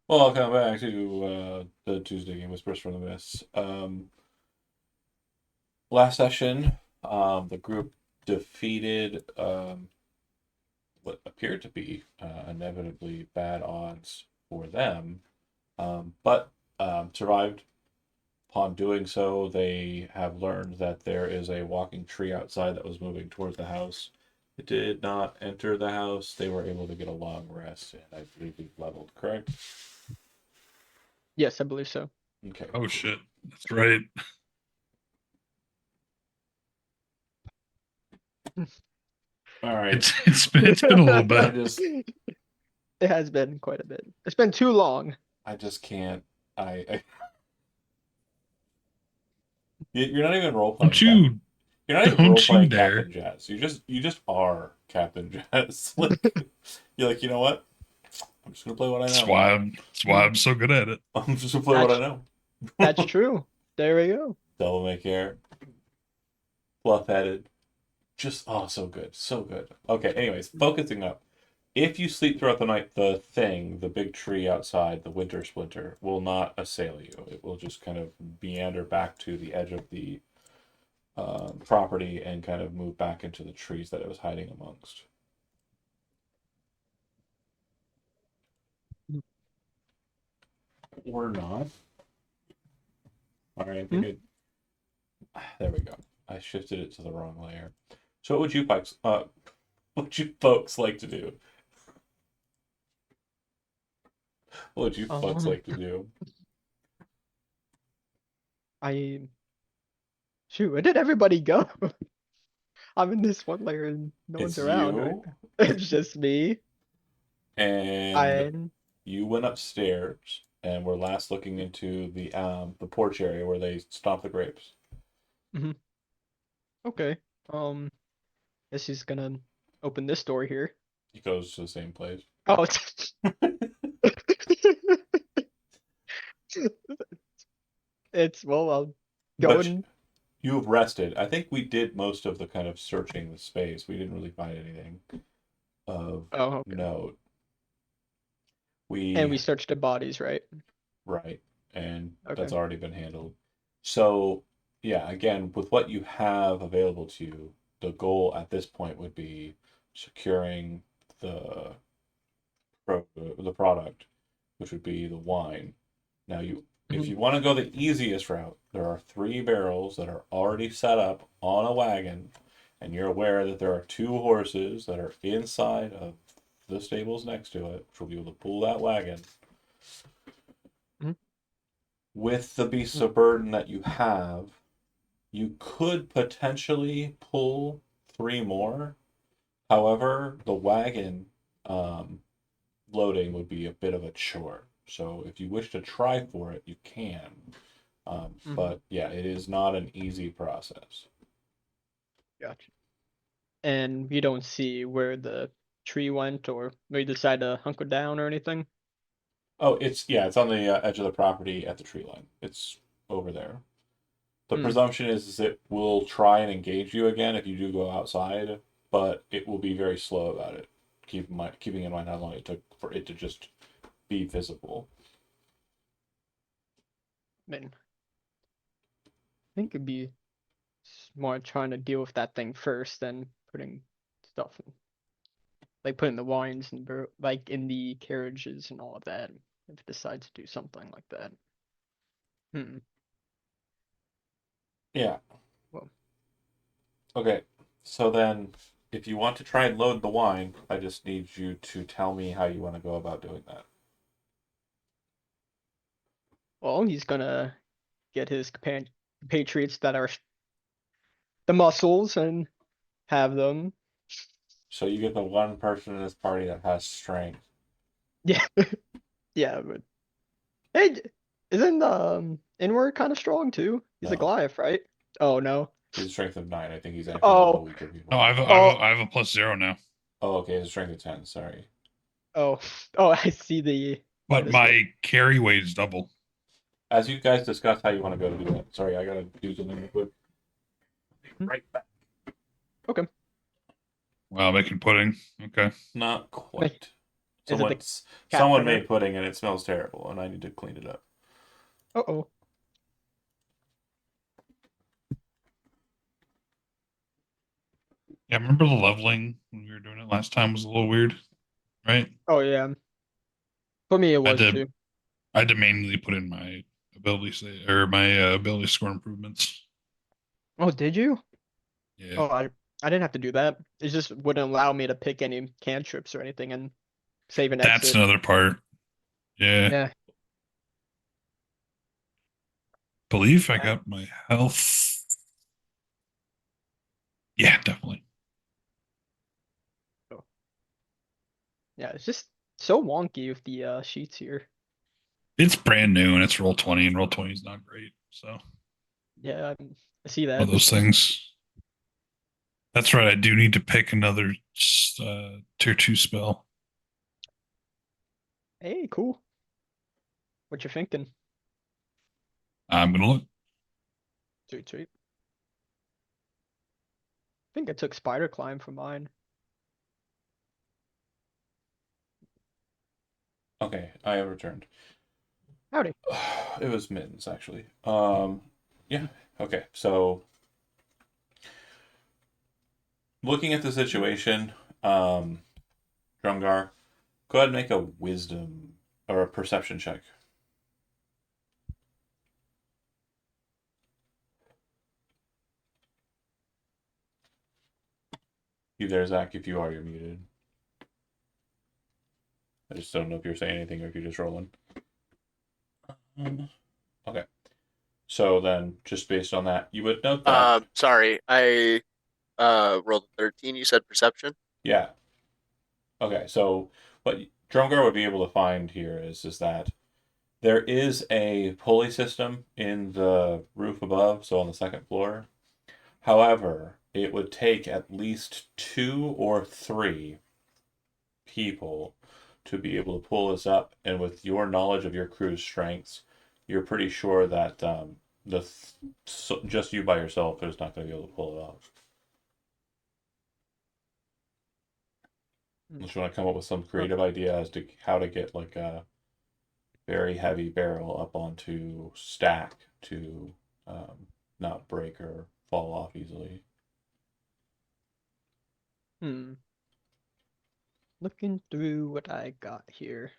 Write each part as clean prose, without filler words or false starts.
Well, I'll come back to the Tuesday game, Whispers from the Mist. Last session, the group defeated what appeared to be inevitably bad odds for them, but survived. Upon doing so, they have learned that there is a walking tree outside that was moving towards the house. It did not enter the house. They were able to get a long rest, and I believe we've leveled, correct? Yes, I believe so. Okay, Oh cool. shit, that's right. All right. It's been a little I bit. just It has been quite a bit. It's been too long. I just can't. I you're not even role playing Don't Captain. you You're not even role don't you playing dare. Captain Jazz. You just are Captain Jazz. Like you're like, you know what? I'm just gonna play what I That's know. why I'm so good at it. I'm just gonna play what I That's know. that's true. There we go. Devil May Care, fluff headed, just so good, so good. Okay, anyways, focusing up. If you sleep throughout the night, the big tree outside, the winter splinter, will not assail you. It will just kind of meander back to the edge of the property and kind of move back into the trees that it was hiding amongst. Or not. All right, I Hmm? think it. There we go. I shifted it to the wrong layer. So what would you folks, what would you folks like to do? What would you folks Um, like to do? I shoot. Where did everybody go? I'm in this one layer and no one's It's around, right? you, It's just me. and I you went upstairs, and we're last looking into the porch area where they stomp the grapes. mhm. Okay. Guess he's gonna open this door here. He goes to the same place. Oh, it's well. I'll go But and you have rested. I think we did most of the kind of searching the space. We didn't really find anything of oh, okay. note. And We we searched the bodies, right? right, and that's Okay. already been handled. So yeah, again, with what you have available to you, the goal at this point would be securing the the product, which would be the wine. Now you if Mhm. you want to go the easiest route, there are three barrels that are already set up on a wagon, and you're aware that there are two horses that are inside of the stables next to it, which will be able to pull that wagon. Mhm. With the beasts of burden that you have, you could potentially pull three more. However, the wagon loading would be a bit of a chore. So if you wish to try for it, you can. Mhm. But yeah, it is not an easy process. Gotcha. And you don't see where the tree went or we decide to hunker down or anything. Oh, it's on the edge of the property at the tree line. It's over there. The Hmm. presumption is it will try and engage you again if you do go outside, but it will be very slow about it. Keeping in mind how long it took for it to just be visible. I mean, I think it'd be more trying to deal with that thing first than putting stuff in, like putting the wines and like in the carriages and all of that. If it decides to do something like that. Hmm. Yeah. Well, Okay. So then, if you want to try and load the wine, I just need you to tell me how you want to go about doing that. he's gonna get his compatriots that are the muscles and have them. So you get the one person in this party that has strength. Yeah, yeah. But hey, isn't Inward kind of strong too? He's a No, Goliath, right? Oh no. he's a strength of 9. I think he's actually one of the Oh, weaker No, people. I have a, I have a, oh, I have a +0 now. Oh, okay, he's a strength of 10. Sorry. oh, oh! I see the But minus one. my carry weight is double. As you guys discuss how you want to go to do that. Sorry, I gotta do something real quick. Hmm. Right back. Okay. Wow, making pudding. Okay. Not Wait. quite. Is it the cat Someone litter? made pudding and it smells terrible, and I need to clean it up. Uh-oh. Yeah, I remember the leveling when we were doing it last time was a little weird, right? Oh yeah. For me, it I had was to too. I had to manually put in my ability score improvements. Oh, did you? Yeah, Oh, I didn't have to do that. It just wouldn't allow me to pick any cantrips or anything and save and that's exit. another part. Yeah, Yeah. believe I got my health. Yeah, definitely. Oh. Yeah, it's just so wonky with the sheets here. It's brand new and it's roll 20, and roll 20 is not great. So Yeah, I see one that. of those things. That's right. I do need to pick another tier 2 spell. Hey, cool. What you thinking? I'm gonna look. Sweet, sweet. I think I took Spider Climb for mine. Okay, I have returned. Howdy. It was mittens, actually. Yeah. Okay, so looking at the situation, Drumgar, go ahead and make a wisdom or a perception check. You there, Zach? If you are, you're muted. I just don't know if you're saying anything or if you're just rolling. Okay. So then, just based on that, you would note that. Sorry, I rolled a 13. You said perception? Yeah. Okay. So what Drumgar would be able to find here is that there is a pulley system in the roof above, so on the second floor. However, it would take at least 2 or 3 people to be able to pull this up, and with your knowledge of your crew's strengths, you're pretty sure that just you by yourself is not going to be able to pull it off. Unless you want to come up with some creative idea as to how to get like a very heavy barrel up onto stack to not break or fall off easily. Hmm. Looking through what I got here.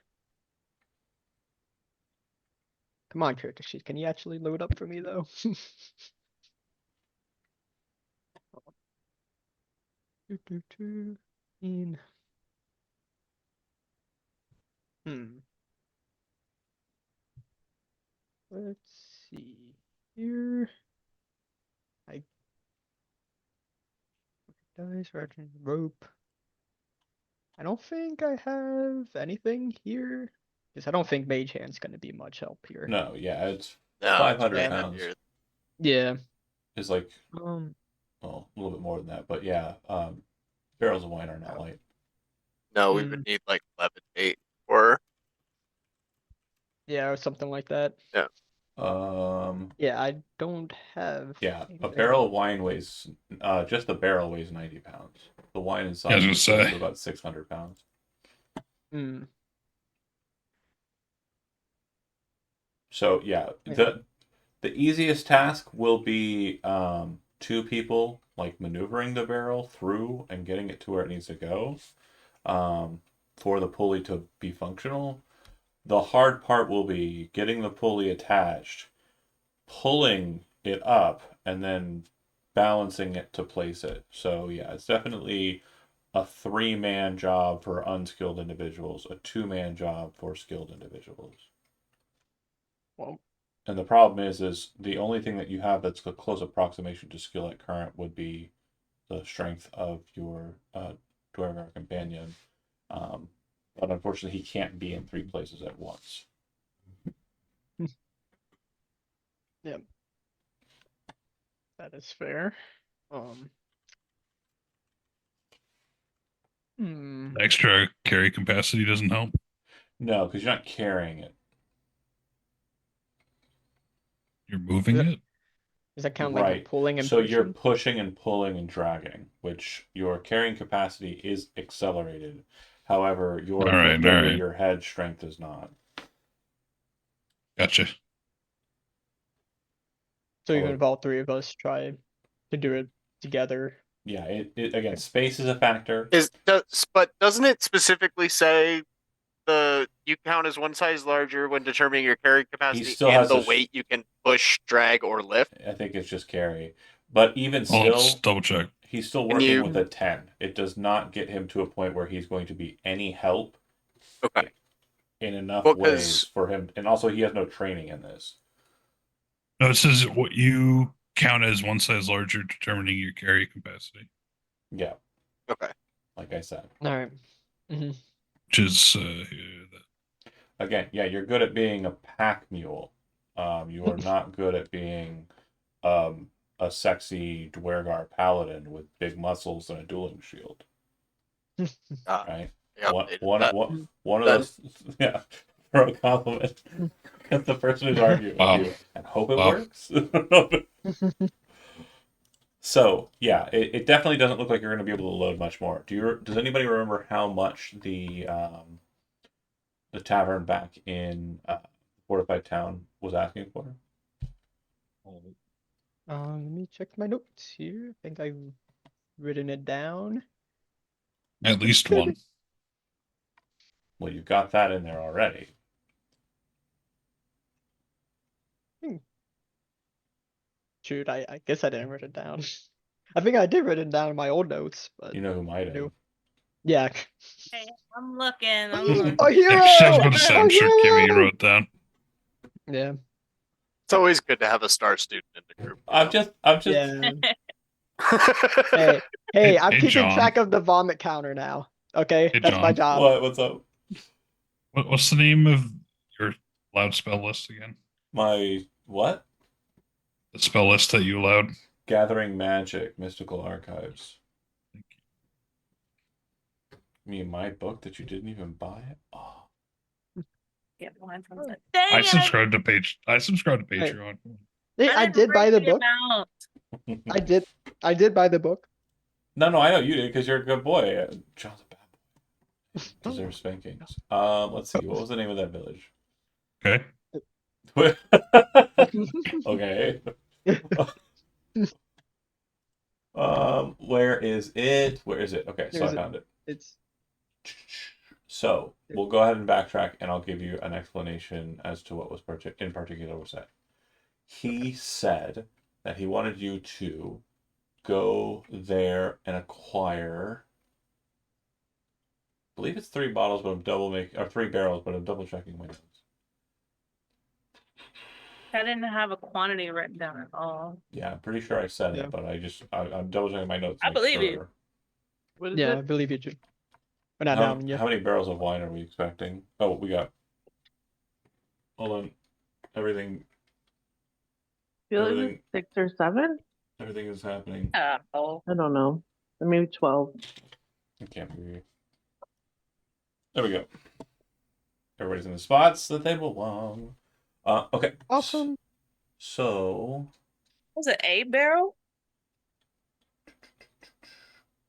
Come on, character sheet. Can you actually load up for me though? In. Hmm. Let's see here. I dice rope. I don't think I have anything here. Because I don't think Mage Hand's gonna be much help here. No, yeah, it's No, 500 it's way pounds. heavier. Yeah. Is like, Um. well, a little bit more than that, but yeah, barrels of wine are not light. No, we would need like levitate or Yeah, or something like that. yeah. Yeah, I don't have. Yeah, a anything. barrel of wine weighs just the barrel weighs 90 pounds. The wine Yeah, I was inside gonna is say. about 600 pounds. Hmm. So yeah, the easiest task will be 2 people like maneuvering the barrel through and getting it to where it needs to go for the pulley to be functional. The hard part will be getting the pulley attached, pulling it up, and then balancing it to place it. So yeah, it's definitely a 3-man job for unskilled individuals, a 2-man job for skilled individuals. Well, And the problem is the only thing that you have that's a close approximation to skill at current would be the strength of your Dwarven companion. But unfortunately, he can't be in 3 places at once. yeah. That is fair. Um. Hmm. Extra carry capacity doesn't help. No, because you're not carrying it. You're moving Yeah. it. Does that count like the Right. pulling and So you're pushing? pushing and pulling and dragging, which your carrying capacity is accelerated. However, All right. your head strength is not. Gotcha. So even Although- if all three of us try to do it together, Yeah, again, space is a factor. But doesn't it specifically say you count as one size larger when determining your carrying capacity still and has the a weight you can push, drag, or lift? I think it's just carry. But even Well, let's still, double check. he's still Can working you- with a 10. It does not get him to a point where he's going to be any help Okay. in enough Well, ways for him. And also, he has no training in this. No, it says what you count as one size larger, determining your carry capacity, Yeah, Okay. like I said. all right. which is Again, yeah, you're good at being a pack mule. You are not good at being a sexy Dwergar paladin with big muscles and a dueling shield. Right? Yeah, One of that- those, yeah, for a compliment. Get the person who's arguing Wow. with you and hope it Wow. works. So yeah, it definitely doesn't look like you're going to be able to load much more. Does anybody remember how much the tavern back in Fortified Town was asking for? Let me check my notes here. I think I've written it down. at least one. Well, you've got that in there already. Shoot, I guess I didn't write it down. I think I did write it down in my old notes, but You know who might have. No. yeah. Hey, I'm looking. I'm A looking. hero! Actually, I was going to say, I'm A sure Kimmy hero! wrote down. Yeah. It's always good to have a star student in the group. I'm just Yeah. Hey, Hey, I'm keeping John. track of the vomit counter now. Okay, Hey, that's my John. job. what's up? What's the name of your loud spell list again? My what? The spell list that you allowed. Gathering Magic, Mystical Archives. Thank you. Me and my book that you didn't even buy? Oh. Get one from Oh. the. Dang I it, subscribe to Patreon. Hey, I didn't did buy read the book. amount. I did buy the book. No, I know you did because you're a good boy. John's a bad boy. Deserves spankings. Let's see. What was the name of that village? Okay. Okay. Where is it? Where is it? Okay, so There's I it. found it. It's So we'll go ahead and backtrack, and I'll give you an explanation as to what was in particular was said. He said that he wanted you to go there and acquire. I believe it's 3 bottles, but I'm 3 barrels, but I'm double checking my notes. I didn't have a quantity written down at all. Yeah, I'm pretty sure I said Yeah. it, but I'm double checking my notes. to I make believe you. sure. What is yeah, I it? believe you, Jude. But not How, down yet. how many barrels of wine are we expecting? Oh, we got. Hold on. Everything feel like everything- it's 6 or 7. everything is happening. Oh, I don't know. Or maybe 12. I can't believe. There we go. Everybody's in the spots that they belong. Okay. Awesome. So, was it a barrel?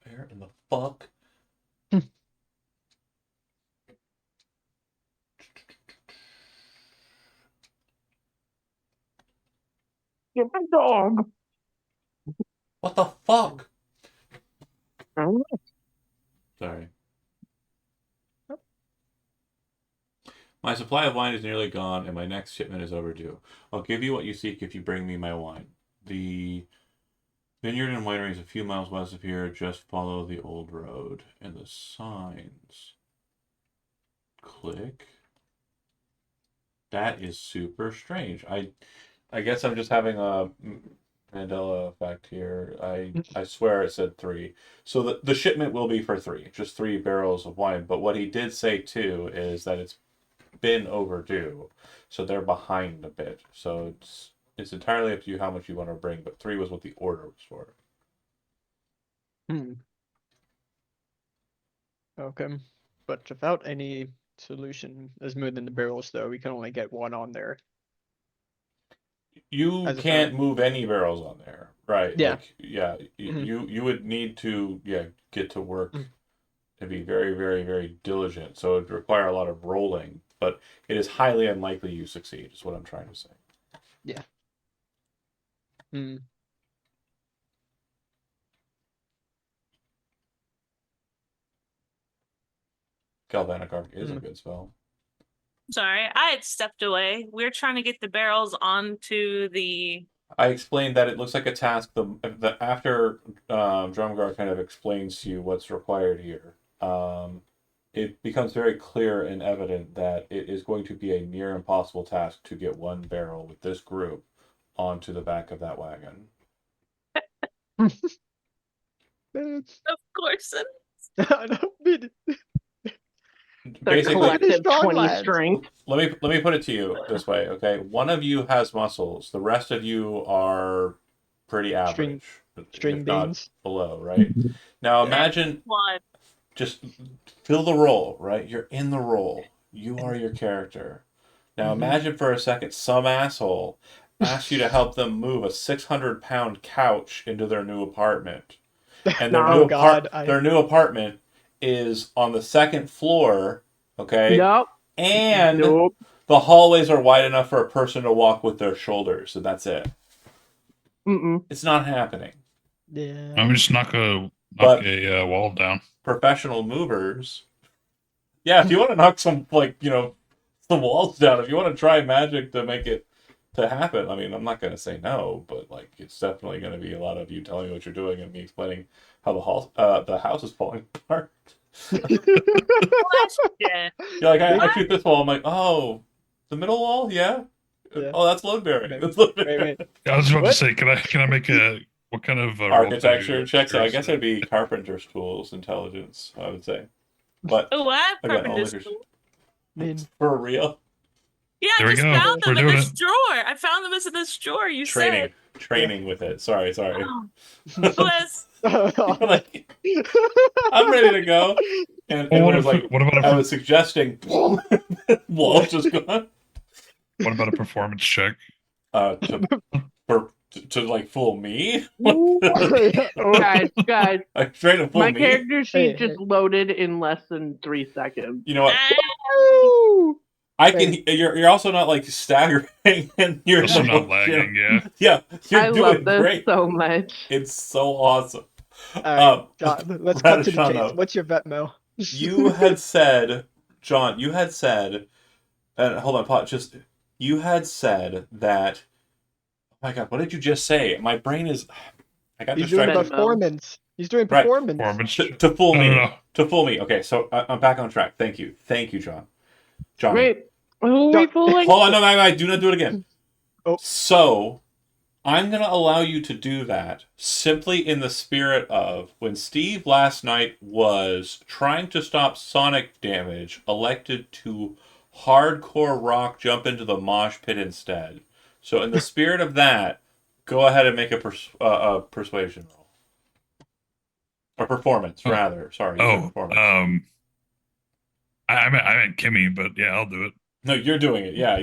where in the fuck? Get my dog. What the fuck? I don't know. Sorry. My supply of wine is nearly gone, and my next shipment is overdue. I'll give you what you seek if you bring me my wine. The vineyard and winery is a few miles west of here. Just follow the old road and the signs. Click. That is super strange. I guess I'm just having a Mandela effect here. I swear it said 3. So the shipment will be for 3, just 3 barrels of wine. But what he did say too is that it's been overdue, so they're behind a bit. So it's entirely up to you how much you want to bring. But 3 was what the order was for. Okay. But without any solution as moving the barrels, though, we can only get one on there. You As a can't firm. move any barrels on there, right? Yeah. Like, yeah. Mhm. You would need to get to work and be very, very, very diligent. So it would require a lot of rolling, but it is highly unlikely you succeed, is what I'm trying to say. Hmm. Galvanic Arc is a Mm. good spell. Sorry, I had stepped away. We're trying to get the barrels onto the. I explained that it looks like a task. The after Drumgar kind of explains to you what's required here, it becomes very clear and evident that it is going to be a near impossible task to get one barrel with this group onto the back of that wagon. Of course. I don't mean it. The Basically, collective Strong 20 lads. strength. let me put it to you this way, okay? One of you has muscles. The rest of you are pretty average, String if not beans. below, right? Now imagine One. just fill the role, right? You're in the role. You are your character. Now Mhm. imagine for a second some asshole asks you to help them move a 600-pound couch into their new apartment. And their Oh, God, their new apartment is on the second floor, okay? Nope. And Nope. the hallways are wide enough for a person to walk with their shoulders, and that's it. Mm-mm. It's not happening. Yeah. I'm just knock But- a wall down. Professional movers. Yeah, if you want to knock some, some walls down, if you want to try magic to make it to happen, I mean, I'm not going to say no, but it's definitely going to be a lot of you telling me what you're doing and me explaining how the house is falling apart. Yeah. You're like, I Maybe- shoot this wall. I'm like, oh, the middle wall, yeah. Yeah. Oh, that's load bearing. Maybe. That's load Wait, bearing. wait. I was about What? to say, can I make a what kind of roll to Architecture checks. I experience guess that? it'd be carpenter's tools, intelligence. I would say, but Oh, I have Again, carpenter's only tool. I mean, for real, Yeah, There I we just go. found We're them in doing this it. drawer. I found them in this drawer. You training with it. Sorry. said. Bless. You're like, I'm ready to go, and Well, it was like what about I a was suggesting, walls just gone. what about a performance check? To fool me. Guys, Like trying to fool my me. character sheet Hey, just loaded in less than 3 seconds. You know what? Woo! I can. You're also not staggering, and you're Also not you're- lagging, yeah. Yeah, you're I doing love this great. so much. It's so awesome. All right, John, let's cut to the Radishan, chase. though. What's your Vetmo? You had said, John. You had said, and hold on, Pot. You had said that. Oh my God, what did you just say? My brain is. I got He's doing distracted. Vetmo. performance. He's doing Right. performance. Performance. To fool me. No. To fool me. Okay, so I'm back on track. Thank you, John. Johnny. Wait, who are we fooling? Hold on, no, do not do it again. Oh. So, I'm going to allow you to do that simply in the spirit of when Steve last night was trying to stop sonic damage, elected to hardcore rock jump into the mosh pit instead. So, in the spirit of that, go ahead and make a persuasion roll. Or performance, Oh. rather. Sorry, you said Oh, performance. I meant Kimmy, but yeah, I'll do it. No, you're doing it. Yeah.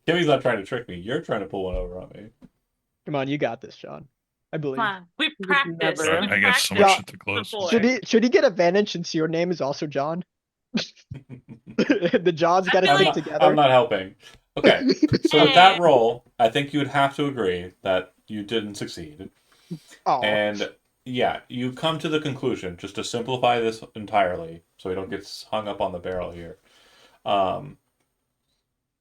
Kimmy's not trying to trick me. You're trying to pull one over on me. Come on, you got this, John. I believe. Come on. We would practiced. never- We I got so practiced much shit to close. before. Should he get advantage since your name is also John? The Johns I got to feel stick like- together. I'm not helping. Okay, so with that roll, I think you would have to agree that you didn't succeed. Oh, And yeah, you come to the conclusion, just to simplify this entirely, so we don't get hung up on the barrel here.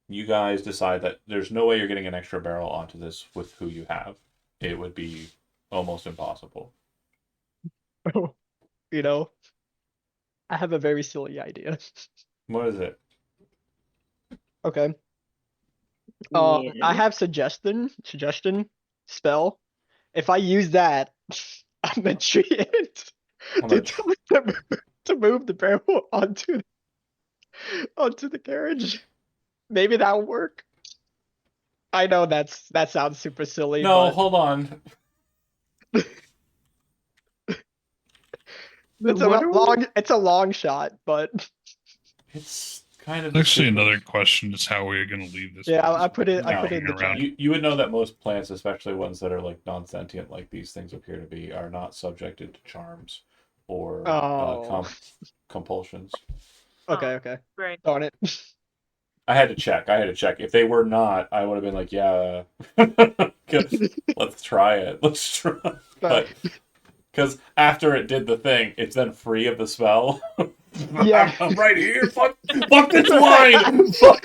You guys decide that there's no way you're getting an extra barrel onto this with who you have. It would be almost impossible. you know, I have a very silly idea. What is it? Okay. Yeah. I have suggestion spell. If I use that, I'm gonna treat it Hold to on. tell it to move the barrel onto the carriage. Maybe that'll work. I know that sounds super silly. No, but hold on. it's a What are we- long. It's a long shot, but It's kind of Actually, another question is how we're going to leave this. yeah, place I put it. I No. put it in the Around. chat. You would know that most plants, especially ones that are non-sentient, like these things appear to be, are not subjected to charms or Oh. compulsions. Okay, Oh. okay. Right. Darn it. I had to check. If they were not, I would have been like, yeah, let's try it. Let's try. But because after it did the thing, it's then free of the spell. Yeah. I'm right here. Fuck this wine. Fuck.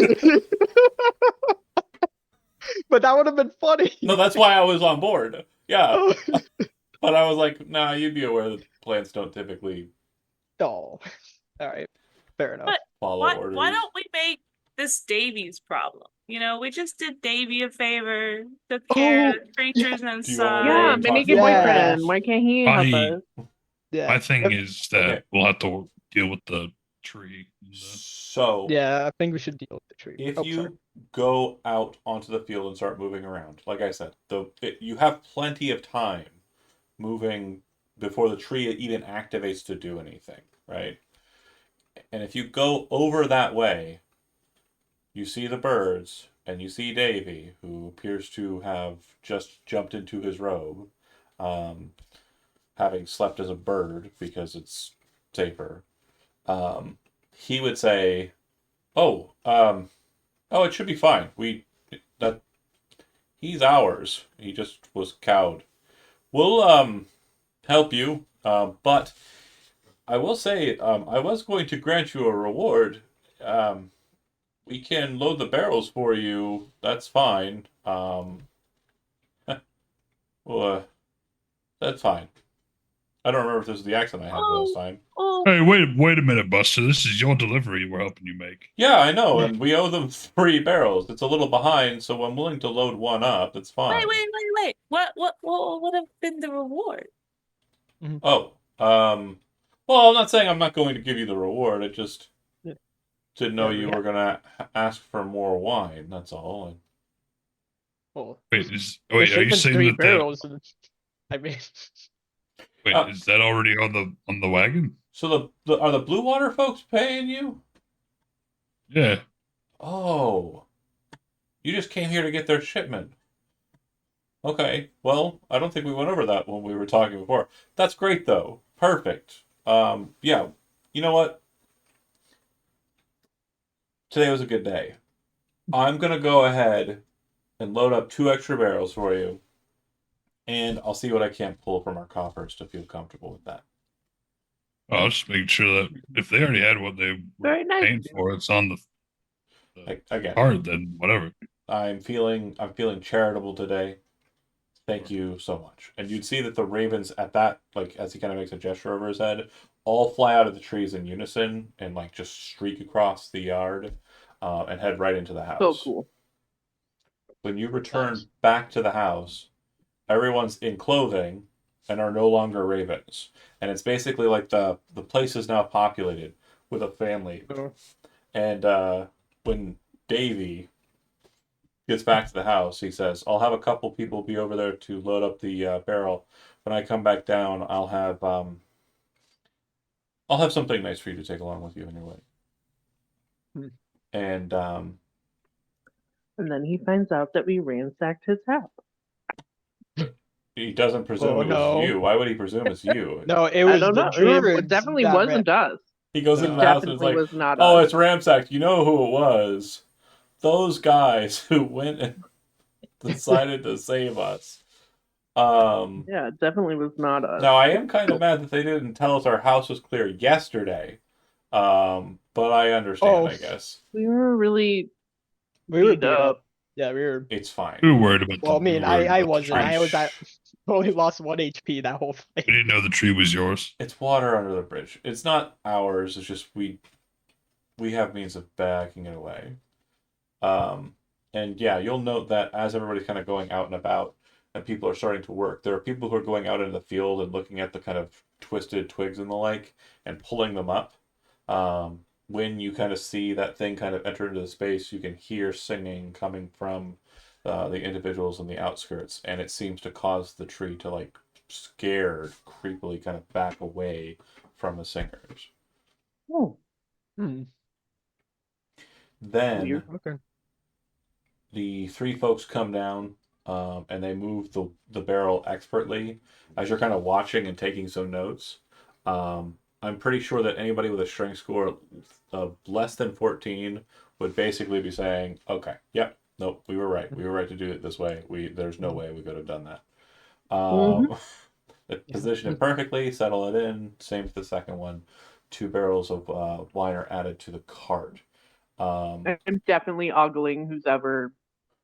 But that would have been funny. No, that's why I was on board. Yeah, Oh. but I was like, nah, you'd be aware that plants don't typically Oh. All right. Fair enough. But follow Why orders. why don't we make this Davy's problem? You know, we just did Davy a favor, took care of creatures Do you inside. wanna Yeah, talk my naked about that? boyfriend. Why can't he help I- us? Yeah. My thing is that Okay. we'll have to deal with the tree. So Yeah, I think we should deal with the tree. if Oh, you sorry. go out onto the field and start moving around, like I said, you have plenty of time moving before the tree even activates to do anything, right? And if you go over that way, you see the birds and you see Davy, who appears to have just jumped into his robe, having slept as a bird because it's safer. He would say, "Oh, it should be fine. He's ours. He just was cowed. We'll help you, but I will say, I was going to grant you a reward. We can load the barrels for you. That's fine. Well, that's fine. I don't remember if this is the accent I had last time. Oh, Hey, wait a minute, Buster. This is your delivery we're helping you make. Yeah, I know, and we owe them 3 barrels. It's a little behind, so I'm willing to load one up. It's fine. wait. What would have been the reward? Oh, well, I'm not saying I'm not going to give you the reward. I just Yeah. didn't know Yeah, you we were gonna ask for more wine. That's all. Well, Wait, the are you shipment's saying 3 that? barrels. I mean, Wait, is that already on the wagon? So are the Blue Water folks paying you? Yeah. Oh, you just came here to get their shipment. Okay, well, I don't think we went over that when we were talking before. That's great though. Perfect. Yeah. You know what? Today was a good day. I'm gonna go ahead and load up 2 extra barrels for you, and I'll see what I can pull from our coffers to feel comfortable with that. I'll just make sure that if they already had what they were Very nice. paying for, it's on the Again, card, then whatever. I'm feeling charitable today. Thank you so much. And you'd see that the ravens at that, like, as he kind of makes a gesture over his head, all fly out of the trees in unison and like just streak across the yard, and head right into the house. So cool. When you return Nice. back to the house, everyone's in clothing and are no longer ravens. And it's basically like the place is now populated with a family. Oh. And when Davy gets back to the house, he says, "I'll have a couple people be over there to load up the barrel. When I come back down, I'll have something nice for you to take along with you on your way." Hmm. And And then he finds out that we ransacked his house. he doesn't presume Oh, it was no. you. Why would he presume it's you? No, it I was don't the know. druids. It definitely that wasn't us. He goes No. into the house and Definitely it's like, was not "Oh, us. it's ransacked. You know who it was? Those guys who went and decided to save us." Yeah, it definitely was not us. Now I am kind of mad that they didn't tell us our house was clear yesterday. But I understand, Oh. I guess. We were really We were beat beat up. up. Yeah, we were. It's fine. We were worried about Well, I the mean, we were worried I about the wasn't. tree. I was at. Only lost 1 HP that whole We thing. didn't know the tree was yours. It's water under the bridge. It's not ours. It's just we have means of backing it away. And yeah, you'll note that as everybody's kind of going out and about and people are starting to work, there are people who are going out into the field and looking at the kind of twisted twigs and the like and pulling them up. When you kind of see that thing kind of enter into the space, you can hear singing coming from the individuals on the outskirts, and it seems to cause the tree to like scared, creepily kind of back away from the singers. Oh, Hmm. Then weird. Okay. the 3 folks come down, and they move the barrel expertly. As you're kind of watching and taking some notes, I'm pretty sure that anybody with a strength score of less than 14 would basically be saying, "Okay, yep, nope, we were right. We were right to do it this way. There's no way we could have done that." Position it perfectly, settle it in. Same for the second one. 2 barrels of wine are added to the cart. I'm definitely ogling who's ever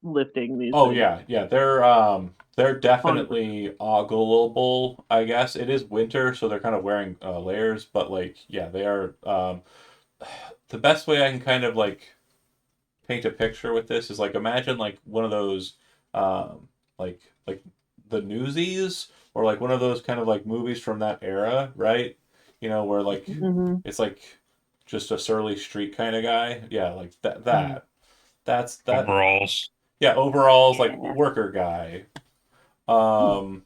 lifting these Oh things. yeah, they're definitely ogleable. I guess it is winter, so they're kind of wearing layers, but like yeah, they are. The best way I can kind of like paint a picture with this is like imagine like one of those like the Newsies or like one of those kind of like movies from that era, right? You know, where like Mhm. it's like just a surly street kind of guy. Yeah, like that's that. Overalls. Yeah, overalls like Yeah. worker guy. Um,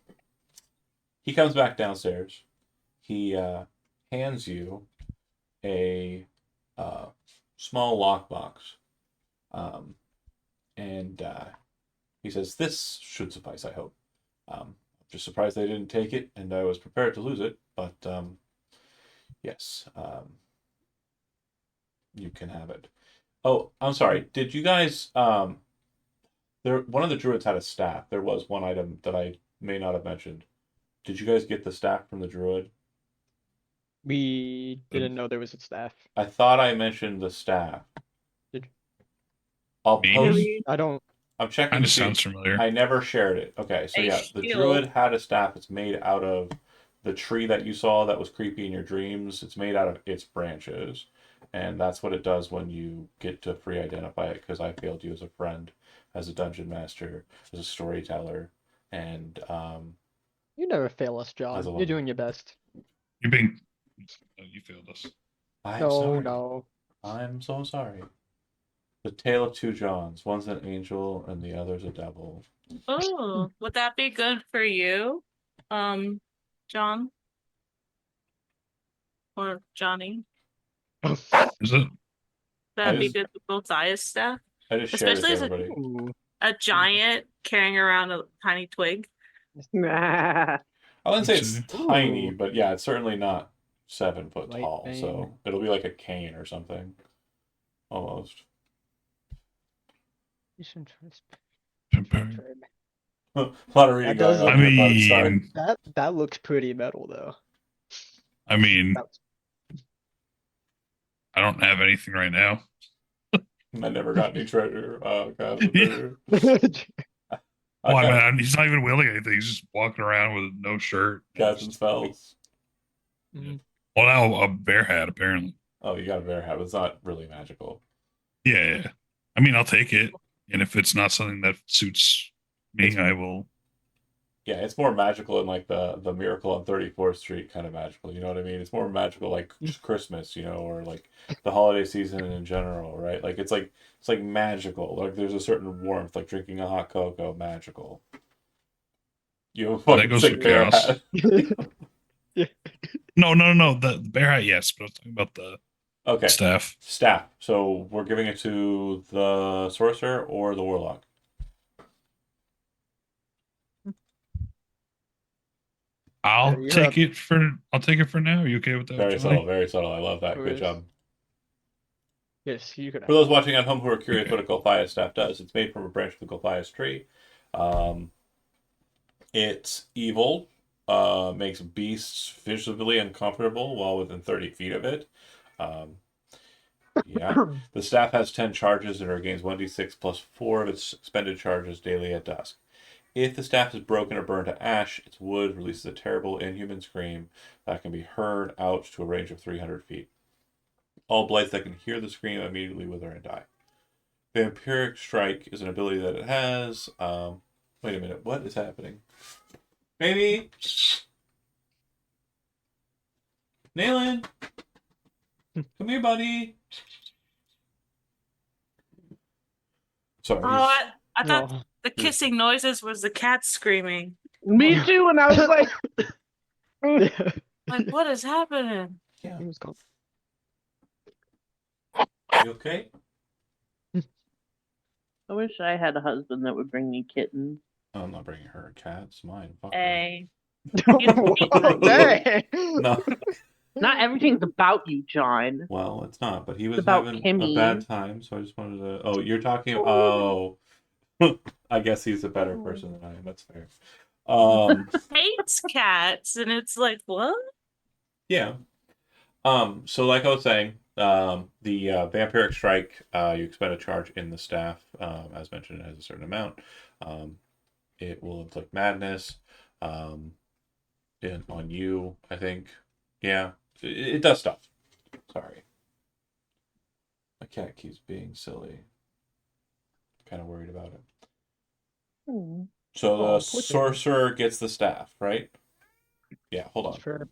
he comes back downstairs. He hands you a small lockbox, and he says, "This should suffice, I hope." I'm just surprised they didn't take it, and I was prepared to lose it, but yes, you can have it. Oh, I'm sorry. Did you guys there one of the druids had a staff. There was one item that I may not have mentioned. Did you guys get the staff from the druid? We didn't know there was a staff. I thought I mentioned the staff. Did- I'll Maybe. post. Really? I don't. I'm checking Kind to of see. sounds familiar. I never shared it. Okay, so A yeah, the shield. druid had a staff. It's made out of the tree that you saw that was creepy in your dreams. It's made out of its branches, and that's what it does when you get to free identify it. Because I failed you as a friend, as a dungeon master, as a storyteller, and You never fail us, As John. a You're lover. doing your best. You're being. Oh, you failed us. I'm No, sorry. no. I'm so sorry. The tale of two Johns. One's an angel and the other's a devil. Oh, would that be good for you, John or Johnny? Is it? That'd be just- good for both eyes stuff, I just shared it to especially as everybody. Ooh. a giant carrying around a tiny twig. Nah. I wouldn't say Let's it's see. tiny, Ooh. but yeah, it's certainly not 7 foot Light tall. vein. So it'll be like a cane or something, almost. You shouldn't try to Vampire. A lot of reading That does going on I here, bud. Sorry. mean, That looks pretty metal though. I mean, That I don't have anything right now. I never got any treasure. God, Yeah. was- Well, I got mean, he's not even wielding anything. He's just walking around with no shirt. cats and spells. Mhm. Well, now a bear hat, apparently. Oh, you got a bear hat. But it's not really magical. Yeah. I mean, I'll take it. And if it's not something that suits me, I will. Yeah, it's more magical in like the Miracle on 34th Street kind of magical. You know what I mean? It's more magical like just Christmas, you know, or like the holiday season in general, right? Like it's like magical. Like there's a certain warmth, like drinking a hot cocoa, magical. You have a That fucking goes sick for bear chaos. hat. No. The bear hat, yes, but I was talking about the Okay, staff. staff. So we're giving it to the sorcerer or the warlock. I'll you're take up. it for. I'll take it for now. Are you okay with that? Very Johnny? subtle, very subtle. I love that. Good Course. job. Yes, you could. For those watching at home who are curious what a Golthias staff does, it's made from a branch of the Golthias tree. It's evil, makes beasts visibly uncomfortable while within 30 feet of it. Yeah. The staff has 10 charges and regains 1d6 plus 4 of its expended charges daily at dusk. If the staff is broken or burned to ash, its wood releases a terrible, inhuman scream that can be heard out to a range of 300 feet. All blights that can hear the scream immediately wither and die. Vampiric Strike is an ability that it has. Wait a minute, what is happening? Baby! Nayland! Come here, buddy! Sorry. Oh, I thought Oh, the kissing noises was the cat screaming. Me too, and I was like, Like, what is happening? Yeah. he was gone. You okay? I wish I had a husband that would bring me kittens. Oh, I'm not bringing her a cat. It's mine. Fuck her. Hey, Oh, dang. No, Not everything's about you, John. well, it's not. But he was about having a Kimmy. bad time, so I just wanted to. Oh, you're talking. Oh, I guess he's a better person than I am. That's fair. Hates cats, and it's like, what? Yeah. So like I was saying, the vampiric strike, you expend a charge in the staff, as mentioned, it has a certain amount. It will inflict madness, on you, I think. Yeah, it does stuff. Sorry. My cat keeps being silly. Kind of worried about it. Hmm. So the Oh, poor thing. sorcerer gets the staff, right? Yeah, hold on. Sure.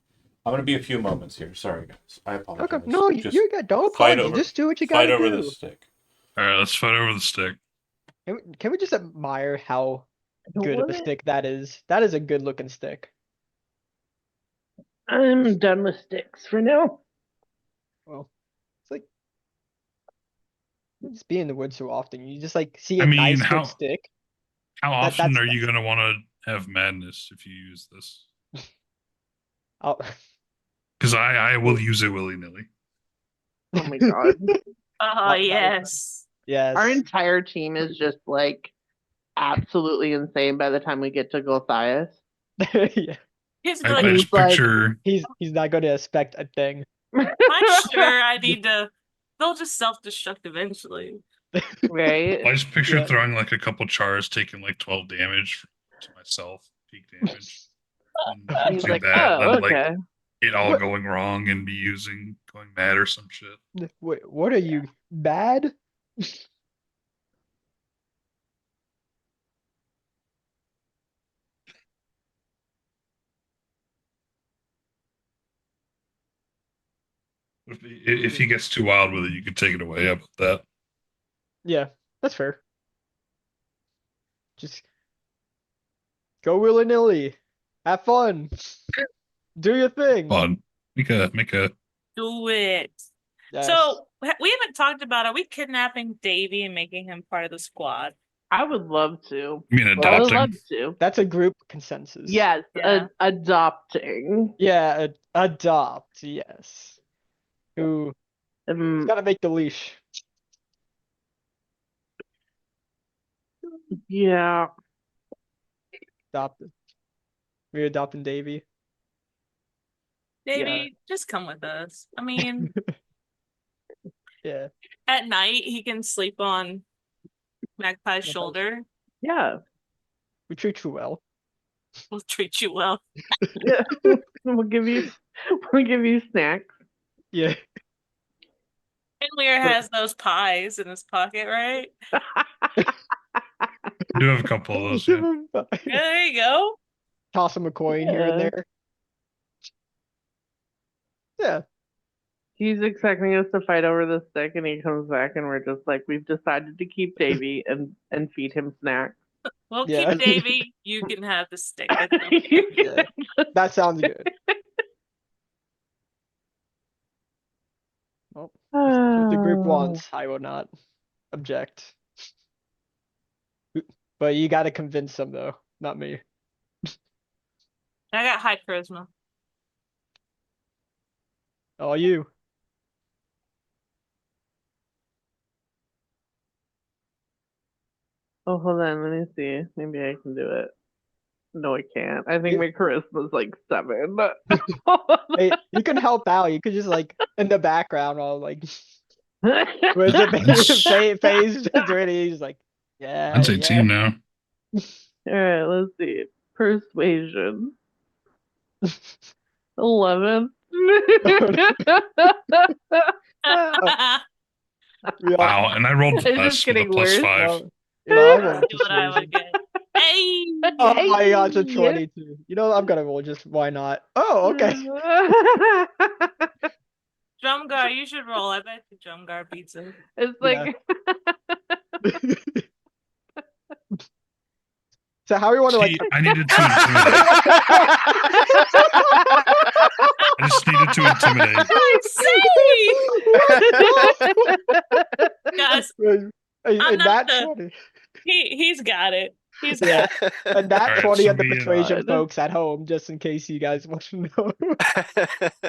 I'm gonna be a few moments here. Sorry, guys. I apologize. Okay, no, Just you got don't fight apologize. over- Just do what you fight gotta over do. this stick. All right, let's fight over the stick. Can we just admire how Don't good of a want it. stick that is? That is a good looking stick. I'm done with sticks for now. Well, it's like you just be in the woods so often. You just like see I a mean, nice how- good stick. How That- often that's- are you that's- going to want to have madness if you use this? Oh, Because I will use it willy nilly. Oh my god. Oh, that- yes. yes. Our entire team is just like absolutely insane by the time we get to Gothias. Yeah. He's I like, He's just like- picture He's not going to expect a thing. I'm sure I need to. They'll just self-destruct eventually. Right? I just picture Yeah. throwing like a couple chars, taking like 12 damage to myself, peak damage. And He's do like, that, oh, then like okay. it all What- going wrong and be going mad or some shit. Wait, what are you bad? If he gets too wild with it, you can take it away. How about that? Yeah, that's fair. Just go willy nilly. Have fun. Do your thing. Fun. Make a Do it. Yes. So we haven't talked about, are we kidnapping Davy and making him part of the squad? I would love to. I mean I would adopting. love to. That's a group consensus. Yes, Yeah. adopting. Yeah, adopt, yes. Who gotta make the leash. Yeah. Adopted. We adopting Davy. Davy, just come with us. I mean, Yeah. at night he can sleep on Magpie's shoulder. Yeah. We treat you well. We'll treat you well. Yeah. we'll give you snacks. Yeah. And Lear has those pies in his pocket, right? I do have a couple of those. Give Yeah. him five. Yeah, there you go. Toss him a coin here and Yeah. there. Yeah. He's expecting us to fight over the stick, and he comes back, and we're just like, we've decided to keep Davy and feed him snacks. We'll Yeah. keep Davy. You can have the stick. That's okay. Yeah. That sounds good. Well, if the group wants, I will not object. But you gotta convince them though, not me. I got high charisma. All you. Oh, hold on, let me see. Maybe I can do it. No, I can't. I think You- my charisma's like 7. Hey, you can help out. You could just like in the background while like where's the phase is ready. He's like, yeah. That's yeah. 18 now. Alright, let's see. Persuasion. 11. We all- Wow, and I rolled It's just less with a getting plus worse. 5. well, you know, I rolled See what I would persuasion. get. Hey! Oh my gosh, a Hey! 22. You know, I'm gonna roll just why not? Oh, okay. Drumgar, you should roll. I bet you Drumgar beats him. It's Yeah. like So how you want to like? See, I needed to intimidate. I just needed to intimidate. Guys, Hey, I'm hey, not that the- 20. he's got it. He's Yeah. And that's Alright, funny so on the me and- persuasion God. folks at home, just in case you guys want to know.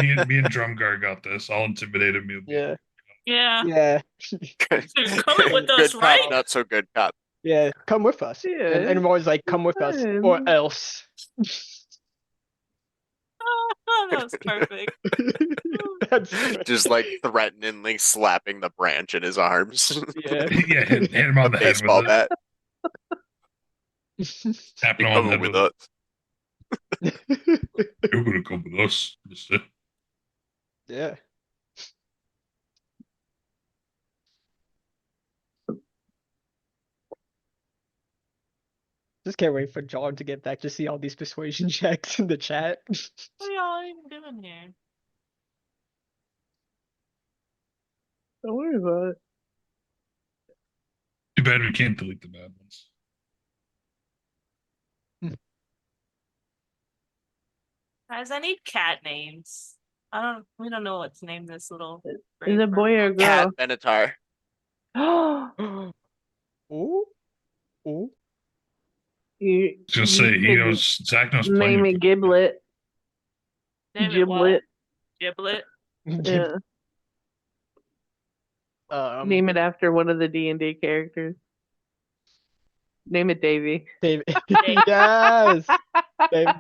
Me and Drumgar got this. I'll intimidate him. You'll be Yeah. yeah. Yeah. You're coming with us, Good right? cop, not so good cop. Yeah. Come with us. And Yeah, everyone's like, come with us or fine. else. Oh, that was perfect. That's great. Just like threateningly slapping the branch in his arms. Yeah. yeah, hit him on the head with Baseball it. bat. Tapping You're him on the coming head with with us. it. You're gonna come with us. mister. Yeah. Just can't wait for John to get back to see all these persuasion checks in the chat. What are y'all even doing here? Don't worry about it. Too bad we can't delete the bad ones. Guys, I need cat names. We don't know what to name this little. Is brave it boy or bird. Cat girl? Benatar. Ooh. Ooh. You, I was gonna say he could knows. Zach knows plenty. name of it Giblet. Name it what? Giblet. Giblet. Yeah. Name it after one of the D&D characters. Name it Davy. David. Yes. David.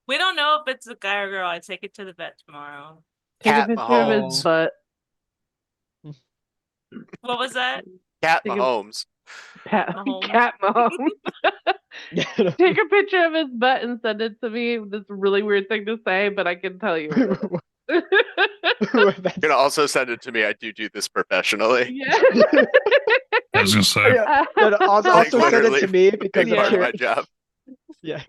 We don't know if it's a guy or girl. I take it to the vet tomorrow. Take Cat a picture of his Mahomes. butt. What was that? Cat Take a- Mahomes. Mahomes. Cat Mahomes. Take a picture of his butt and send it to me. That's a really weird thing to say, but I can tell you. You can also send it to me. I do this professionally. Yeah. I was gonna say. Yeah. No, no, also Like, send it literally to me because Big I'm part of my curious. job. Yeah.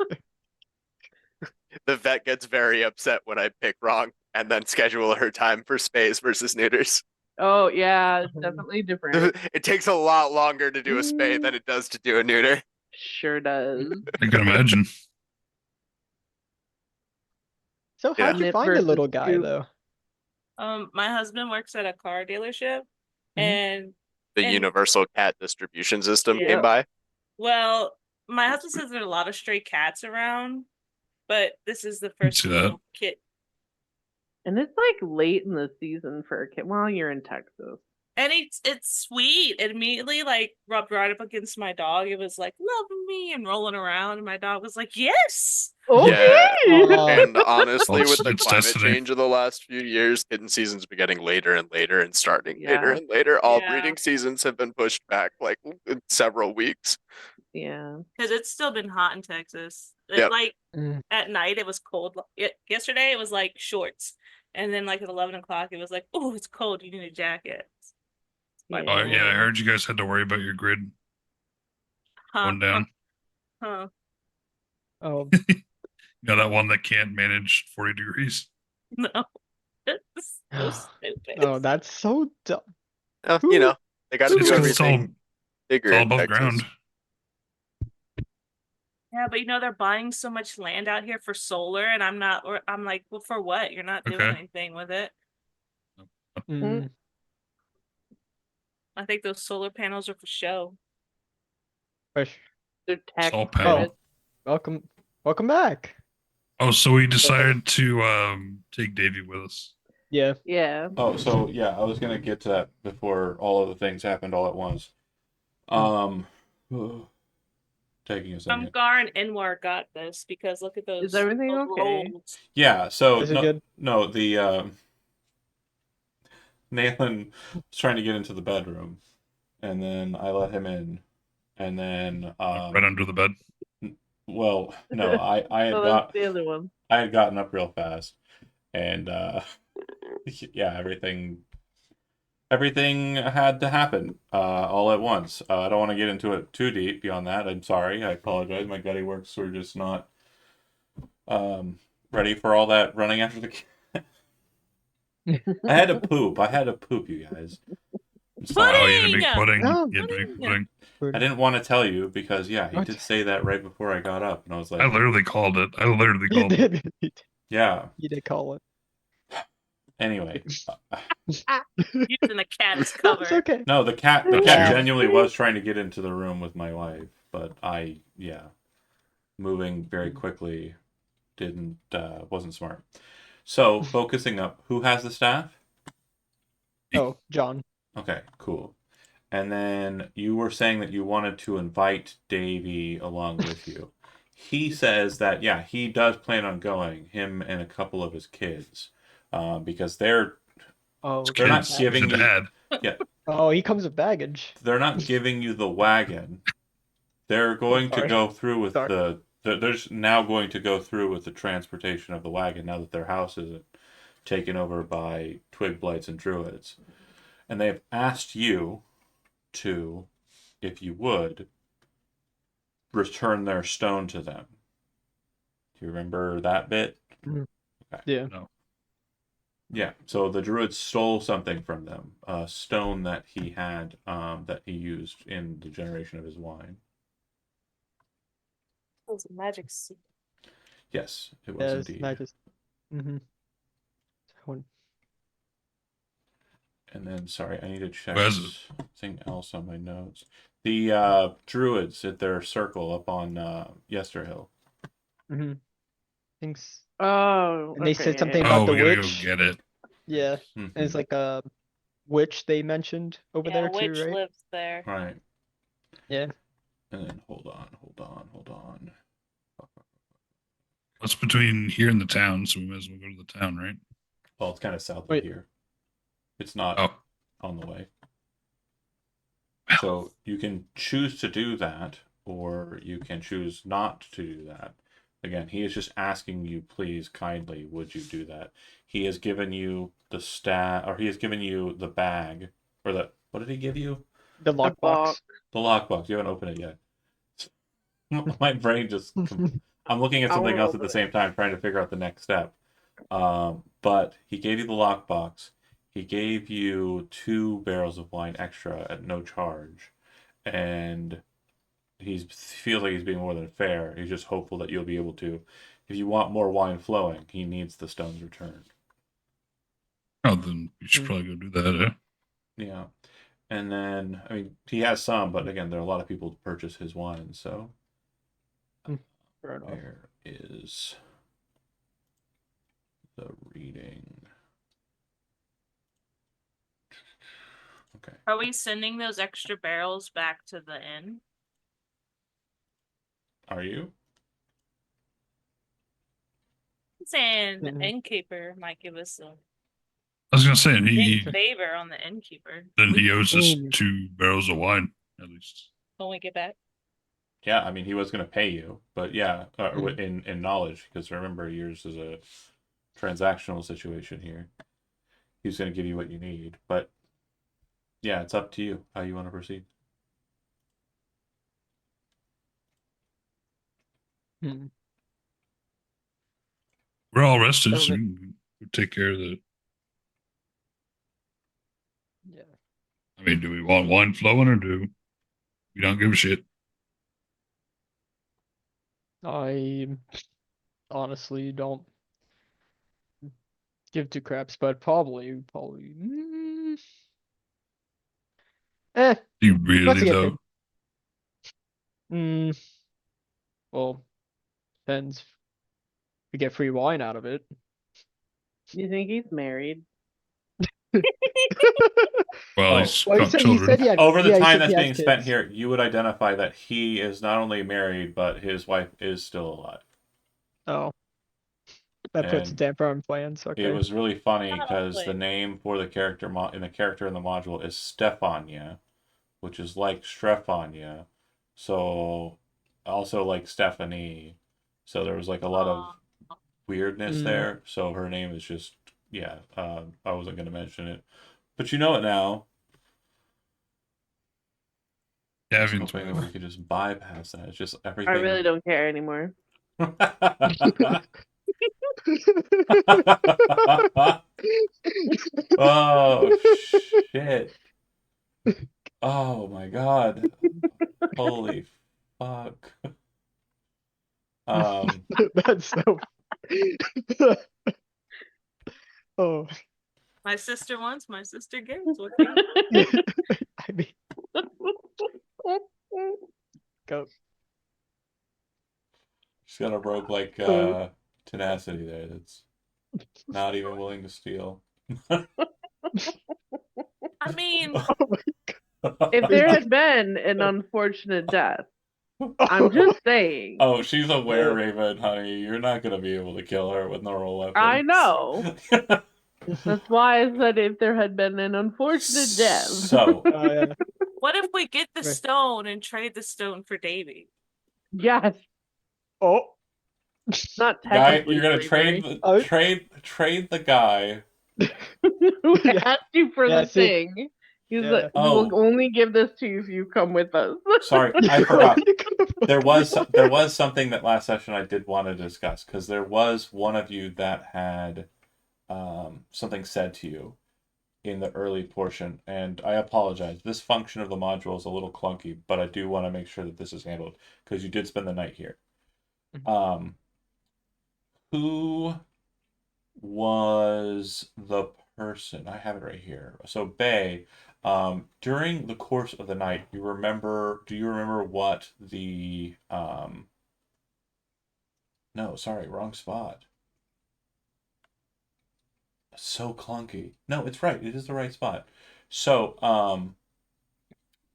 The vet gets very upset when I pick wrong and then schedule her time for spays versus neuters. Oh yeah, it's definitely different. It takes a lot longer to do a spay than it does to do a neuter. Sure does. I can imagine. So Yeah. how'd you Nip find the versus little guy Scoop. though? My husband works at a car dealership, Mhm. and The And- universal cat distribution system Yeah. came by. well, my husband says there are a lot of stray cats around, but this is the first see that. little kit. And it's like late in the season for a kid. Well, you're in Texas. And it's sweet. It immediately like rubbed right up against my dog. It was like loving me and rolling around, and my dog was like, "Yes." Yeah. Aw. And honestly, Well, with the it's climate destiny. change of the last few years, kitten season's been getting later and later and starting later Yeah. and later. All Yeah. breeding seasons have been pushed back like several weeks. Yeah. Because it's still been hot in Texas. Yep. Like Mm. at night, it was cold. Yesterday, it was like shorts, and then like at 11 o'clock, it was like, "Oh, it's cold. You need a jacket." Yeah. Oh yeah, I heard you guys had to worry about your grid Huh, going down. Huh. Oh, You know that one that can't manage 40 degrees. No. It's so stupid. oh, that's so dumb. You know, they got to It's do 'cause it's all, everything bigger it's all in above Texas. ground. Yeah, but they're buying so much land out here for solar, and I'm not. Or I'm like, well, for what? You're not doing Okay. anything with it. Mm. I think those solar panels are for show. Push. They're tax all credits. Welcome back. Oh, so we decided to take Davey with us. Yeah. Yeah. Oh, so yeah, I was gonna get to that before all of the things happened all at once. Taking a second. Gar and Enwar got this because look at those. Is everything those okay? rolls. Yeah, so Is it no, good? no, the Nathan was trying to get into the bedroom, and then I let him in, and then Right under the bed. well, no, I had Oh, got that's the other one. I had gotten up real fast, and yeah, everything had to happen all at once. I don't want to get into it too deep beyond that. I'm sorry. I apologize. My gutty works were just not ready for all that running after the cat. I had to poop. You guys. I'm sorry. Oh, you had to make pudding. No, You had to make pudding. pudding. I didn't want to tell you because yeah, he What? did say that right before I got up, and I was like, I literally called it. You called it. did. yeah. You did call it. Anyway, Using the cat's cover. It's okay. no, the cat Yeah. genuinely was trying to get into the room with my wife. but moving very quickly wasn't smart. So focusing up, who has the staff? Oh, John. Okay, cool. And then you were saying that you wanted to invite Davy along with you. He says that, yeah, he does plan on going, him and a couple of his kids, because they're Oh, It's They're okay. not kids. giving It's a you- dad. Oh, he comes with baggage. they're not giving you the wagon. They're going to sorry. go through with Sorry. they're just now going to go through with the transportation of the wagon now that their house isn't taken over by twig blights and druids. And they have asked you to, if you would, return their stone to them. Do you remember that bit? Yeah. No. Yeah. So the druids stole something from them, a stone that he had, that he used in the generation of his wine. It was a magic soup. Yes, it was Yeah, it's indeed. not just. Mm-hmm. And then, sorry, I need to check Who has it? something else on my notes. The druids at their circle up on Yesterhill. Mm-hmm. Thinks. Oh, And they said okay, something yeah, about Oh, the we gotta go witch. get it. Yeah, and it's Mhm. like a witch they mentioned over Yeah, there too, witch right? lives there. Right. Yeah. And then hold on. What's between here and the town? So we might as well go to the town, right? Well, it's kind of south of Wait. here. It's not Oh, on the way. So you can choose to do that, or you can choose not to do that. Again, he is just asking you, please, kindly, would you do that? He has given you the or he has given you the bag, or what did he give you? The box. lockbox. The lockbox. You haven't opened it yet. My brain just. I'm looking at I'll something else at open the it. same time, trying to figure out the next step. But he gave you the lockbox. He gave you 2 barrels of wine extra at no charge, and he feels like he's being more than fair. He's just hopeful that you'll be able to. If you want more wine flowing, he needs the stones returned. oh, then we should probably go do that. Eh? Yeah, and then I mean he has some, but again, there are a lot of people to purchase his wine. So Fair enough. where is the reading? Okay. Are we sending those extra barrels back to the inn? Are you? I'm saying the Mhm. innkeeper might give us a I was gonna say big he favor on the innkeeper then he owes us Mm. 2 barrels of wine at least. when we get back. Yeah, I mean he was going to pay you, but yeah, Mhm. in knowledge, because remember yours is a transactional situation here. He's going to give you what you need, but yeah, it's up to you how you want to proceed. Hmm. We're all rested, so Okay. we can go take care of the. Yeah. I mean, do we want wine flowing or do we don't give a shit? I honestly don't give 2 craps, but probably. Eh, Do you once really I get though? paid. Well, depends. We get free wine out of it. You think he's married? Well, Oh. he's Well, got children. he had, Over the yeah, he time said that's he has being spent kids. here, you would identify that he is not only married, but his wife is still alive. Oh. That puts a And damper on plans. it Okay. was really funny Not because the always. name for the character in the module is Stefania, which is like Strefania, so also like Stephanie. So there was like a lot of weirdness Mm. there. So her name is just I wasn't going to mention it, but you know it now. I was Gavin's hoping that wife. we could just bypass that. It's just everything. I really don't care anymore. Oh shit. Oh my god. Holy fuck. That's so. Oh, My sister wants, my sister gives. What can you do? I mean, Go. She's got a roguelike tenacity there that's not even willing to steal. I mean, If there had been an unfortunate death, I'm just saying. Oh, she's a were-raven, honey. You're not gonna be able to kill her with normal weapons. I know. That's why I said if there had been an unfortunate death. So, Yeah. what if we get the Right. stone and trade the stone for Davy? Yes, Oh. not guy, technically. you're gonna slavery. trade the guy. Who Yeah. asked you for Yeah, the see? thing? He's Yeah. like, we will only give this to you if you come with us. Sorry, I forgot. There was something that last session I did want to discuss because there was one of you that had something said to you in the early portion, and I apologize. This function of the module is a little clunky, but I do want to make sure that this is handled because you did spend the night here. Who was the person? I have it right here. So Bay, during the course of the night, do you remember what the no, sorry, wrong spot. So clunky. No, it's right. It is the right spot. So,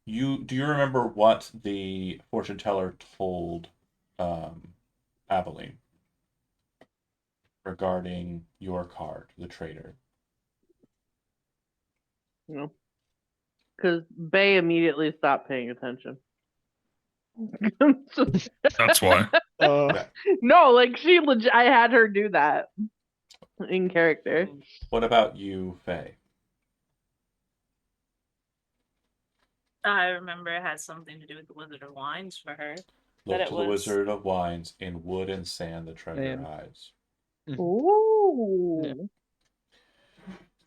do you remember what the fortune teller told Aveline regarding your card, the traitor? No, because Bay immediately stopped paying attention. That's why. No, like she legit. I had her do that in character. What about you, Faye? I remember it had something to do with the Wizard of Wines for her. Look That to it the was- Wizard of Wines in wood and sand, the treasure And- hides. Ooh.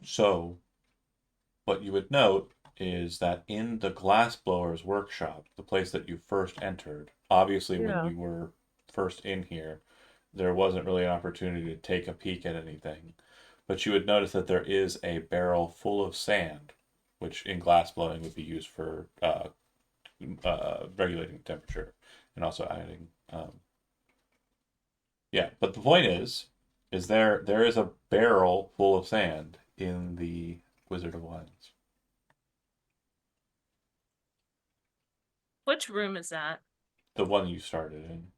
So, what you would note is that in the glassblower's workshop, the place that you first entered, obviously Yeah. when you were first in here, there wasn't really an opportunity to take a peek at anything. But you would notice that there is a barrel full of sand, which in glassblowing would be used for regulating temperature and also adding. Yeah, but the point is there is a barrel full of sand in the Wizard of Wines. Which room is that? The one you started in.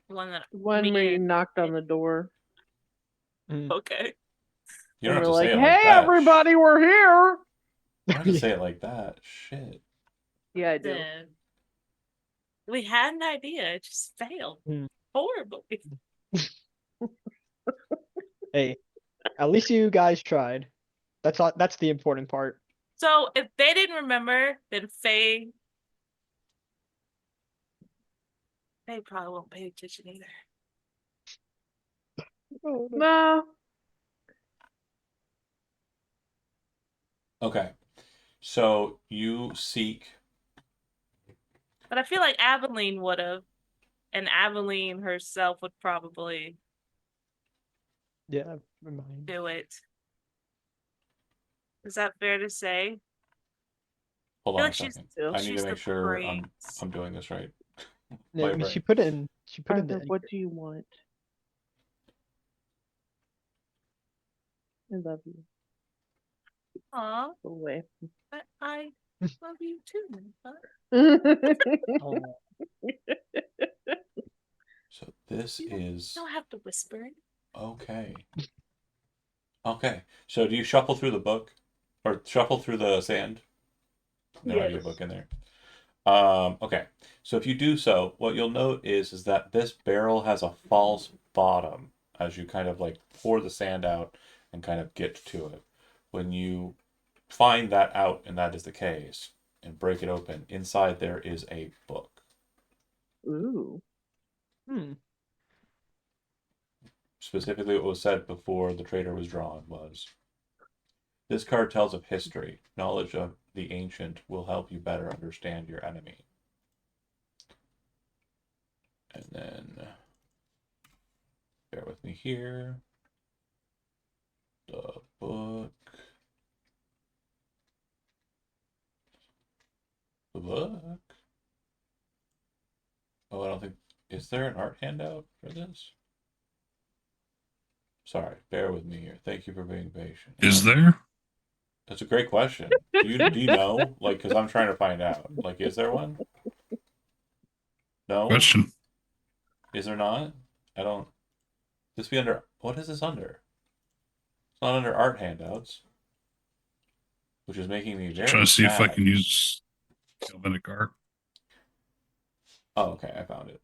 The one that One me where you and- knocked on the door. Okay. You don't and have to we're like, say it "Hey, like that. everybody, we're here." You don't have to say it like that. Shit. Yeah, I do. Then we had an idea, it just failed Mm. horribly. Hey, at least you guys tried. That's the important part. So if they didn't remember, then Faye probably won't pay attention either. Nah. Okay. So you seek. But I feel like Aveline would have, and Aveline herself would probably Yeah, remind. do it. Is that fair to say? Hold I feel on a like she's- second. Yeah. I need she's to make the sure brains. I'm doing this right. Yeah, I My mean, she brain. put it in. She put it Arthur, in. what do you want? I love you. Aw, Go away. but I love you too. Huh? Oh, So this You is don't have to whisper it. okay. Okay. So do you shuffle through the book or shuffle through the sand? There might be a Yes. book in there. Okay. So if you do so, what you'll note is that this barrel has a false bottom as you kind of like pour the sand out and kind of get to it. When you find that out and that is the case and break it open, inside there is a book. Ooh. Specifically what was said before the traitor was drawn was, this card tells of history. Knowledge of the ancient will help you better understand your enemy. And then, bear with me here. The book. The book. Oh, I don't think. Is there an art handout for this? Sorry, bear with me here. Thank you for being patient. Is there? That's a great question. Do you know? Like, because I'm trying to find out. Like, is there one? No. Question. Is there not? I don't. This be under. What is this under? It's not under art handouts, which is making me very Trying to see if I sad. can use galvanic art. Oh, okay, I found it.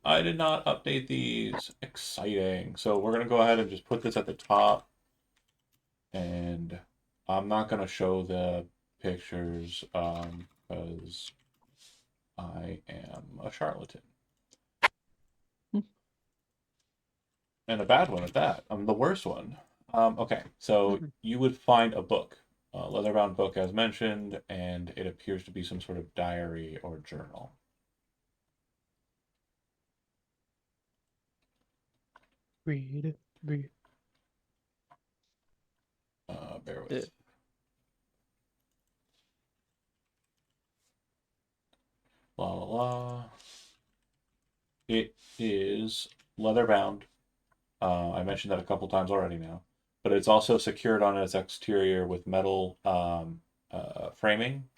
I did not update these. Exciting. So we're gonna go ahead and just put this at the top, and I'm not gonna show the pictures, because I am a charlatan. And a bad one at that. I'm the worst one. Okay, so Mhm. you would find a book, a leather-bound book as mentioned, and it appears to be some sort of diary or journal. Read. Bear with. Yeah. La la la. It is leather-bound. I mentioned that a couple times already now, but it's also secured on its exterior with metal framing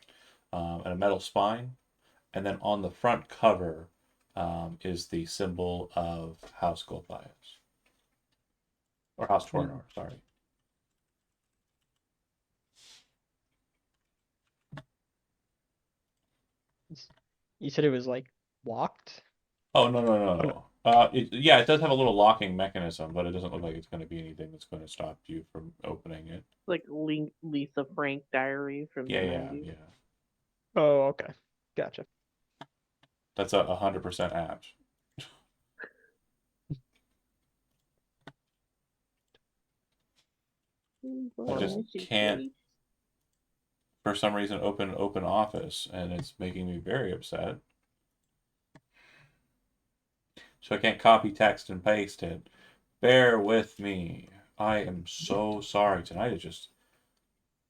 and a metal spine. And then on the front cover is the symbol of House Golthias. Or House Tornor, sorry. You said it was like locked? Oh, no. Yeah, it does have a little locking mechanism, but it doesn't look like it's going to be anything that's going to stop you from opening it. Like Lisa Frank diary from the Yeah. 90s. Oh, okay. Gotcha. That's 100% apt. I just can't, for some reason, open office, and it's making me very upset. So I can't copy text and paste it. Bear with me. I am so sorry. Tonight is just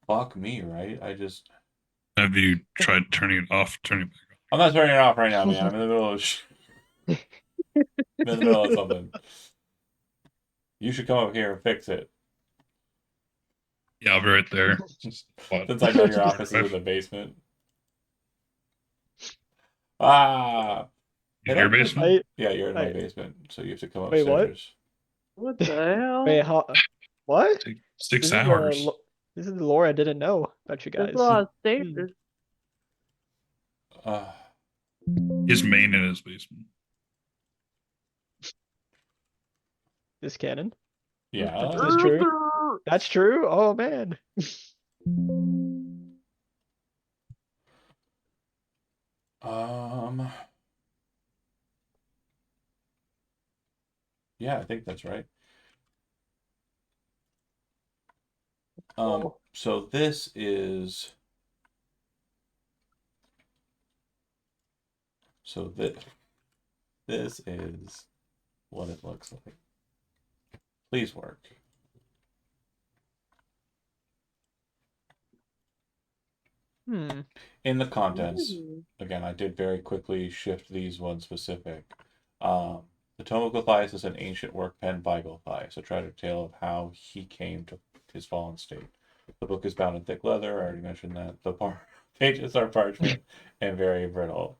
fuck me, right? Have you tried turning it off, turning it back on? I'm not turning it off right now, man. I'm in the middle of I'm in the middle of something. You should come up here and fix it. Yeah, I'll be right there. Since I know your office is in the basement. Ah. In your basement? Yeah, you're in my I- basement, so you have to come Wait, upstairs. what? What the hell? Wait, how? What? Take 6 This is, hours. this is the lore I didn't know about you There's guys. a lot of safe. Hmm. There's His main in his basement. This canon? Yeah. Is this true? That's true? Oh man. Yeah, I think that's right. Cool. So this is this is what it looks like. Please work. In the contents, Ooh. again, I did very quickly shift these one specific. The Tome of Gulthias is an ancient work penned by Gulthias, a tragic tale of how he came to his fallen state. The book is bound in thick leather. I already mentioned that. The pages are parchment and very brittle.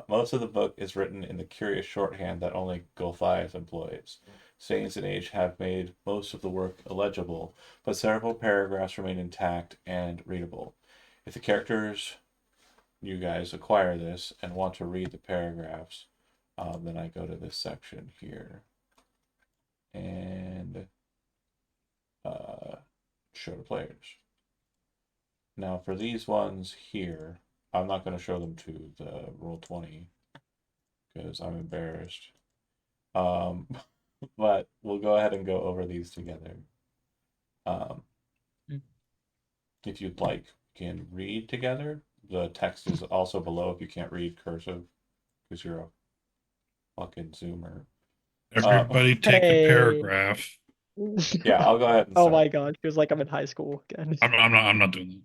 Most of the book is written in the curious shorthand that only Gulthias employs. Stains and age have made most of the work illegible, but several paragraphs remain intact and readable. If the characters, you guys, acquire this and want to read the paragraphs, then I go to this section here and show to players. Now for these ones here, I'm not going to show them to the Roll20 because I'm embarrassed. But we'll go ahead and go over these together. If you'd like, you can read together. The text is also below if you can't read cursive because you're a fucking zoomer. Everybody take Hey. a paragraph. Yeah, I'll go ahead and Oh start. my god, feels like I'm in high school again. I'm not doing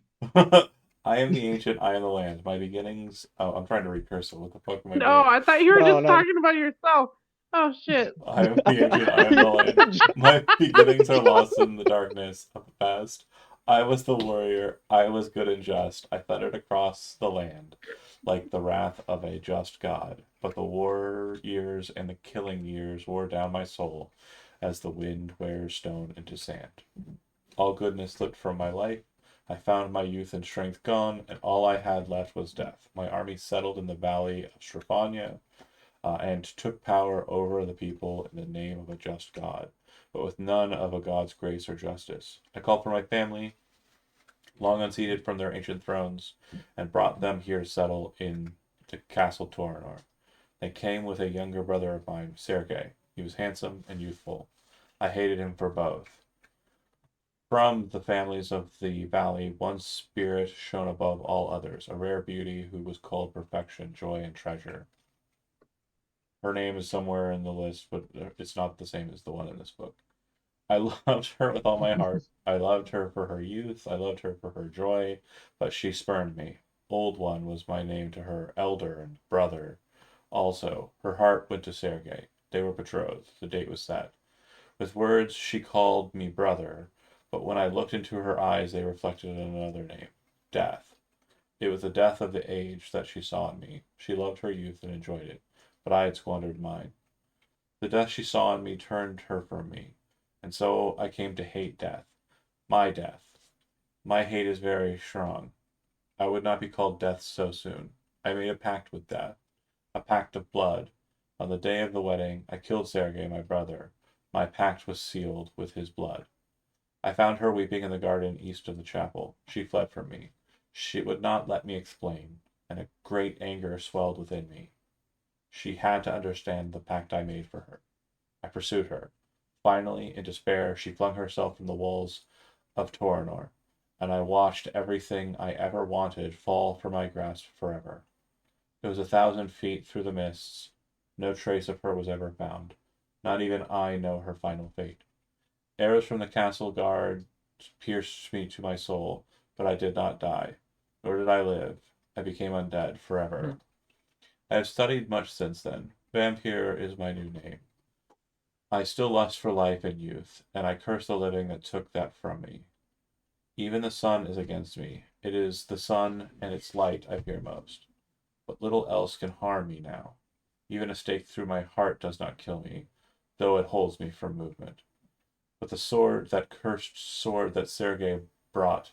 I I am the ancient, I am the land. My beginnings. Oh, I'm trying to read cursive. What the fuck am I No, doing? I thought you were No, just no. talking about yourself. Oh shit. I am the ancient, I am the land. My beginnings are lost in the darkness of the past. I was the warrior. I was good and just. I thundered across the land like the wrath of a just God. But the war years and the killing years wore down my soul as the wind wears stone into sand. All goodness slipped from my life. I found my youth and strength gone, and all I had left was death. My army settled in the valley of Straphania, and took power over the people in the name of a just God, but with none of a God's grace or justice. I called for my family, long unseated from their ancient thrones, and brought them here to settle in the castle Torinor. They came with a younger brother of mine, Sergei. He was handsome and youthful. I hated him for both. From the families of the valley, one spirit shone above all others, a rare beauty who was called perfection, joy, and treasure. Her name is somewhere in the list, but it's not the same as the one in this book. I loved her with all my heart. I loved her for her youth. I loved her for her joy, but she spurned me. Old One was my name to her, elder and brother. Also, her heart went to Sergei. They were betrothed. The date was set. With words, she called me brother, but when I looked into her eyes, they reflected another name, death. It was the death of the age that she saw in me. She loved her youth and enjoyed it, but I had squandered mine. The death she saw in me turned her from me, and so I came to hate death. My death. My hate is very strong. I would not be called death so soon. I made a pact with death, a pact of blood. On the day of the wedding, I killed Sergei, my brother. My pact was sealed with his blood. I found her weeping in the garden east of the chapel. She fled from me. She would not let me explain, and a great anger swelled within me. She had to understand the pact I made for her. I pursued her. Finally, in despair, she flung herself from the walls of Torinor, and I watched everything I ever wanted fall from my grasp forever. It was 1,000 feet through the mists. No trace of her was ever found. Not even I know her final fate. Arrows from the castle guard pierced me to my soul, but I did not die, nor did I live. I became undead forever. I have studied much since then. Vampire is my new name. I still lust for life and youth, and I curse the living that took that from me. Even the sun is against me. It is the sun and its light I fear most. But little else can harm me now. Even a stake through my heart does not kill me, though it holds me from movement. But the sword, that cursed sword that Sergei brought,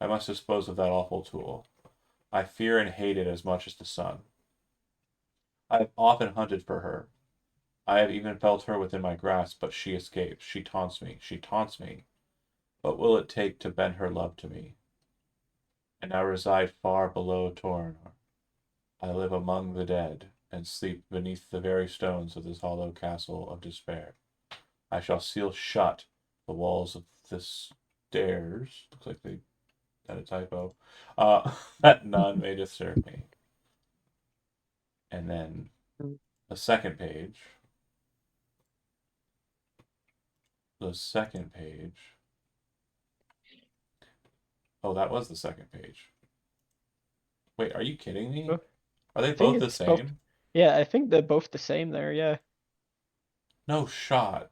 I must dispose of that awful tool. I fear and hate it as much as the sun. I have often hunted for her. I have even felt her within my grasp, but she escapes. She taunts me. She taunts me. What will it take to bend her love to me? I now reside far below Torinor. I live among the dead, and sleep beneath the very stones of this hollow castle of despair. I shall seal shut the walls of the stairs. Looks like they had a typo. That none may disturb me. And then the second page. The second page. Oh, that was the second page. Wait, are you kidding me? Oh, Are they I think both the it's both. same? Yeah, I think they're both the same there. Yeah. No shot.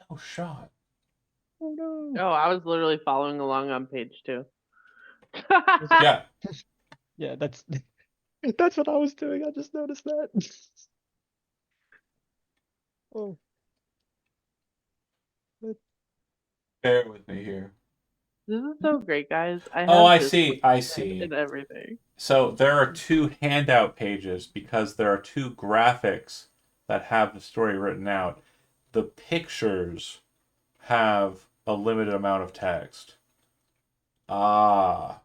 No shot. Oh no. Oh, I was literally following along on page 2. Yeah. Yeah, that's that's what I was doing. I just noticed that. Oh. Bear with me here. This is so great, guys. I have Oh, I this see. I read see. and everything. So there are two handout pages because there are two graphics that have the story written out. The pictures have a limited amount of text. Ah,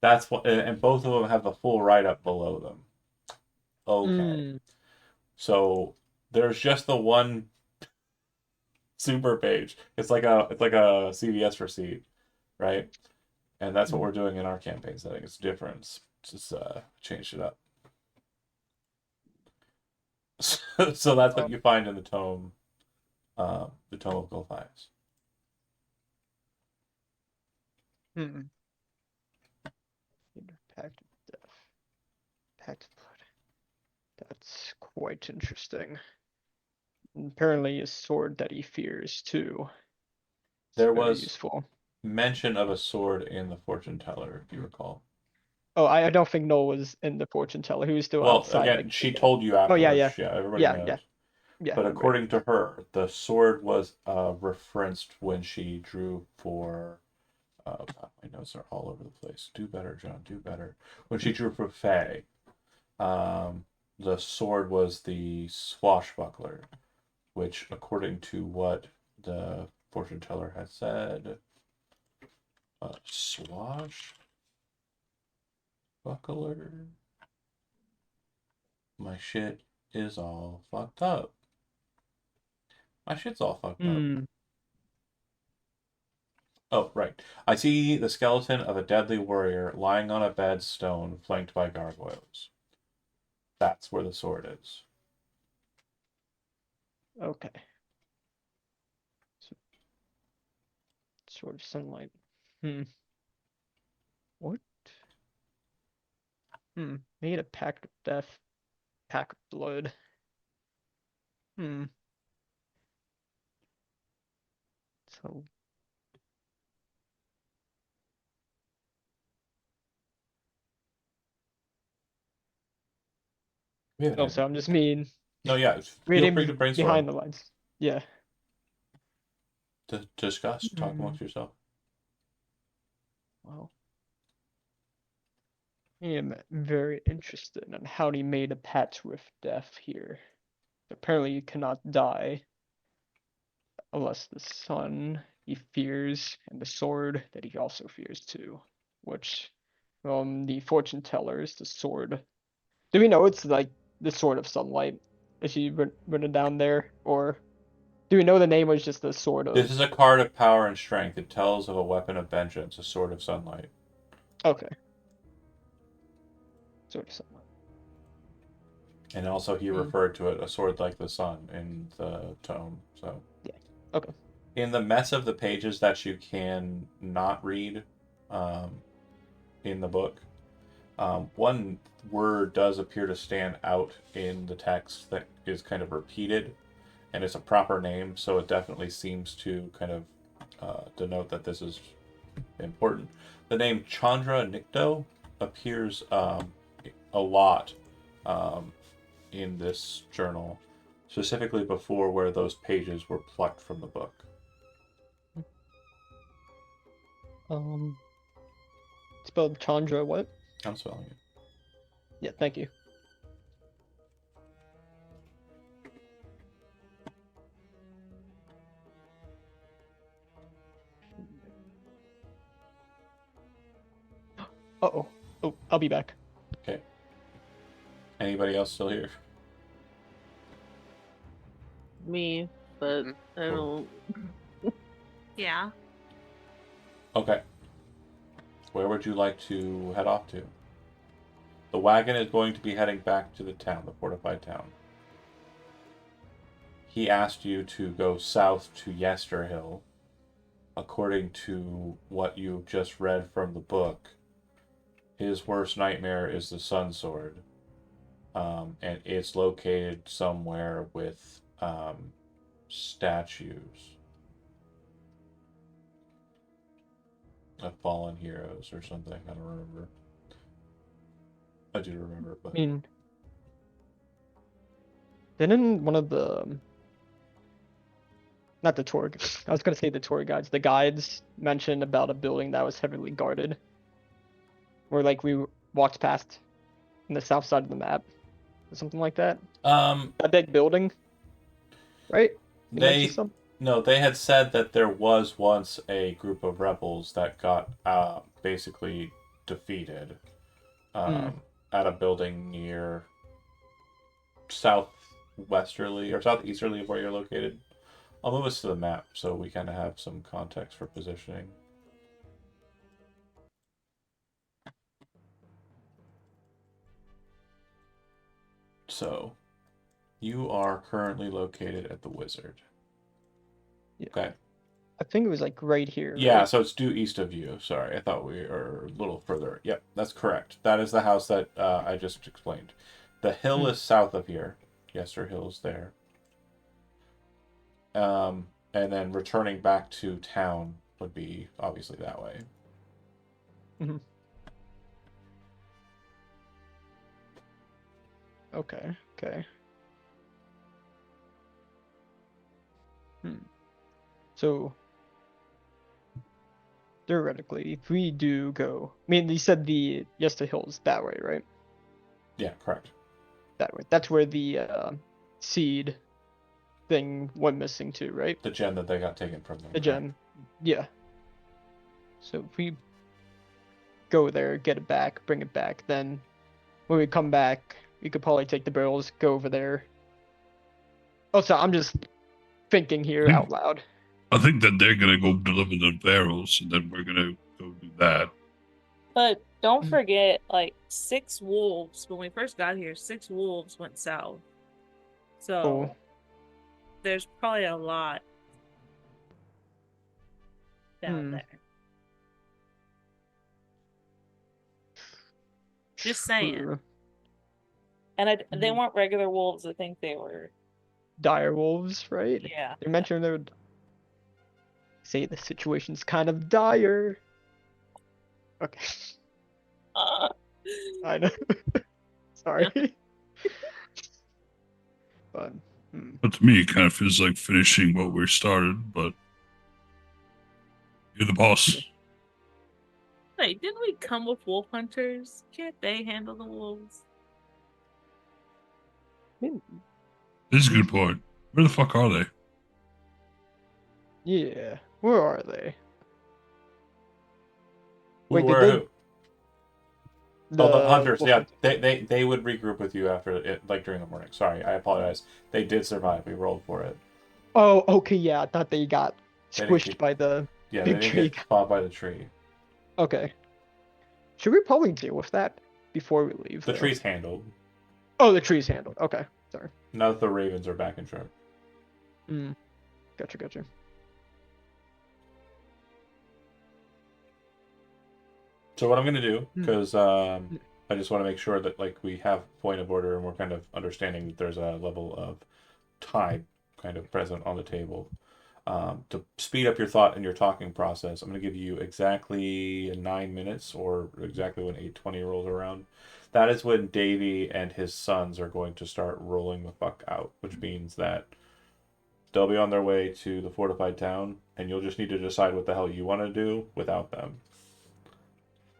that's what, and both of them have the full write up below them. Okay. So there's just the one super page. It's like a CVS receipt, right? And that's what we're doing in our campaign setting. It's different. Just changed it up. So that's what you find in the tome of Gulfives. Hmm. Pact of Death. Pact of Blood. That's quite interesting. And apparently a sword that he fears too. It's There very was useful. mention of a sword in the fortune teller, if you recall. Oh, I don't think Noel was in the fortune teller. He was still Well, outside again, the she gate. told you Oh yeah, afterwards. yeah, Yeah, everybody yeah, knows. yeah, yeah. But right. according to her, the sword was referenced when she drew for. God, my notes are all over the place. Do better, John. Do better. When she drew for Faye, the sword was the swashbuckler, which, according to what the fortune teller had said, swashbuckler. My shit is all fucked up. My shit's all fucked up. Hmm. Oh, right. I see the skeleton of a deadly warrior lying on a bed stone flanked by gargoyles. That's where the sword is. Okay. Sword of Sunlight. Hmm. What? Hmm. Made a Pact of Death. Pact of Blood. Hmm. So Yeah. oh, so I'm just mean No, yeah. Feel reading free to brainstorm. behind the lines. Yeah. To discuss. Talk Hmm. amongst yourself. Well, I am very interested in how he made a pact with death here. Apparently, you cannot die unless the sun he fears and the sword that he also fears too. Which, the fortune teller is the sword. Do we know it's like the sword of sunlight? Is she written down there, or do we know the name was just the sword of? This is a card of power and strength. It tells of a weapon of vengeance, a sword of sunlight. Okay. Sword of sunlight. And also, he referred to it a sword like the sun in the tome. So, Yeah. Okay. in the mess of the pages that you can not read, in the book, one word does appear to stand out in the text that is kind of repeated, and it's a proper name, so it definitely seems to kind of denote that this is important. The name Chandra Nikto appears a lot in this journal, specifically before where those pages were plucked from the book. Spelled Chandra what? I'm spelling it. Yeah, thank you. Uh-oh. Oh, I'll be back. Okay. Anybody else still here? Me, but I don't. Yeah. Okay. Where would you like to head off to? The wagon is going to be heading back to the town, the fortified town. He asked you to go south to Yesterhill. According to what you've just read from the book, his worst nightmare is the Sun Sword. And it's located somewhere with statues of fallen heroes or something. I don't remember. I do remember, but I mean, didn't one of the not the tour I was gonna say the tour guides, the guides mentioned about a building that was heavily guarded, where like we walked past in the south side of the map, or something like that. A big building, right? You mentioned they some. no, they had said that there was once a group of rebels that got basically defeated at a building near southwesterly or southeasterly of where you're located. I'll move us to the map so we kind of have some context for positioning. So, you are currently located at the Wizard. Yeah. Okay. I think it was like right here. Yeah, right? so it's due east of you. Sorry, I thought we were a little further. Yep, that's correct. That is the house that I just explained. The hill is south of here. Yester Hill's there. And then returning back to town would be obviously that way. Okay. Okay. So theoretically, if we do go, I mean, you said the Yester Hill's that way, right? Yeah, correct. That way. That's where the seed thing went missing too, right? The gem that they got taken from them. The correct. gem. Yeah. So if we go there, get it back, bring it back, then when we come back, we could probably take the barrels, go over there. Oh, so I'm just thinking here Hmm. out loud. I think that they're gonna go deliver the barrels, and then we're gonna go do that. But don't Mm. forget, like 6 wolves when we first got here. 6 wolves went south, so Oh. there's probably a lot down there. Just saying. True. And they Mhm. weren't regular wolves. I think they were. Dire wolves, right? Yeah. They mentioned they would say the situation's kind of dire. Okay. I know. Sorry. But But to me, it kind of feels like finishing what we started. But you're the boss. Wait, didn't we come with wolf hunters? Can't they handle the wolves? This is a good point. Where the fuck are they? yeah, where are they? Who Wait, did were they- who? Oh, the hunters. wolf Yeah, hunters. they would regroup with you after it, like during the morning. Sorry, I apologize. They did survive. We rolled for it. Oh, okay, yeah. I thought they got They didn't squished get- by the. Yeah, Big they didn't tree. get caught by the tree. Okay. Should we probably deal with that before we leave? The though? tree's handled. Oh, the tree's handled. Okay, sorry. Now that the ravens are back in charge. Gotcha. So what I'm gonna do, Hmm. because I just want to make sure that like we have point of order and we're kind of understanding that there's a level of time kind of present on the table. To speed up your thought and your talking process, I'm gonna give you exactly 9 minutes, or exactly when 8:20 rolls around. That is when Davy and his sons are going to start rolling the fuck out, which means that they'll be on their way to the fortified town, and you'll just need to decide what the hell you want to do without them.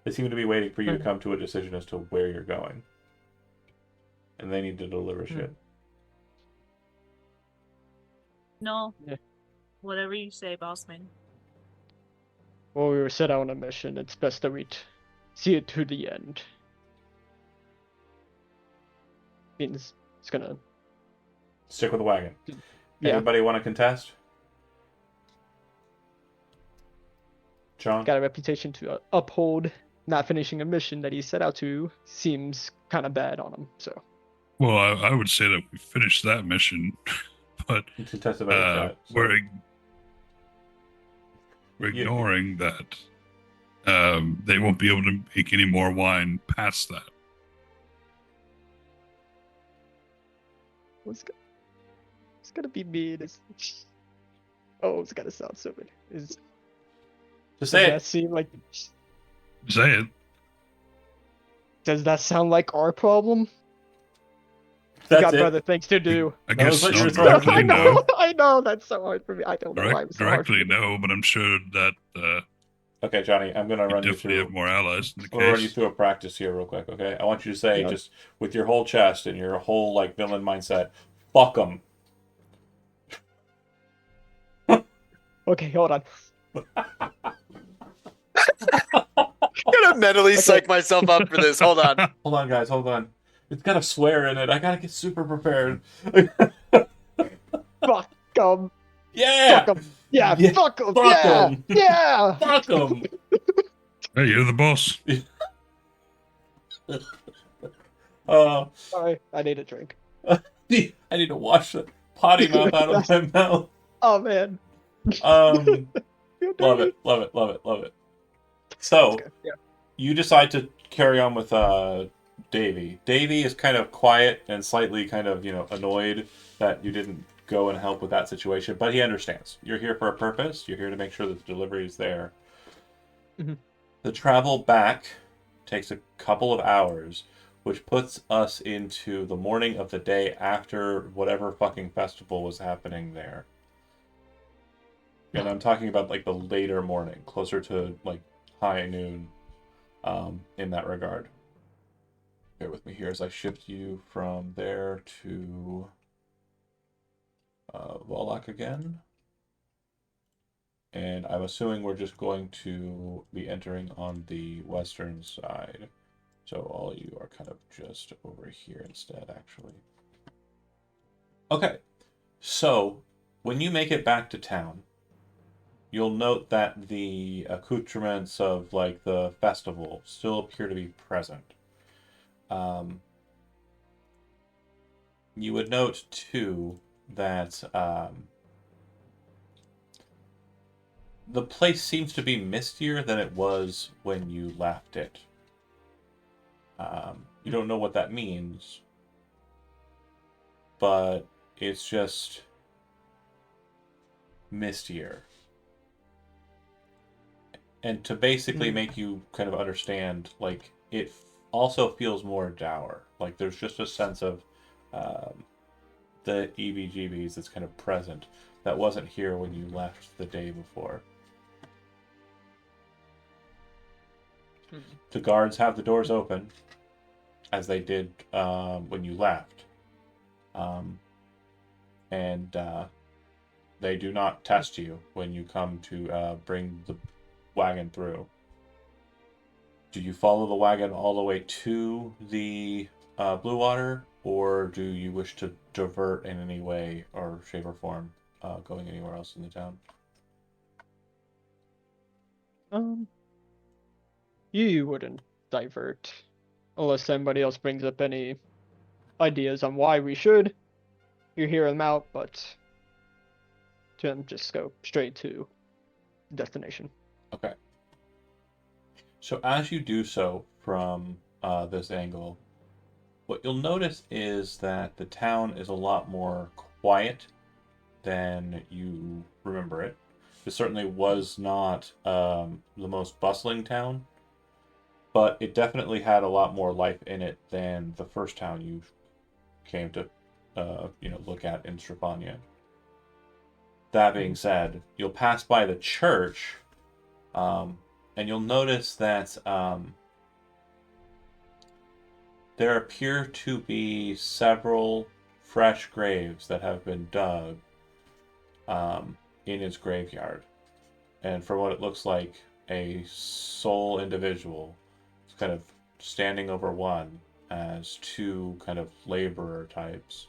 They seem to be waiting for you to Mhm. come to a decision as to where you're going. And they need to deliver shit. No. Yeah. Whatever you say, boss man. Well, we were set out on a mission. It's best that we see it to the end. Means it's gonna. Stick with the wagon. Yeah. Anybody want to contest? John? Got a reputation to uphold. Not finishing a mission that he set out to seems kind of bad on him. So. Well, I would say that we finished that mission, but You contested by the chat. so- we're You- ignoring that. They won't be able to make any more wine past that. It's gonna be mean. Oh, it's gonna sound so good. Just Does say that it. seem like? Say it. Does that sound like our problem? We That's got it. other things to do. I That was guess what you were not throwing directly I know. no. I know. That's so hard for me. I don't know why it was so hard. for Directly me. no, but I'm sure that Okay, Johnny, I'm going to we run you definitely through. have more allies in the I'm going to run you case. through a practice here real quick, okay? I want you to say, Yeah. just with your whole chest and your whole like villain mindset, fuck them. Okay, hold on. I'm gonna mentally psych myself up for this. Hold on. Hold on, guys, hold on. It's got a swear in it. I got to get super prepared. Fuck 'em. Yeah! Fuck 'em. Yeah, Yeah, fuck 'em. fuck Yeah. 'em. Yeah. Fuck them! Hey, you're the boss. Sorry, I need a drink. I need to wash the potty mouth out of my mouth. Oh man. Love it, love it, love it, love it. So Let's go. Yeah. you decide to carry on with Davy. Davy is kind of quiet and slightly kind of, annoyed that you didn't go and help with that situation, but he understands. You're here for a purpose. You're here to make sure that the delivery is there. Mhm. The travel back takes a couple of hours, which puts us into the morning of the day after whatever fucking festival was happening there. And I'm talking about like the later morning, closer to like high noon, in that regard. Bear with me here as I shift you from there to Volak again. And I'm assuming we're just going to be entering on the western side. So all you are kind of just over here instead, actually. Okay, so when you make it back to town, you'll note that the accoutrements of like the festival still appear to be present. You would note too that the place seems to be mistier than it was when you left it. You don't know what that means, but it's just mistier. And to basically make you kind of understand, like, it also feels more dour. Like, there's just a sense of the EBGBs that's kind of present that wasn't here when you left the day before. The guards have the doors open, as they did when you left. And they do not test you when you come to bring the wagon through. Do you follow the wagon all the way to the Blue Water, or do you wish to divert in any way or shape or form, going anywhere else in the town? You wouldn't divert unless somebody else brings up any ideas on why we should. You hear them out, but just go straight to destination. Okay. So as you do so from this angle, what you'll notice is that the town is a lot more quiet than you remember it. It certainly was not the most bustling town, but it definitely had a lot more life in it than the first town you came to, look at in Strafania. That being said, you'll pass by the church, and you'll notice that there appear to be several fresh graves that have been dug in its graveyard. And from what it looks like, a sole individual is kind of standing over one as two kind of laborer types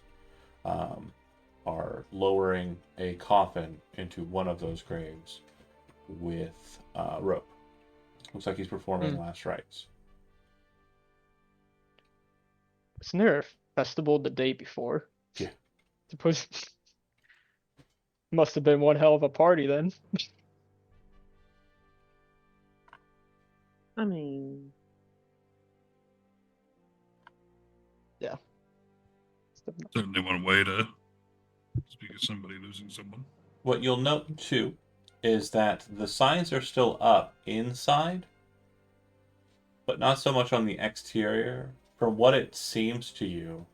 are lowering a coffin into one of those graves with rope. Looks like he's performing last rites. Wasn't there a festival the day before? Yeah. Suppose must have been one hell of a party then. I mean, Yeah. Certainly one way to speak of somebody losing someone. What you'll note too is that the signs are still up inside, but not so much on the exterior. From what it seems to you,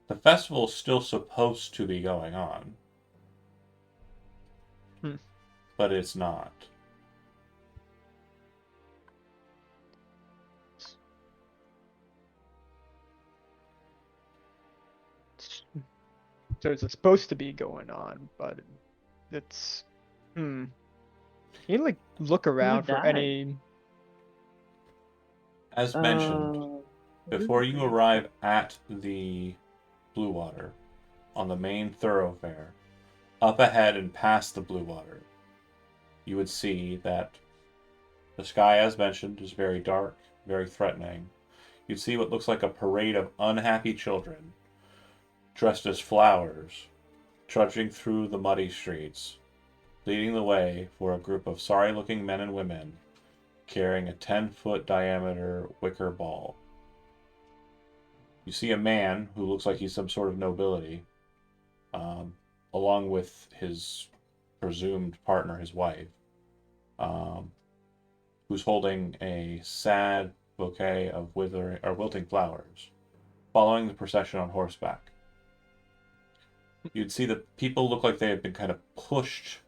the festival is still supposed to be going on. But it's not. So it's supposed to be going on, but it's Can you like look around for died? any As mentioned, before you arrive at the Blue Water, on the main thoroughfare, up ahead and past the Blue Water, you would see that the sky, as mentioned, is very dark, very threatening. You'd see what looks like a parade of unhappy children, dressed as flowers, trudging through the muddy streets. leading the way for a group of sorry-looking men and women carrying a 10-foot diameter wicker ball. You see a man who looks like he's some sort of nobility, along with his presumed partner, his wife, who's holding a sad bouquet of wilting flowers, following the procession on horseback. You'd see the people look like they had been kind of pushed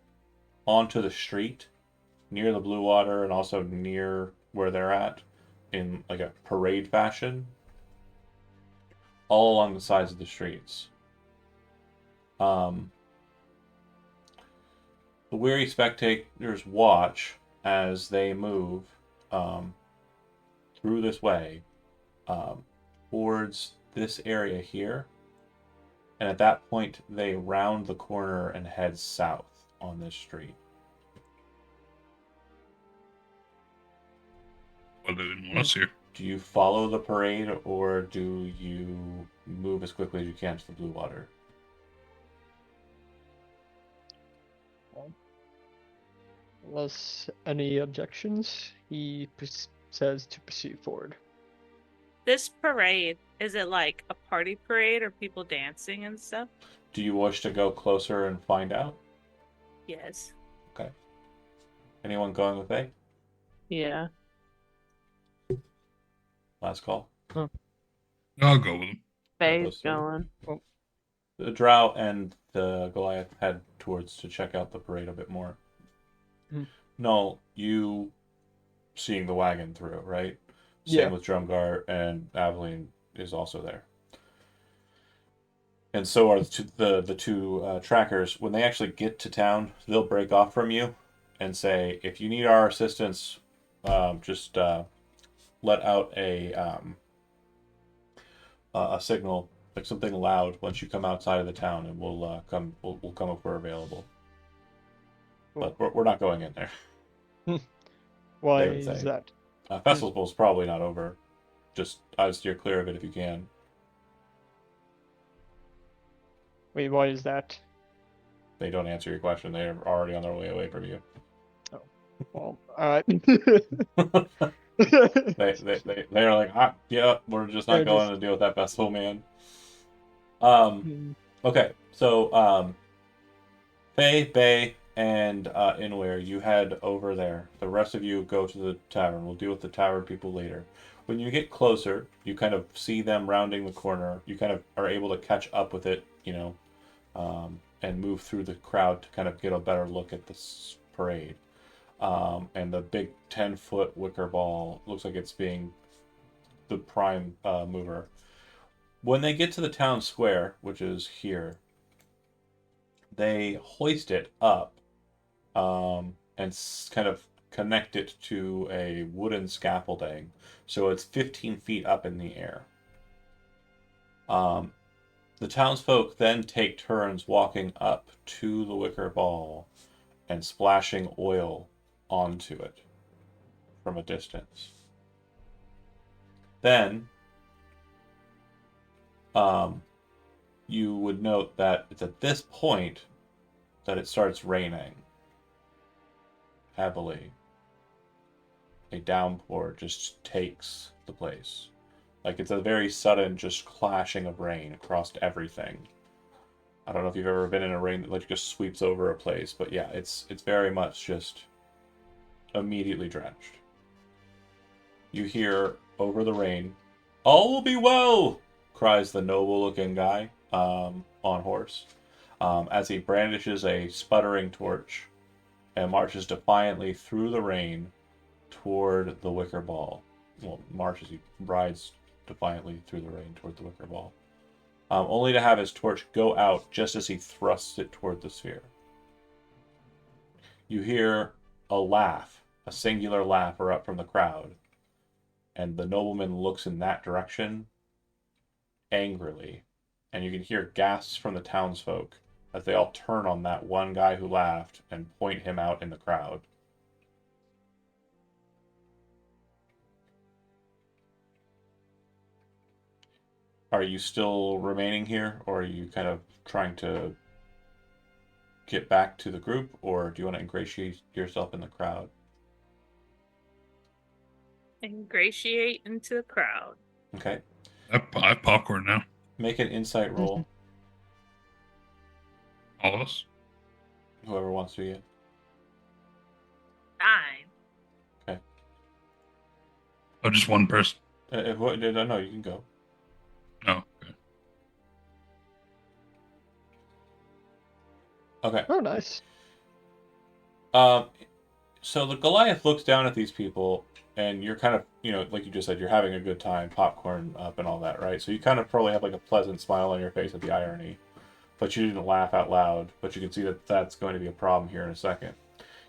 onto the street near the Blue Water and also near where they're at in like a parade fashion, all along the sides of the streets. The weary spectators watch as they move through this way towards this area here. And at that point, they round the corner and head south on this street. Well, they didn't want us here. Do you follow the parade or do you move as quickly as you can to the Blue Water? Unless any objections, he says to proceed forward. This parade, is it like a party parade or people dancing and stuff? Do you wish to go closer and find out? Yes. Okay. Anyone going with A? Yeah. Last call. I'll go with them. Faye's those two. going. The Drow and the Goliath head towards to check out the parade a bit more. Hmm. No, you seeing the wagon through, right? Same Yeah. with Drumgar, and Aveline is also there. And so are the two trackers. When they actually get to town, they'll break off from you and say, if you need our assistance, just let out a signal, like something loud, once you come outside of the town, and we'll come if we're available. But we're not going in there. Why would is say. that? Festival's probably not over. Just I'd steer clear of it if you can. Wait, why is that? They don't answer your question. They're already on their way away from you. Well, They're like, yeah, we're just not They're going just- to deal with that festival, man. Okay, so Faye, Bay, and Inware, you head over there. The rest of you go to the tavern. We'll deal with the tavern people later. When you get closer, you kind of see them rounding the corner. You kind of are able to catch up with it, and move through the crowd to kind of get a better look at this parade. And the big 10-foot wicker ball looks like it's being the prime mover. When they get to the town square, which is here, they hoist it up and kind of connect it to a wooden scaffolding, so it's 15 feet up in the air. The townsfolk then take turns walking up to the wicker ball and splashing oil onto it from a distance. Then you would note that it's at this point that it starts raining heavily. A downpour just takes the place. Like it's a very sudden just clashing of rain across everything. I don't know if you've ever been in a rain that like just sweeps over a place, but yeah, it's very much just immediately drenched. You hear over the rain, "All will be well!" cries the noble-looking guy on horse, as he brandishes a sputtering torch and marches defiantly through the rain toward the wicker ball. Well, he rides defiantly through the rain toward the wicker ball, only to have his torch go out just as he thrusts it toward the sphere. You hear a laugh, a singular laugh erupt from the crowd, and the nobleman looks in that direction angrily, and you can hear gasps from the townsfolk as they all turn on that one guy who laughed and point him out in the crowd. Are you still remaining here, or are you kind of trying to get back to the group, or do you want to ingratiate yourself in the crowd? Ingratiate into the crowd. Okay. I have popcorn now. Make an insight roll. All of us. Whoever wants to get. 9. Oh, just one person. No, you can go. No. Okay. Okay. Oh, nice. So the Goliath looks down at these people, and you're kind of, like you just said, you're having a good time, popcorn up and all that, right? So you kind of probably have like a pleasant smile on your face at the irony, but you didn't laugh out loud. But you can see that that's going to be a problem here in a second.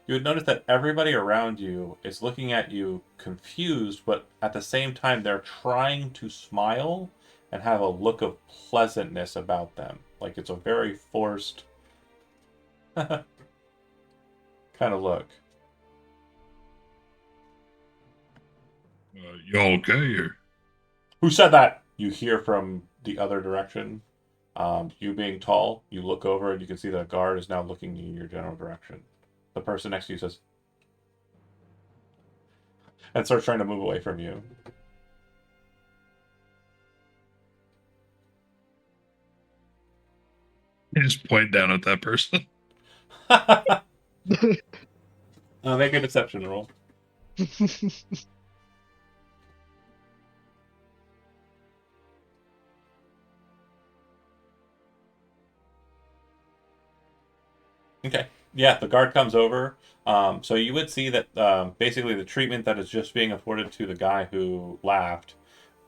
You would notice that everybody around you is looking at you confused, but at the same time, they're trying to smile and have a look of pleasantness about them. Like it's a very forced kind of look. You all okay? Or Who said that? You hear from the other direction. You being tall, you look over and you can see that a guard is now looking in your general direction. The person next to you says, and starts trying to move away from you. you just point down at that person. Make a deception roll. Okay. Yeah, the guard comes over. So you would see that basically the treatment that is just being afforded to the guy who laughed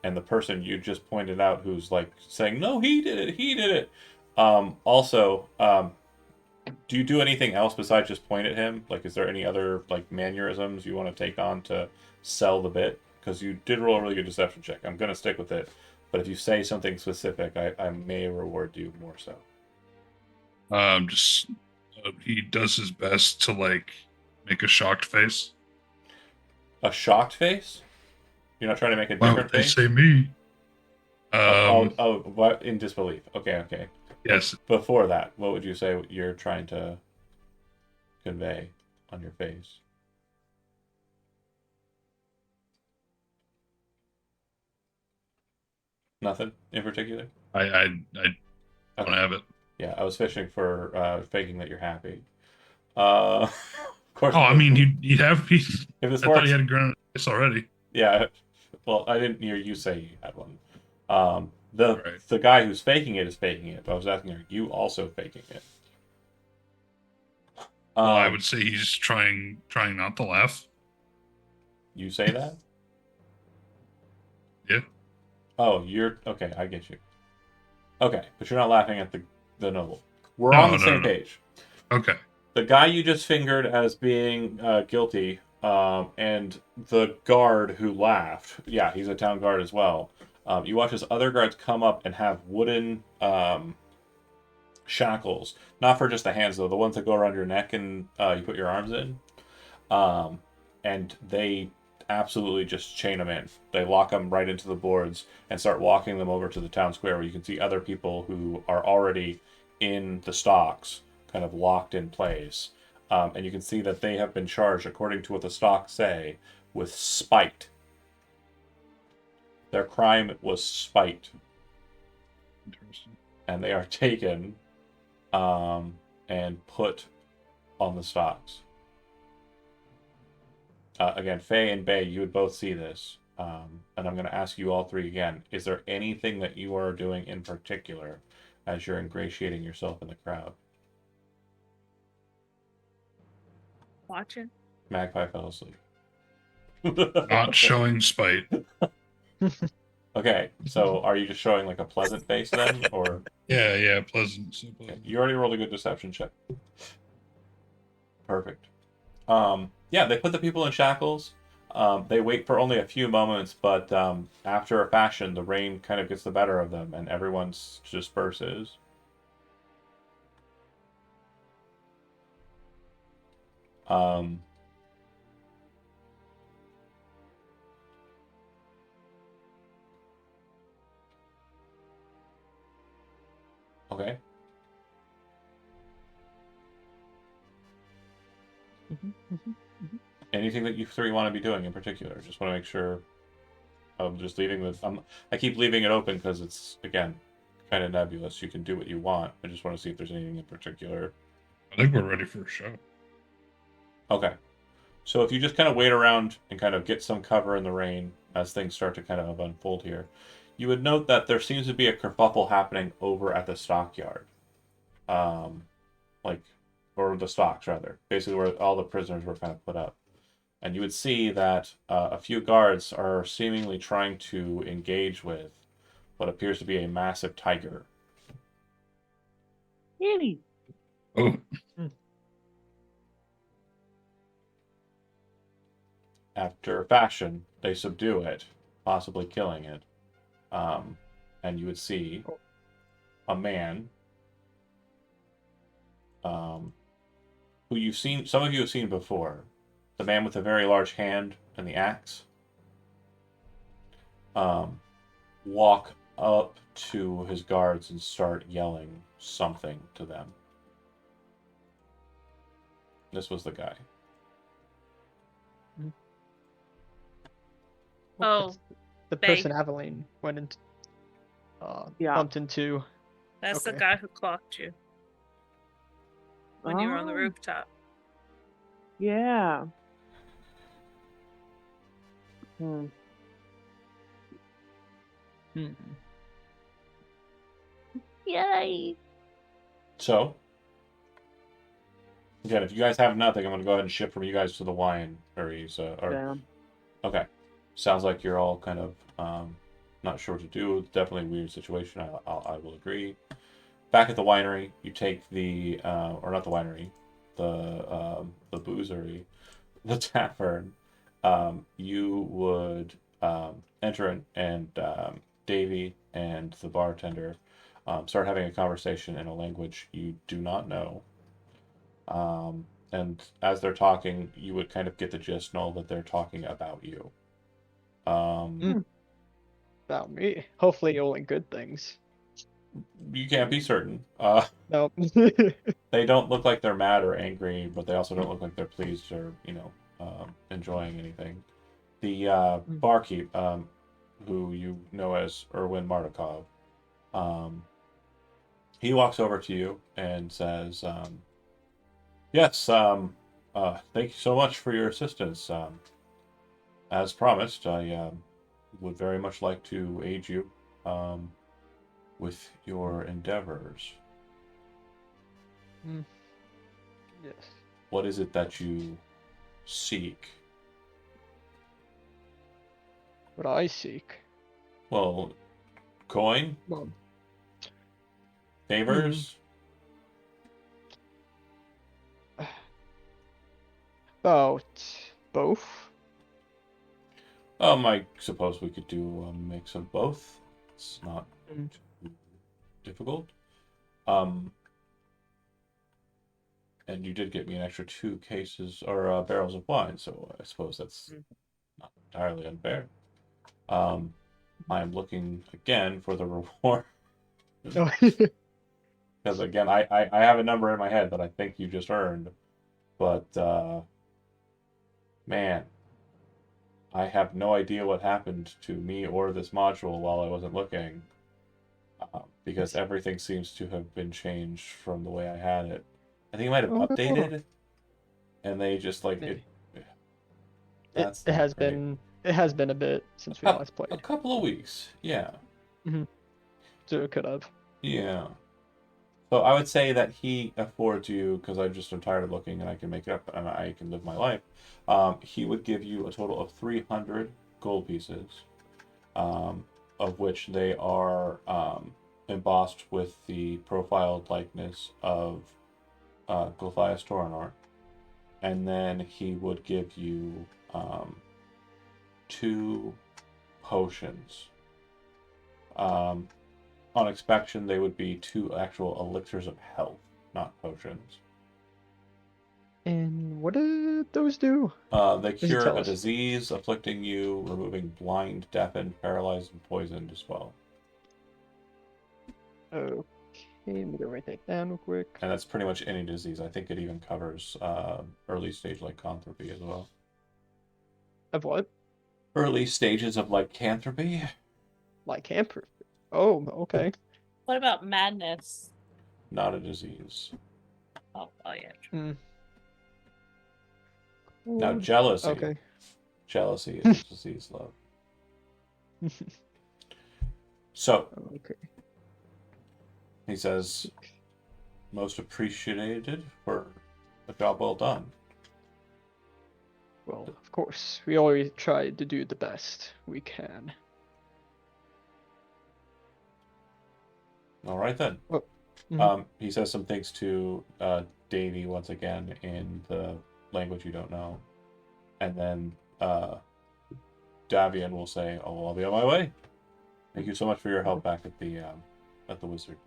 and the person you just pointed out who's like saying, no, he did it, he did it. Also, do you do anything else besides just point at him? Like, is there any other like mannerisms you want to take on to sell the bit? Because you did roll a really good deception check. I'm going to stick with it. But if you say something specific, I may reward you more so. Just he does his best to like make a shocked face. A shocked face? You're not trying to make a Why different would they face? say me? What in disbelief? Okay. Yes. Before that, what would you say you're trying to convey on your face? Nothing in particular? I don't have it. Yeah, I was fishing for faking that you're happy. Of course. Oh, I mean, you'd have. if this I thought works, he had a granite face already. yeah. Well, I didn't hear you say you had one. Right. The guy who's faking it is faking it. But I was asking, are you also faking it? Well, I would say he's trying not to laugh. You say that? Yeah. Oh, you're okay. I get you. Okay, but you're not laughing at the noble. We're No, on the no, same no. page. Okay. The guy you just fingered as being guilty, and the guard who laughed. Yeah, he's a town guard as well. You watch as other guards come up and have wooden shackles, not for just the hands though, the ones that go around your neck and you put your arms in, and they absolutely just chain them in. They lock them right into the boards and start walking them over to the town square where you can see other people who are already in the stocks, kind of locked in place. And you can see that they have been charged, according to what the stocks say, with spite. Their crime was spite. Interesting. And they are taken and put on the stocks. Again, Faye and Bay, you would both see this. And I'm going to ask you all three again. Is there anything that you are doing in particular as you're ingratiating yourself in the crowd? Watching. Magpie fell asleep. Not showing spite. Okay, so are you just showing like a pleasant face then? Or Yeah, pleasant. So pleasant. you already rolled a good deception check. Perfect. Yeah, they put the people in shackles. They wait for only a few moments, but after a fashion, the rain kind of gets the better of them, and everyone disperses. Okay. Anything that you three want to be doing in particular? Just want to make sure. I'm just leaving this. I keep leaving it open because it's again kind of nebulous. You can do what you want. I just want to see if there's anything in particular. I think we're ready for a show. Okay. So if you just kind of wait around and kind of get some cover in the rain as things start to kind of unfold here, you would note that there seems to be a kerfuffle happening over at the stockyard. Or the stocks rather, basically where all the prisoners were kind of put up. And you would see that a few guards are seemingly trying to engage with what appears to be a massive tiger. Kitty. Oh, After fashion, they subdue it, possibly killing it. And you would see a man who some of you have seen before. The man with the very large hand and the axe. Walk up to his guards and start yelling something to them. This was the guy. Oh, That's the Bay. person Aveline went into, Yeah. bumped into. That's the Okay. guy who clocked you when you were on the Oh, rooftop. Yeah. Hmm. Yay. So, again, if you guys have nothing, I'm going to go ahead and shift from you guys to the wineries. Yeah. Okay. Sounds like you're all kind of not sure what to do. It's definitely a weird situation. I will agree. Back at the winery, you take the or not the winery, the boozery, the tavern. You would enter in, and Davy and the bartender start having a conversation in a language you do not know. And as they're talking, you would kind of get the gist and all that they're talking about you. About me. Hopefully, only good things. You can't be certain. No. They don't look like they're mad or angry, but they also don't look like they're pleased or enjoying anything. The barkeep, who you know as Erwin Mardukov, he walks over to you and says, "Yes, thank you so much for your assistance. As promised, I would very much like to aid you with your endeavors. Yes. What is it that you seek?" What I seek. Well, coin? Well, Favors? about both. I suppose we could do a mix of both. It's not Mm. too difficult. And you did get me an extra 2 cases or barrels of wine, so I suppose that's not entirely unfair. I am looking again for the reward. No. Because again, I have a number in my head that I think you just earned. But man, I have no idea what happened to me or this module while I wasn't looking. Because everything seems to have been changed from the way I had it. I think it might have Oh, no. updated. And they just like Maybe. it. It That's has not great. been a bit since we last A played, couple of weeks, yeah. so it could have. Yeah. So I would say that he affords you, because I just am tired of looking and I can make it up and I can live my life. He would give you a total of 300 gold pieces, of which they are embossed with the profiled likeness of Gulthias Toranor. And then he would give you 2 potions. On inspection, they would be 2 actual elixirs of health, not potions. And what did those do? They Does it cure tell a us? disease afflicting you, removing blind, deafened, paralyzed, and poisoned as well. Okay, let me go write that down real quick. And that's pretty much any disease. I think it even covers early stage lycanthropy as well. Of what? Early stages of lycanthropy. Lycanthropy. Oh, okay. What about madness? Not a disease. Oh yeah. Now Cool. jealousy. Okay. Jealousy is a disease, love. So Okay. he says, most appreciated for a job well done. Well, of course, we always try to do the best we can. All right then. Mhm. He says some things to Davy once again in the language you don't know, and then Davian will say, "Oh, I'll be on my way. Thank you so much for your help back at the Wizard.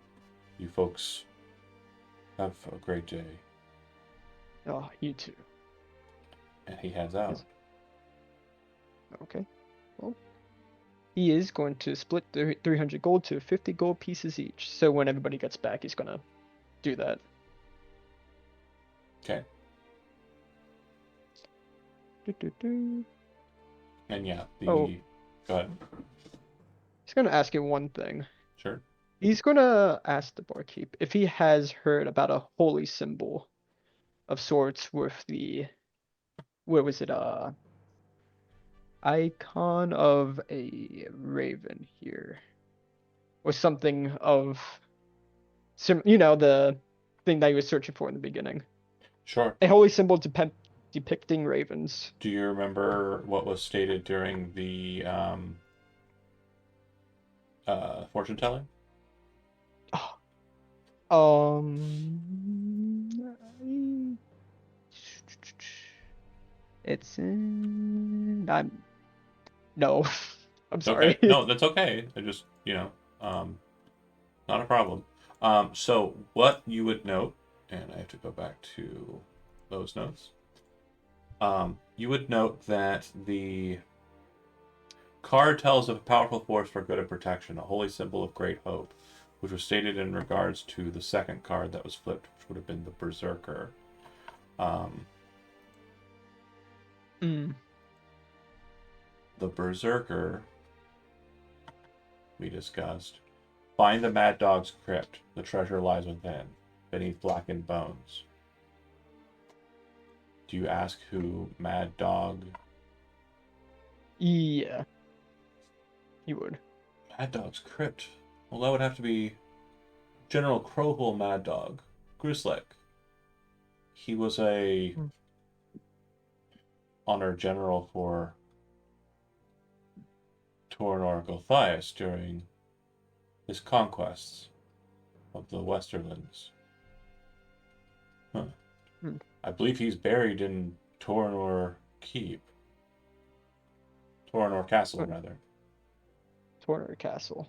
You folks have a great day." Oh, you too. And he heads out. Yes. Okay. Well, he is going to split the 300 gold to 50 gold pieces each. So when everybody gets back, he's gonna do that. Okay. Do-do-do. And yeah, Oh. Go ahead. He's gonna ask you one thing. Sure. He's gonna ask the barkeep if he has heard about a holy symbol of sorts with the, what was it, icon of a raven here, or something of, the thing that he was searching for in the beginning. Sure. A holy symbol depicting ravens. Do you remember what was stated during the fortune telling? It's in. No, I'm sorry. Okay. No, that's okay. I just, not a problem. So what you would note, and I have to go back to those notes. You would note that the card tells of a powerful force for good and protection, a holy symbol of great hope, which was stated in regards to the second card that was flipped, which would have been the Berserker. The Berserker we discussed. Find the Mad Dog's crypt. The treasure lies within, beneath blackened bones. Do you ask who Mad Dog? Yeah. You would. Mad Dog's crypt. Well, that would have to be General Crowhole Mad Dog, Grislick. He was a honored general for Torinor Gothias during his conquests of the Westerlands. Huh. I believe he's buried in Torinor Keep. Torinor Castle, rather. Torinor Castle.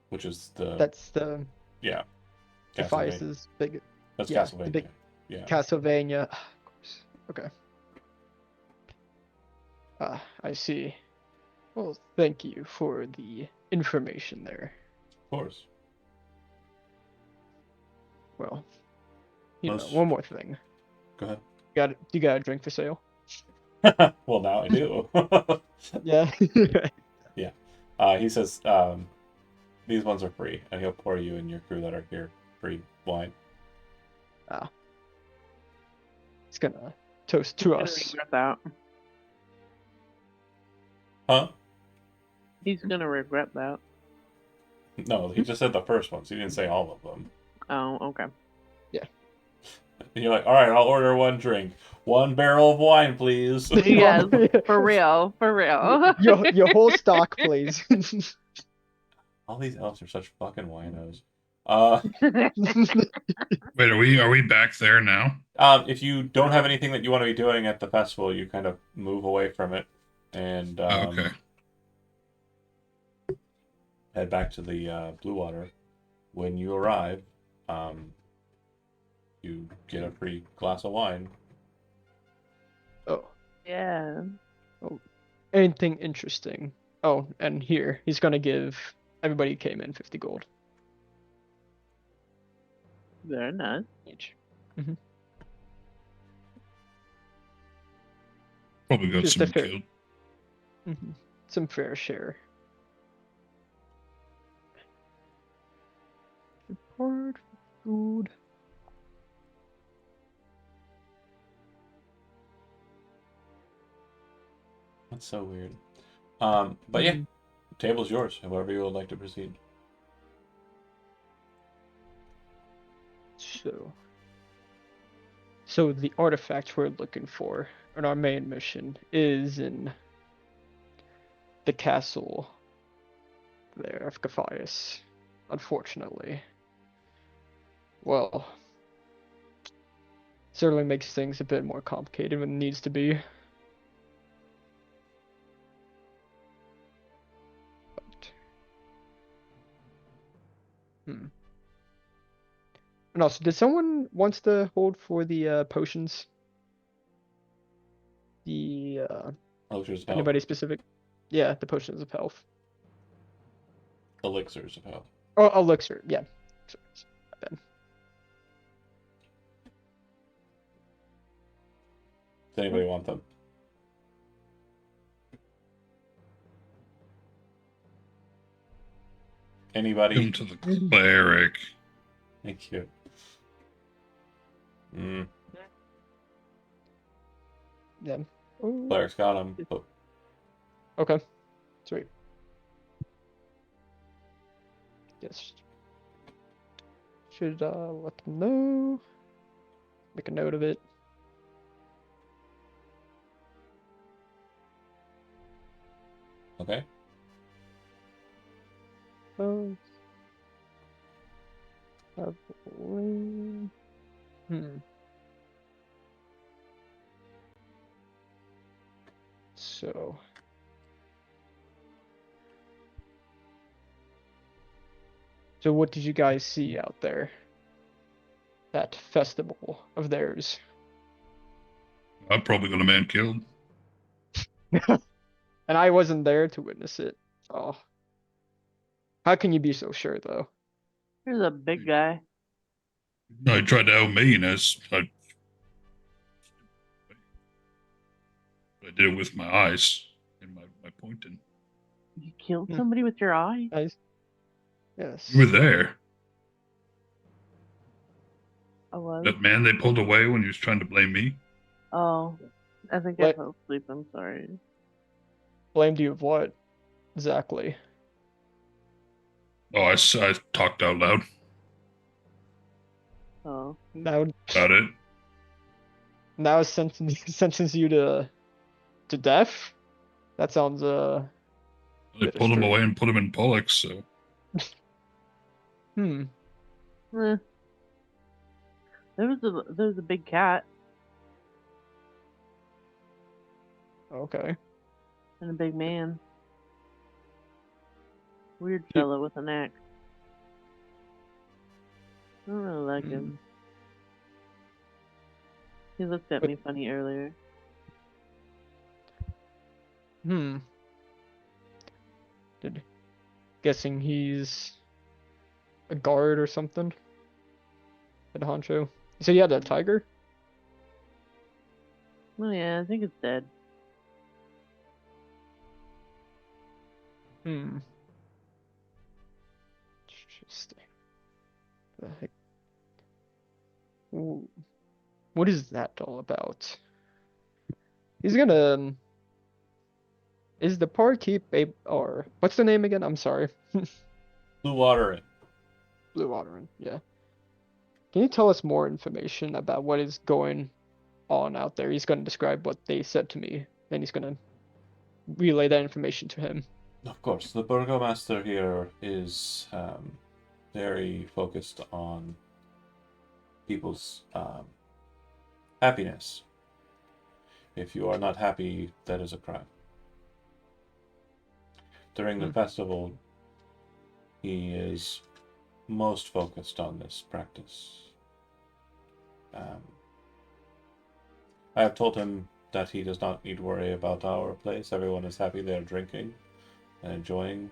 Which is the... That's the... Yeah. Gothias' big... That's yeah, Castlevania. the big Yeah. Castlevania. Of course. Okay. I see. Well, thank you for the information there. Of course. Well, Most- one more thing. Go ahead. You got a drink for sale? Well, now I do. Yeah. He says, these ones are free, and he'll pour you and your crew that are here free wine. It's gonna toast to Gonna us. regret that. Huh? He's gonna regret that. No, he just said the first ones. He didn't say all of them. Oh, okay. And you're like, all right, I'll order one drink. 1 barrel of wine, please. Yes, for real, for real. your whole stock, please. All these elves are such fucking winos. Wait, are we back there now? If you don't have anything that you want to be doing at the festival, you kind of move away from it and Okay. head back to the Blue Water. When you arrive, you get a free glass of wine. Oh, Yeah. anything interesting? Oh, and here he's gonna give everybody who came in 50 gold. Very nice. each. Probably got Just a someone fair- killed. Some fair share. Support food. That's so weird. But yeah, table's yours. However you would like to proceed. So the artifact we're looking for in our main mission is in the castle there of Caphias. Unfortunately. Well, certainly makes things a bit more complicated than it needs to be. But, And also, did someone wants to hold for the potions? The Elixirs of health. anybody specific? Yeah, the potions of health. Elixirs of health. Oh, elixir. Yeah. Sorry, my bad. Does anybody want them? Anybody? Give 'em to the cleric. Thank you. Mm, Yeah. Oh, cleric's got them. But okay. Sweet. Yes. Should let them know. Make a note of it. okay. Oh. Probably. So. So what did you guys see out there? That festival of theirs. I probably got a man killed. And I wasn't there to witness it. Oh. How can you be so sure though? Here's a big guy. No, he tried to out me, and I did it with my eyes and my pointing. You killed Hmm. somebody with your eye? Nice. Yes. You were there. I was. That man they pulled away when he was trying to blame me. Oh, I think I What? fell asleep. I'm sorry. Blamed you of what? Exactly. Oh, I talked out loud Oh, Now about it. now sentence you to death? That sounds They bit pulled him extreme. away and put him in Pollux, so Hmm. eh. There was a big cat Okay. and a big man. Weird He- fellow with an axe. I don't really like him. He looked at But- me funny earlier. Hmm. Guessing he's a guard or something. Head honcho. So you had a tiger? Oh yeah, I think it's dead. Hmm. Interesting. The heck? Ooh. What is that all about? He's gonna. Is the park keep a or what's the name again? I'm sorry. Blue water in. Blue Water Inn, yeah. Can you tell us more information about what is going on out there? He's gonna describe what they said to me, and he's gonna relay that information to him. Of course, the burgomaster here is very focused on people's happiness. If you are not happy, that is a crime. During the festival, he is most focused on this practice. I have told him that he does not need to worry about our place. Everyone is happy they are drinking and enjoying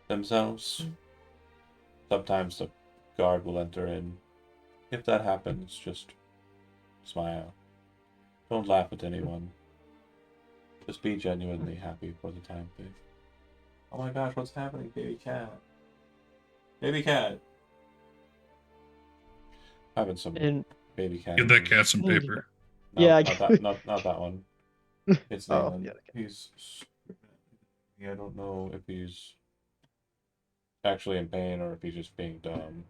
themselves. Sometimes the guard will enter in. If that happens, just smile. Don't laugh at anyone. Just be genuinely happy for the time being. Oh my gosh, what's happening, baby cat? Baby cat! Having some And baby cat. Give that news. cat some Mm. paper. No, Yeah, I not g- that. Not that one. It's Oh, Nayland. yeah, okay. He's. I don't know if he's actually in pain or if he's just being dumb.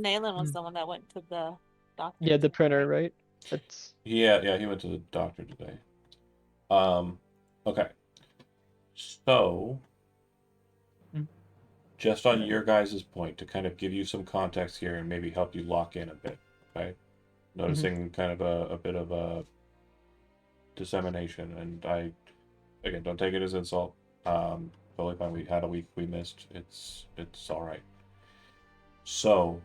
Nayland was Mm. the one that went to the doctor. yeah, the today, printer, right? right? That's Yeah, he went to the doctor today. Okay. So, Mm. just on your guys' point, to kind of give you some context here and maybe help you lock in a bit, okay? Noticing kind of a bit of a dissemination, and again, don't take it as insult. Totally fine. We had a week we missed. It's all right. So,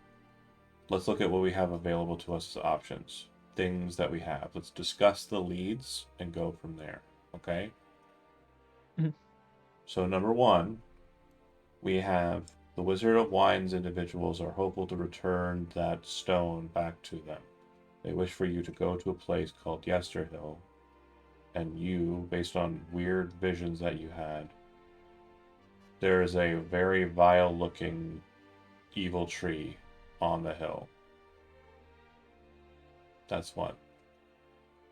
let's look at what we have available to us as options. Things that we have. Let's discuss the leads and go from there. Okay? Mhm. So, number one, we have the Wizard of Wines individuals are hopeful to return that stone back to them. They wish for you to go to a place called Yesterhill, and you, based on weird visions that you had, there is a very vile looking evil tree on the hill. That's one.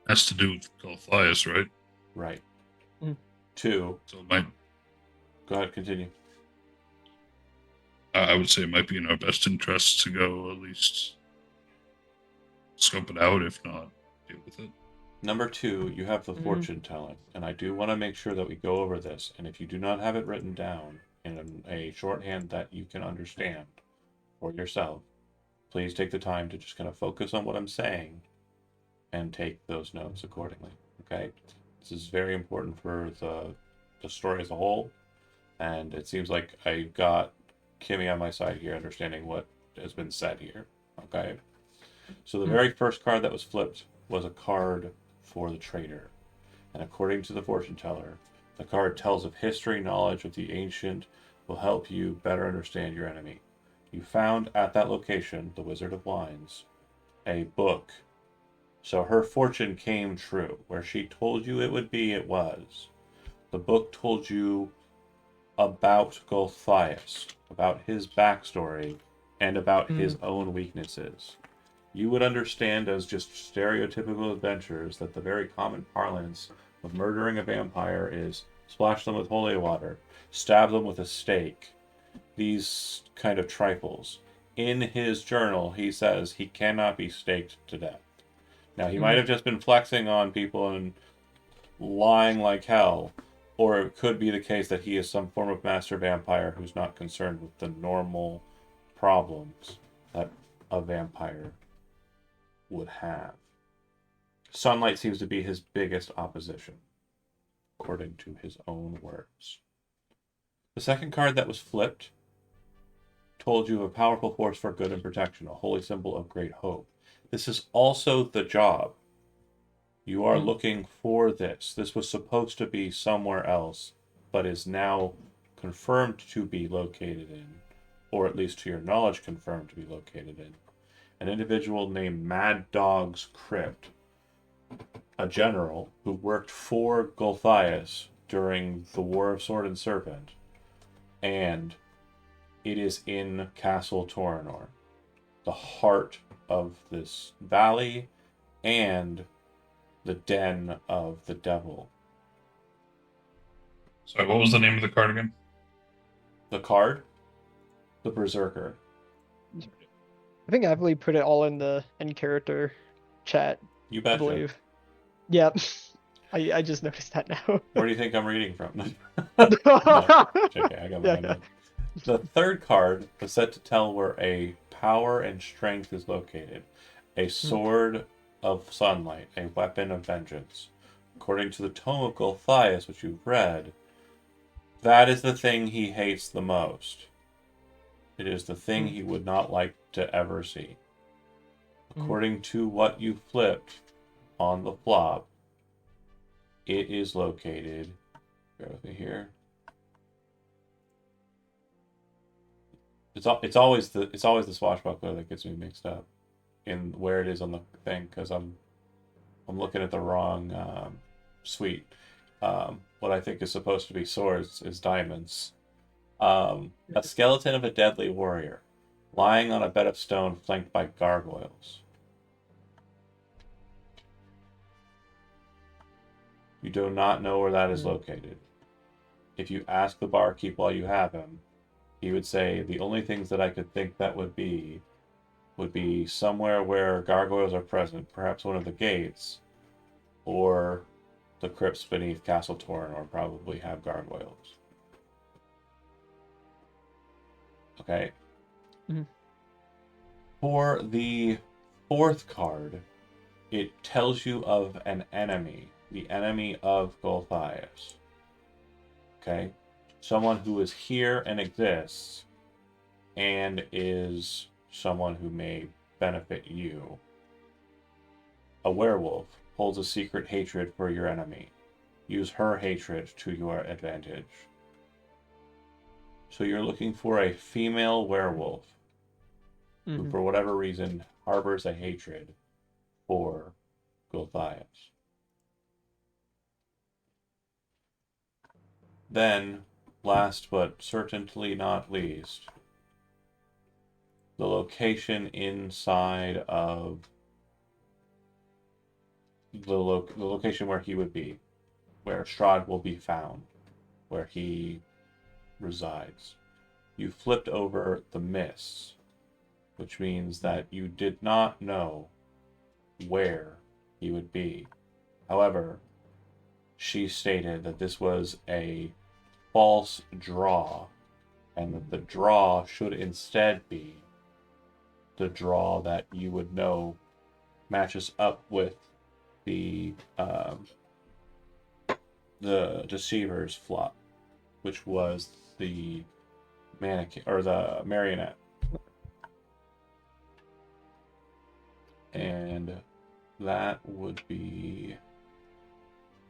Has to do with Golthias, right? Right. Mm. Two, So it might, go ahead, continue. I would say it might be in our best interest to go at least scope it out, if not deal with it. Number two, you have the Mhm. fortune telling, and I do want to make sure that we go over this. And if you do not have it written down in a shorthand that you can understand for yourself, please take the time to just kind of focus on what I'm saying and take those notes accordingly. Okay, this is very important for the story as a whole, and it seems like I got Kimmy on my side here, understanding what has been said here. Okay, so the very first card that was flipped was a card for the traitor, and according to the fortune teller, the card tells of history. Knowledge of the ancient will help you better understand your enemy. You found at that location, the Wizard of Wines, a book. So her fortune came true. Where she told you it would be, it was. The book told you about Golthias, about his backstory, and about his own weaknesses. You would understand as just stereotypical adventures that the very common parlance of murdering a vampire is splash them with holy water, stab them with a stake, these kind of trifles. In his journal, he says he cannot be staked to death. Now, he might have just been flexing on people and lying like hell, or it could be the case that he is some form of master vampire who's not concerned with the normal problems that a vampire would have. Sunlight seems to be his biggest opposition, according to his own words. The second card that was flipped told you of a powerful force for good and protection, a holy symbol of great hope. This is also the job. You are looking for this. This was supposed to be somewhere else, but is now confirmed to be located in, or at least to your knowledge confirmed to be located in, an individual named Mad Dog's Crypt, a general who worked for Golthias during the War of Sword and Serpent, and it is in Castle Torinor, the heart of this valley and the den of the devil. Sorry, what was the name of the card again? The card? The Berserker. I think Emily put it all in the in character chat, You I betcha. believe. Yep. I just noticed that now. Where do you think I'm reading from? No, JK, I got my Yeah, own notes. The third card was set to tell where a power and strength is located. A sword of sunlight, a weapon of vengeance. According to the Tome of Golthias, which you've read, that is the thing he hates the most. It is the thing he would not like to ever see. According to what you flipped on the flop, it is located, bear with me here, It's always the swashbuckler that gets me mixed up in where it is on the thing because I'm looking at the wrong suite. What I think is supposed to be swords is diamonds. A skeleton of a deadly warrior, lying on a bed of stone flanked by gargoyles. You do not know where that is located. If you ask the barkeep while you have him, he would say the only things that I could think that would be somewhere where gargoyles are present, perhaps one of the gates, or the crypts beneath Castle Torn, or probably have gargoyles. Okay. Mhm. For the fourth card, it tells you of an enemy, the enemy of Golthias. Okay? Someone who is here and exists, and is someone who may benefit you. A werewolf holds a secret hatred for your enemy. Use her hatred to your advantage. So you're looking for a female werewolf who, Mhm. for whatever reason, harbors a hatred for Gulthias. Then, last but certainly not least, the location inside of the location where he would be, where Strahd will be found, where he resides. You flipped over the mists, which means that you did not know where he would be. However, she stated that this was a false draw, and that the draw should instead be the draw that you would know matches up with the Deceiver's flop, which was the mannequin or the marionette. And that would be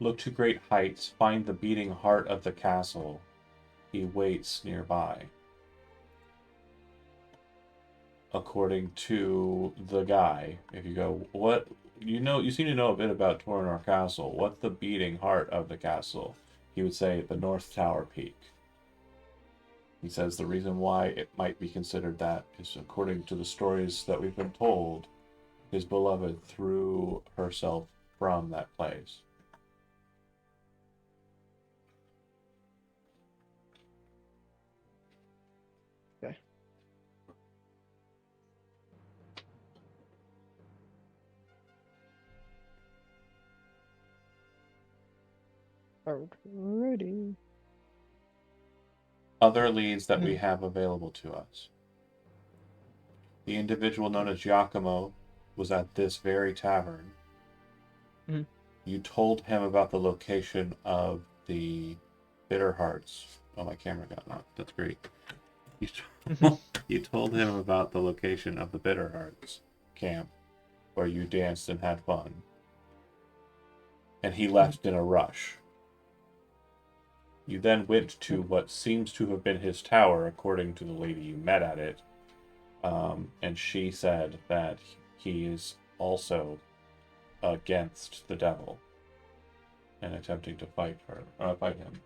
look to great heights, find the beating heart of the castle. He waits nearby. According to the guy, if you go, what you seem to know a bit about Tornor Castle. What's the beating heart of the castle? He would say the North Tower Peak. He says the reason why it might be considered that is according to the stories that we've been told, his beloved threw herself from that place. Okay. Alrighty. Other leads that we have available to us. The individual known as Giacomo was at this very tavern. Mhm. You told him about the location of the Bitter Hearts. Oh, my camera got knocked. That's great. You told him about the location of the Bitter Hearts camp where you danced and had fun. And he left in a rush. You then went to what seems to have been his tower, according to the lady you met at it. And she said that he is also against the devil and attempting to fight him.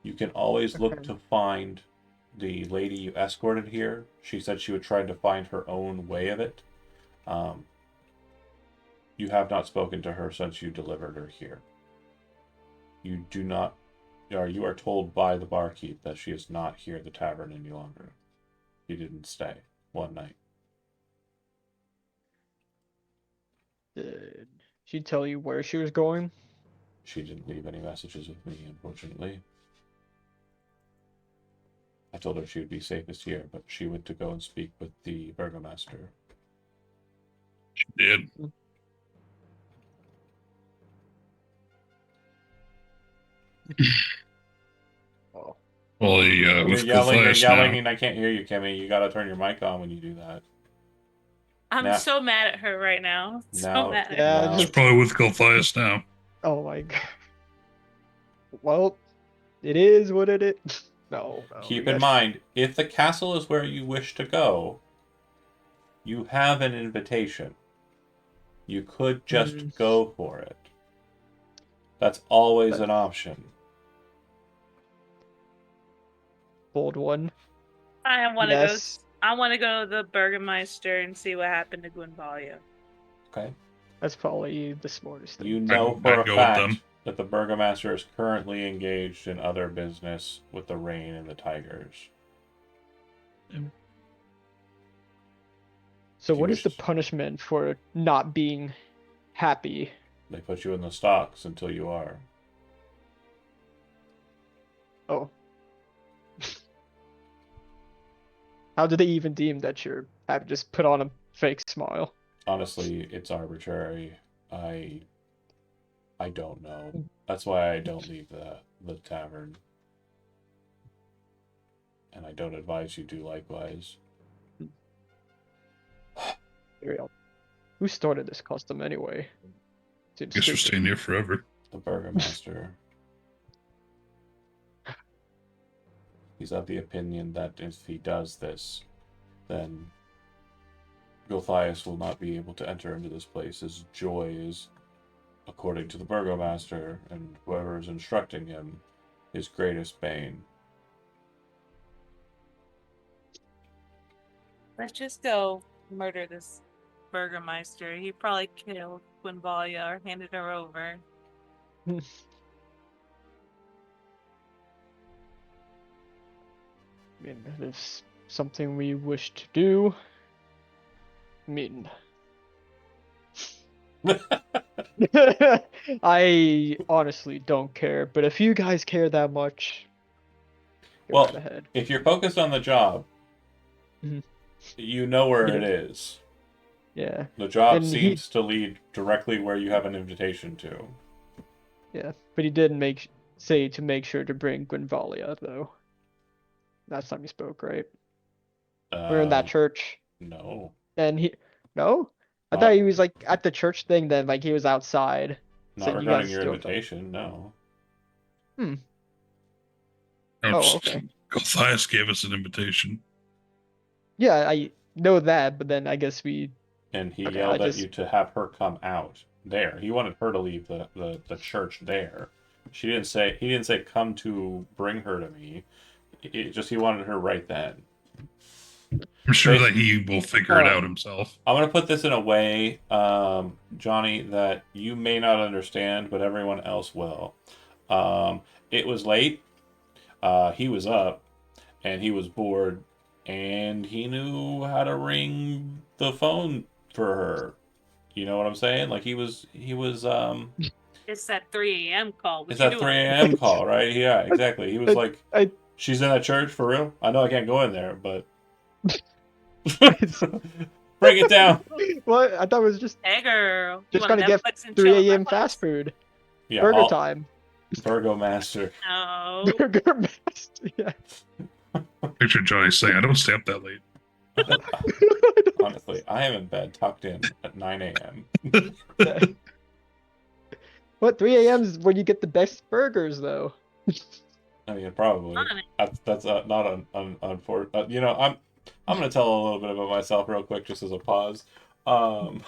You can always look to find the lady you escorted here. She said she would try to find her own way of it. You have not spoken to her since you delivered her here. You are told by the barkeep that she is not here at the tavern any longer. She didn't stay one night. Did she tell you where she was going? She didn't leave any messages with me, unfortunately. I told her she would be safest here, but she went to go and speak with the burgomaster. She did. Oh. Well, You're with yelling, Gulthias now. and I can't hear you, Kimmy. You gotta turn your mic on when you do that. I'm Now- so mad at her right now. So Now- mad at Yeah, her. now- It's probably with Gulthias now. Oh my god. Well, it is what it is. No. Keep in mind, if the castle is where you wish to go, you have an invitation. You could just go for it. That's always an option. Bold one. I want to Yes. go. I want to go to the Burgermeister and see what happened to Gwynvalia. Okay. That's probably the smartest thing. You know I'd for a go with fact them. that the Burgomaster is currently engaged in other business with the Rain and the Tigers. So Do you what is wish the to- punishment for not being happy? They put you in the stocks until you are. Oh. How do they even deem that you're happy? Just put on a fake smile. Honestly, it's arbitrary. I don't know. That's why I don't leave the tavern. And I don't advise you do likewise. Who started this custom anyway? Seems Guess we're stupid. staying here forever. The Burgomaster. He's of the opinion that if he does this, then Gulthias will not be able to enter into this place. His joy is, according to the Burgomaster and whoever is instructing him, his greatest bane. Let's just go murder this Burgermeister. He probably killed Gwynvalia or handed her over. I mean, if it's something we wish to do. I mean, I honestly don't care, but if you guys care that much, go Well, right ahead. if you're focused on the job, Mhm. you know where it Yeah. is. Yeah, The job And he- seems to lead directly where you have an invitation to. yeah, but he did say to make sure to bring Gwynvalia though. Last time we spoke, right? We're in that Um, church, No. and no, I Not- thought he was like at the church thing. Then like he was outside. Not So you regarding guys your still- invitation, no. No, Oh, just- okay. Gulthias gave us an invitation. Yeah, I know that, but then I guess we. And he Okay, yelled I at just- you to have her come out there. He wanted her to leave the church there. He didn't say come to bring her to me. He wanted her right then. I'm sure Basically- that he will figure it Oh. out himself. I'm gonna put this in a way, Johnny, that you may not understand, but everyone else will. It was late. He was up, and he was bored, and he knew how to ring the phone for her. You know what I'm saying? Like he was. It's that 3 a.m. call. What It's you that doing? 3 a.m. call, right? Yeah, exactly. He was like, I- "She's in that church for real? I know I can't go in there, but break it down." What? I thought it was just Hey girl. Just you wanna gotta get Netflix and chill 3 at my a.m. place? fast food. Yeah, Burger time. Burgomaster. No. Burger master. Yeah. Picture Johnny saying, I don't stay up that late. Honestly, I am in bed, tucked in at 9 a.m. What 3 a.m. is when you get the best burgers, though. I mean, probably. Honey. That's not unfortunate. You know, I'm gonna tell a little bit about myself real quick, just as a pause. I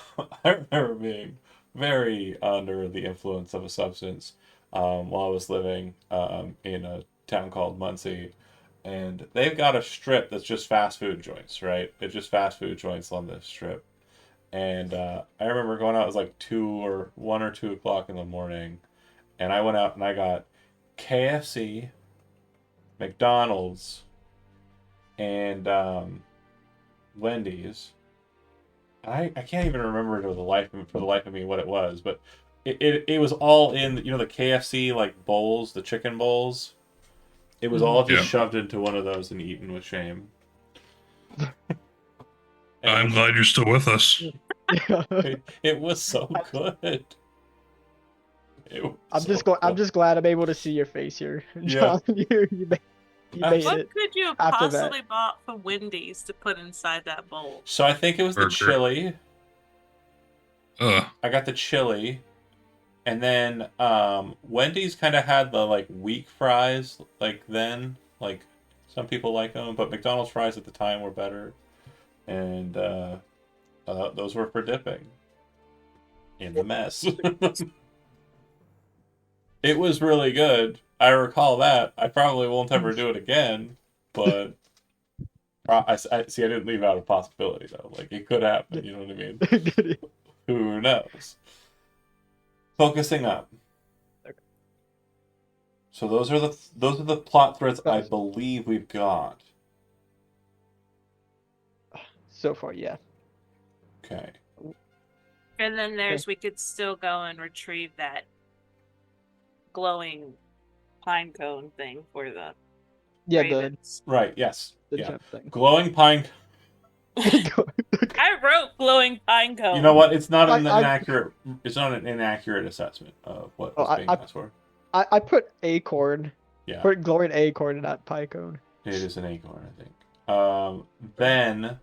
remember being very under the influence of a substance while I was living in a town called Muncie, and they've got a strip that's just fast food joints, right? It's just fast food joints on this strip. And I remember going out, it was like 1 or 2 o'clock in the morning, and I went out and I got KFC, McDonald's, and Wendy's. I can't even remember for the life of me what it was, but it was all in, you know, the KFC like bowls, the chicken bowls. It was all just Yeah. shoved into one of those and eaten with shame. And I'm glad you're still with us. it was so good. I'm just glad I'm able to see your face here, John. You made What it. could you have after that. possibly bought for Wendy's to put inside that bowl? So I think it was the Burger. chili. Ugh. I got the chili, and then Wendy's kind of had the like weak fries like then, Like, some people like them, but McDonald's fries at the time were better, and those were for dipping in the mess. It was really good. I recall that. I probably won't ever do it again, but see. I didn't leave out a possibility though. Like, it could happen. You know what I mean? Who knows? Focusing up. Okay. So those are the plot threads I That's- believe we've got. So far, yeah. Okay. And then we could still go and retrieve that glowing pine cone thing for the Yeah, ravens. Right. Yes. the Yeah. gem thing. Glowing pine. I wrote glowing pine cone. You know what? It's not an I- inaccurate. It's not an inaccurate assessment of what Oh, was being asked for. I put acorn. Yeah. Put glowing acorn in that pie cone. It is an acorn, I think. Then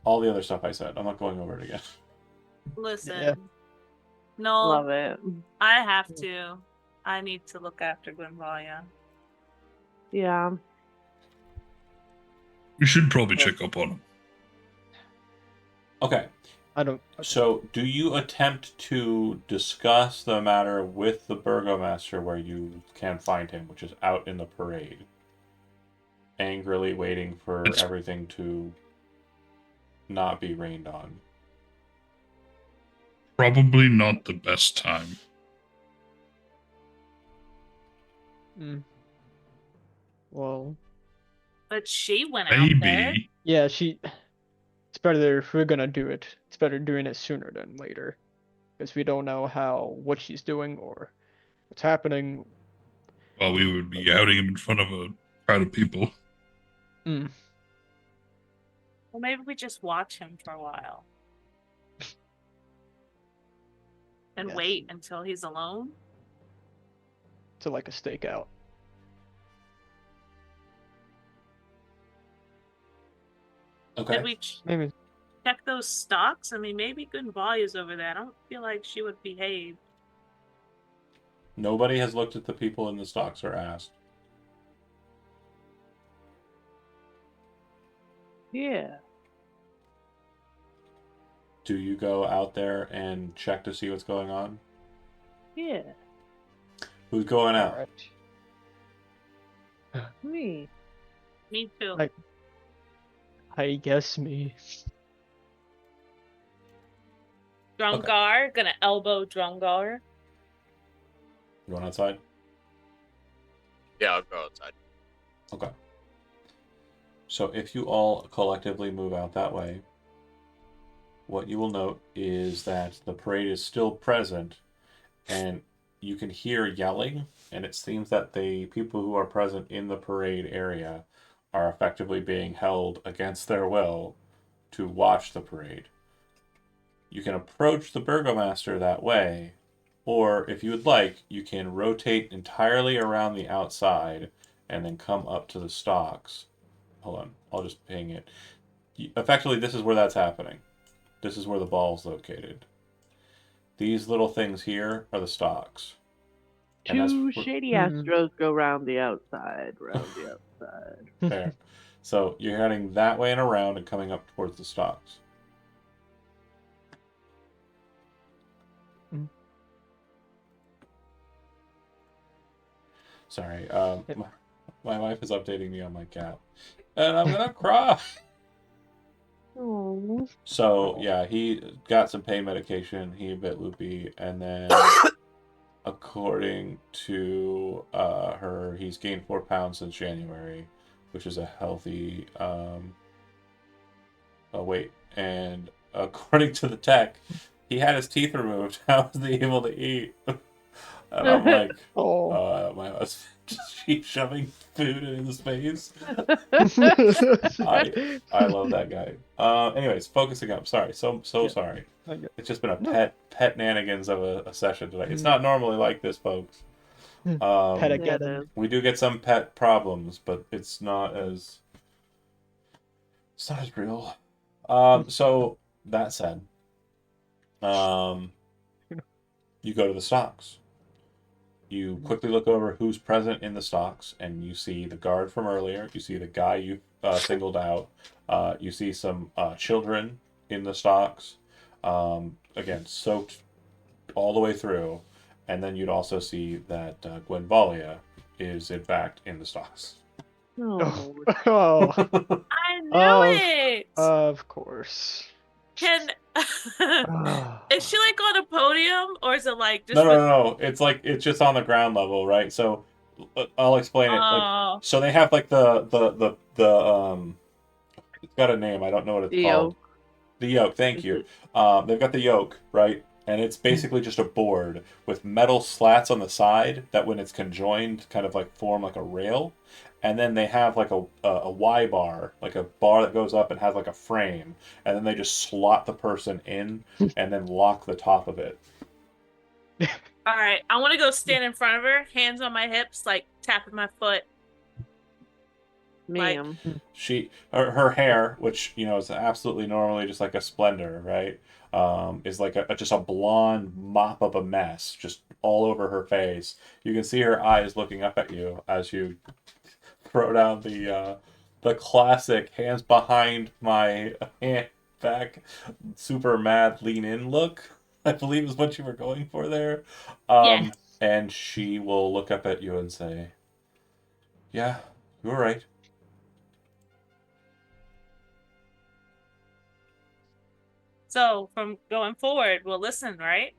all the other stuff I said. I'm not going over it again. Listen. Yeah. No, Love it. I have to. I need to look after Gwenvalia. Yeah. We should probably check up on him. Okay. I don't. So, do you attempt to discuss the matter with the burgomaster where you can find him, which is out in the parade, angrily waiting for It's- everything to not be rained on? Probably not the best time. Well, But she went out there. Maybe. yeah, it's better if we're gonna do it. It's better doing it sooner than later, because we don't know what she's doing or what's happening. Well, we would be outing him in front of a crowd of people. Mm. Well, maybe we just watch him for a while. And Yes. wait until he's alone. To like a stakeout. Okay. Did we Maybe. check those stocks? I mean, maybe Gunvalia's over there. I don't feel like she would behave. Nobody has looked at the people in the stocks or asked. Yeah. Do you go out there and check to see what's going on? Yeah. Who's going out? Alright. Me. Me too. Like- I guess me. Drungar, gonna elbow Drungar. You going outside? Yeah, I'll go outside. Okay. So if you all collectively move out that way, what you will note is that the parade is still present, and you can hear yelling, and it seems that the people who are present in the parade area are effectively being held against their will to watch the parade. You can approach the burgomaster that way, or if you would like, you can rotate entirely around the outside and then come up to the stocks. Hold on, I'll just ping it. Effectively, this is where that's happening. This is where the ball's located. These little things here are the stocks. And that's Two where- shady Mhm. Astros go round the outside, round the outside. There. So you're heading that way and around and coming up towards the stocks. Mhm. Sorry, Yep. my wife is updating me on my cat, and I'm gonna cry. Oh. So yeah, he got some pain medication. He a bit loopy, and then according to her, he's gained 4 pounds since January, which is a healthy weight. And according to the tech, he had his teeth removed. How was he able to eat? And I'm like, Oh. my husband just keeps shoving food in his face. I I love that guy. Anyways, focusing up. Sorry, so Yeah. sorry. I get- It's just been a No. pet nanigans of a session today. It's Mm. not normally like this, folks. Pet Yeah, again. it is. We do get some pet problems, but it's not as real. So that said, you go to the stocks. You quickly look over who's present in the stocks, and you see the guard from earlier. You see the guy you singled out. You see some children in the stocks. Again, soaked all the way through. And then you'd also see that Gwenvalia is, in fact, in the stocks. No. Oh, I knew Oh, it. of course. Can Ah. is she like on a podium or is it like just No. It's like it's just on the ground level, right? So I'll explain it. Like, Oh, so they have like the it's got a name. I don't know what it's The called. yoke. The yoke. Thank you. They've got the yoke, right? And it's basically just a board with metal slats on the side that, when it's conjoined, kind of like form like a rail. And then they have like a Y bar, like a bar that goes up and has like a frame. And then they just slot the person in and then lock the top of it. all right. I want to go stand in front of her, hands on my hips, like tapping my foot. Ma'am. Her hair, which is absolutely normally just like a splendor, right? Is like just a blonde mop of a mess, just all over her face. You can see her eyes looking up at you as you throw down the classic hands behind my hand back, super mad lean in look. I believe is what you were going for there. Yes. And she will look up at you and say, "Yeah, you were right." So from going forward, we'll listen, right?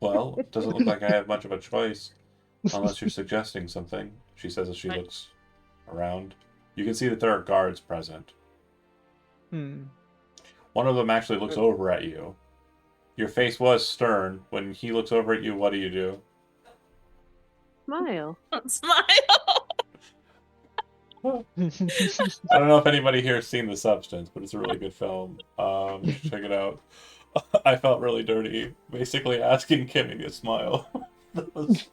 Well, it doesn't look like I have much of a choice, unless you're suggesting something, she says as she Right. looks around. You can see that there are guards present. Hmm. One of them actually looks over at you. Your face was stern. When he looks over at you, what do? Smile. Smile. I don't know if anybody here has seen The Substance, but it's a really good film. You should check it out. I felt really dirty, basically asking Kimmy to smile. That was...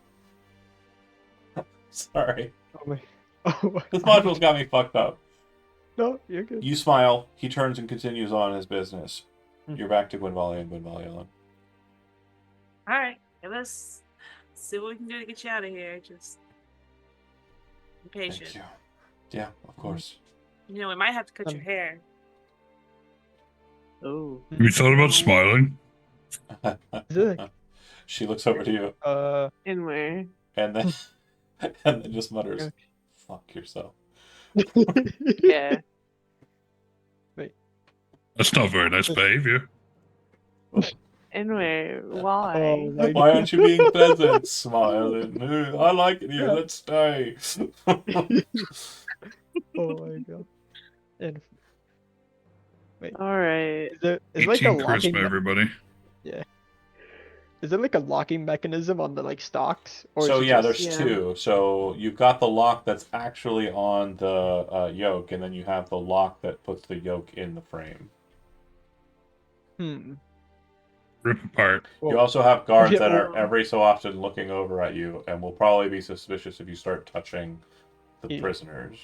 Sorry. Oh my. Oh my. This module's got me fucked up. No, you're good. You smile. He turns and continues on his business. Mm. You're back to Gwenvalia and Gwenvalia alone. All right. Let's see what we can do to get you out of here. Just be patient. Thank you. Yeah, of course. You know, we might have to cut your hair. Oh. Have you thought about smiling? She looks over to you Anyway. and then and then just mutters, "Fuck yourself." Yeah. That's not very nice behavior. Anyway, Oh why? my Why aren't you being pleasant? Smiling. I like it here. Let's stay. Oh my god. And All right. is like a 18 locking charisma, everybody. is there like a locking mechanism on the like stocks? Or So is it yeah, just- there's Yeah. two. So you've got the lock that's actually on the yoke, and then you have the lock that puts the yoke in the frame. Rip apart. You Well, also have guards yeah, that are well- every so often looking over at you, and will probably be suspicious if you start touching the Yeah. prisoners.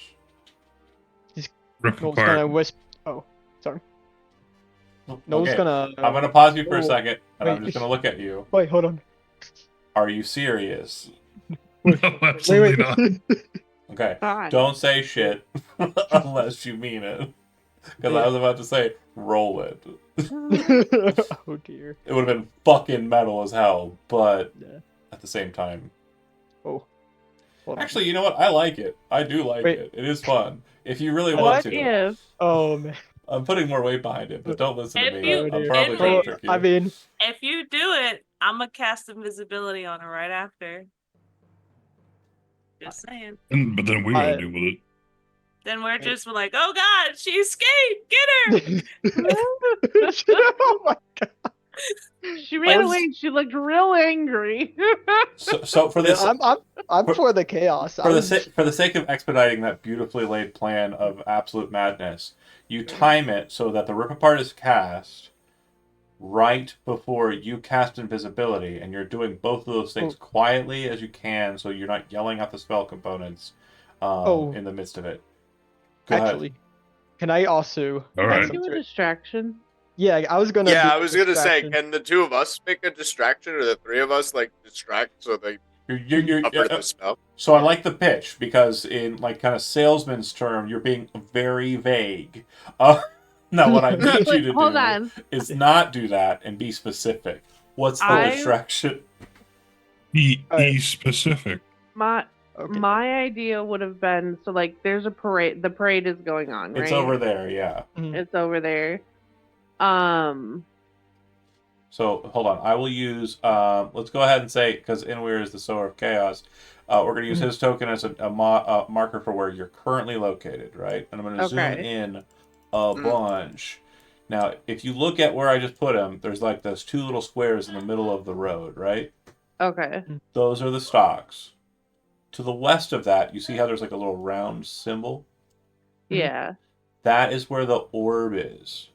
Rip Noel's apart. gonna whisper. Oh, sorry. Noel's Okay, gonna. I'm gonna pause you for a Oh, second, and I'm wait. just gonna look at you. Wait, hold on. Are you serious? No, absolutely not. Okay. Fine. Don't say shit unless you mean it. Because I was about to say, roll it. Oh dear. It would have been fucking metal as hell, but Yeah. at the same time. Oh. Hold on. Actually, you know what? I like it. I do like Wait. it. It is fun. If you really want What to. if? Oh man. I'm putting more weight behind it, but don't listen to If me. you- I'm probably if going you- to trick you. I mean, If you do it, I'm gonna cast invisibility on her right after. Just saying. But then we gotta deal with it. Then we're like, oh god, she escaped! Get her! oh my god. She ran was- away. She looked real angry. So for this, I'm for the chaos. for the sake of expediting that beautifully laid plan of absolute madness, you time it so that the rip apart is cast right before you cast invisibility, and you're doing both of those things quietly as you can, so you're not yelling out the spell components in the midst of it. Go ahead. Actually, can I also All add right. some Do a to it? distraction. Yeah, I was gonna. Yeah, do I a was gonna say, distraction. can the two of us make a distraction, or the three of us like distract so they You're, cover the spell? so I like the pitch because in like kind of salesman's term, you're being very vague. Now, what I need you to Hold do on. is not do that and be specific. What's the I- distraction? Be specific. My Okay. my idea would have been so like there's a parade. The parade is going on, right? It's over there, yeah. It's over there. So hold on, I will use. Let's go ahead and say because Inweir is the sower of chaos. We're going to use his token as a marker for where you're currently located, right? And I'm going to zoom Okay. in a bunch. Now, if you look at where I just put him, there's like those two little squares in the middle of the road, right? Okay. Those are the stocks. To the west of that, you see how there's like a little round symbol? Yeah. That is where the orb is.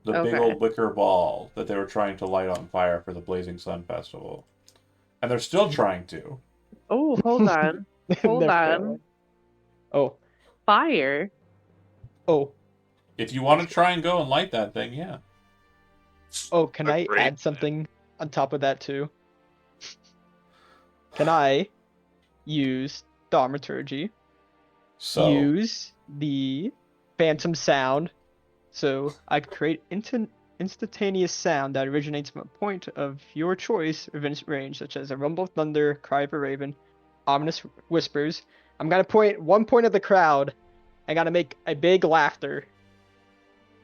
The big Okay. old wicker ball that they were trying to light on fire for the Blazing Sun Festival. And they're still trying to. Oh, hold on. Hold They're on. failing. Oh. Fire. Oh. If you want to try and go and light that thing, yeah. Oh, can I Agreed. add something on top of that too? Can I use thaumaturgy? So, Use the phantom sound, so I could create instantaneous sound that originates from a point of your choice within its range, such as a rumble of thunder, cry of a raven, ominous whispers. I'm gonna point one point of the crowd. I gotta make a big laughter.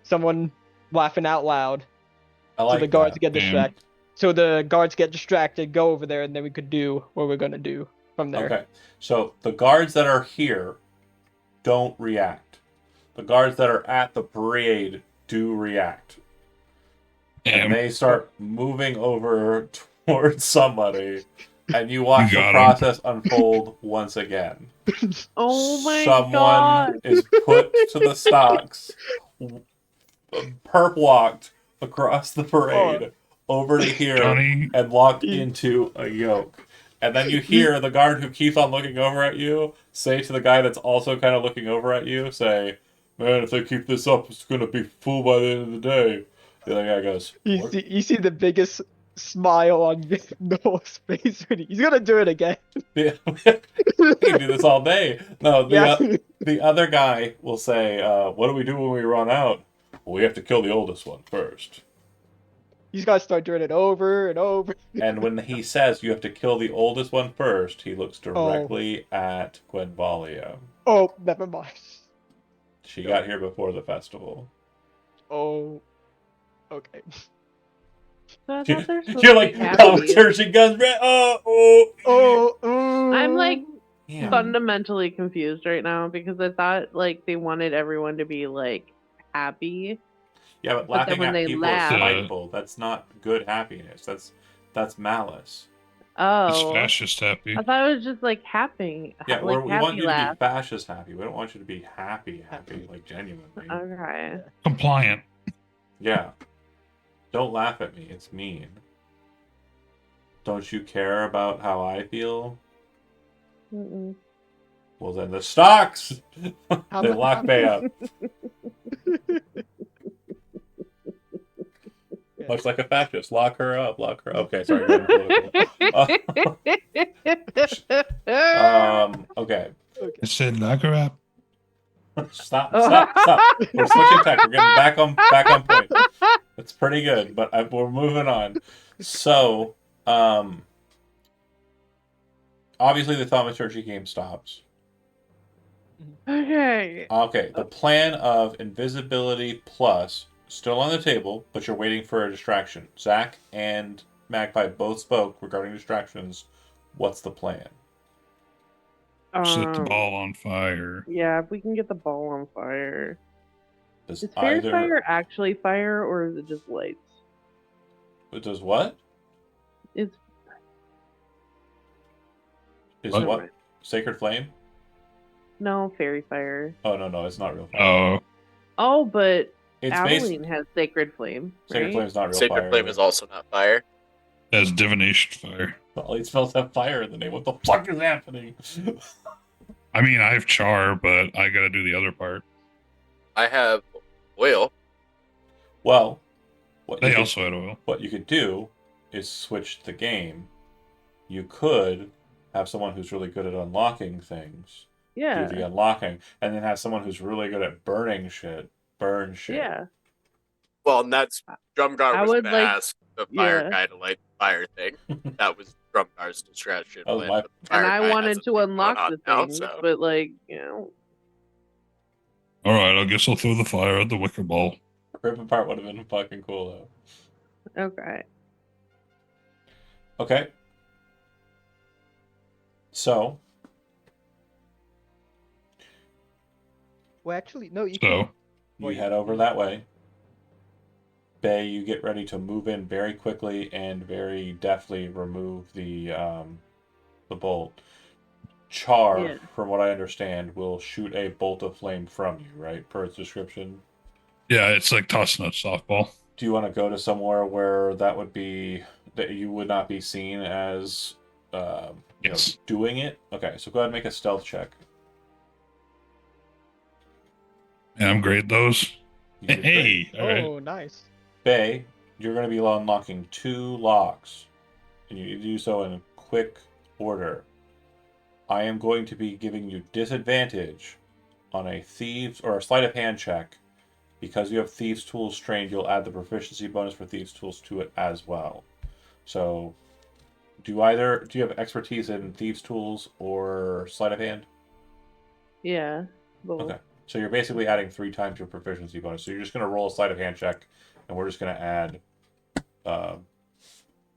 Someone laughing out loud. I like So the guards that. get Damn. distracted. So the guards get distracted, go over there, and then we could do what we're gonna do from there. Okay. So, the guards that are here don't react. The guards that are at the parade do react. Damn. And they start moving over towards somebody, and you watch You the got 'em. process unfold once again. Oh my Someone god. is put to the stocks, perp walked across the parade over to here, Johnny, and locked into a yoke. And then you hear the guard who keeps on looking over at you say to the guy that's also kind of looking over at you, say, "Man, if they keep this up, it's going to be full by the end of the day." The other guy goes, "What?" You see the biggest smile on Noah's face when he's gonna do it again. We can do this all day. No, Yeah. the other guy will say, "What do we do when we run out?" "Well, we have to kill the oldest one first." He's gotta start doing it over and over. And when he says you have to kill the oldest one first, he looks directly at Gwenvalia. Oh, never mind. She got here before the festival. Oh. Okay. So I thought they're supposed You're to like, be oh, happy. searching guns, Oh. I'm like Damn. fundamentally confused right now because I thought like they wanted everyone to be like happy. Yeah, but But then laughing when at they people laugh- is spiteful. That's not good happiness. That's malice. it's Oh. fascist happy. I thought it was just like happy. Yeah, like we happy want you to laugh. be fascist happy. We don't want you to be happy, like genuinely. Okay. Compliant. Yeah. Don't laugh at me. It's mean. Don't you care about how I feel? Mm-mm. Well, then the stocks! How They mu- lock Bay up. Much like a fascist. Lock her up. Lock her up. Okay, sorry. Going political. Okay. It said lock her up. Stop. We're switching tech. We're getting back on point. It's pretty good, but we're moving on. So, obviously the thaumaturgy game stops. Okay. Okay, the plan of invisibility plus still on the table, but you're waiting for a distraction. Zach and Magpie both spoke regarding distractions. What's the plan? Set the ball on fire. Yeah, if we can get the ball on fire. Does Is fair either fire actually fire or is it just lights? it does what? It's Is What? what? Sacred flame? no fairy fire. Oh no, it's not real fire. Oh, Oh, but It's based. Aveline has sacred flame. Sacred right? flame is not real Sacred fire. Flame is also not fire. that's divination fire. All these spells have fire in the name. What the fuck is happening? I mean, I have char, but I gotta do the other part. I have oil. Well, What They you could, also had oil. what you could do is switch the game. You could have someone who's really good at unlocking things do the Yeah. unlocking, and then have someone who's really good at burning shit burn shit. Yeah. Well, and that's Drumgar I was would gonna like- ask the fire yeah. guy to light the fire thing. That was Drumgar's discretion. That was plan, my- but the fire And I guy wanted has a to thing unlock going on the now, things, so. but like, you know, All right, I guess I'll throw the fire at the wicker ball. Rip apart would have been fucking cool though. okay. Okay. So Well, actually, no, you So can. you Well, head over that way. Bay, you get ready to move in very quickly and very deftly remove the bolt. Char, Yeah. from what I understand, will shoot a bolt of flame from you, right? Per its description. yeah, it's like tossing a softball. Do you want to go to somewhere where that would be that you would not be seen as Yes. doing it? Okay, so go ahead and make a stealth check. And I'm great at those. You did great. Hey, all right. Oh, nice. Bay, you're going to be unlocking 2 locks, and you need to do so in quick order. I am going to be giving you disadvantage on a thieves or a sleight of hand check. Because you have thieves tools trained, you'll add the proficiency bonus for thieves tools to it as well. So, do you have expertise in thieves tools or sleight of hand? Yeah. Both. Okay. So you're basically adding 3 times your proficiency bonus. So you're just going to roll a sleight of hand check, and we're just going to add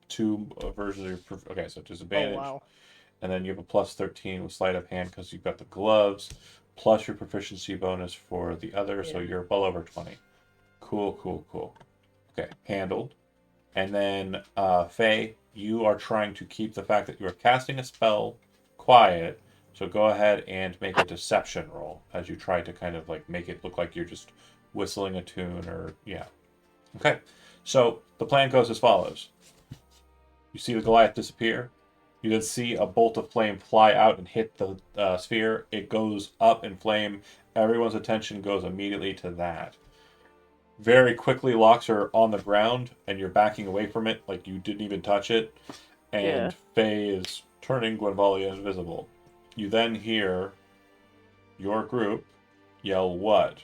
2 versions of your. Okay, so disadvantage, Oh, wow. and then you have a plus 13 with sleight of hand because you've got the gloves, plus your proficiency bonus for the other, so Yeah. you're well over 20. Cool. Okay, handled. And then Faye, you are trying to keep the fact that you are casting a spell quiet. So go ahead and make a deception roll as you try to kind of like make it look like you're just whistling a tune or yeah. Okay. So the plan goes as follows. You see the Goliath disappear. You then see a bolt of flame fly out and hit the sphere. It goes up in flame. Everyone's attention goes immediately to that. Very quickly, locks are on the ground, and you're backing away from it like you didn't even touch it. And Yeah. Faye is turning Gwenvalia invisible. You then hear your group yell, "What?"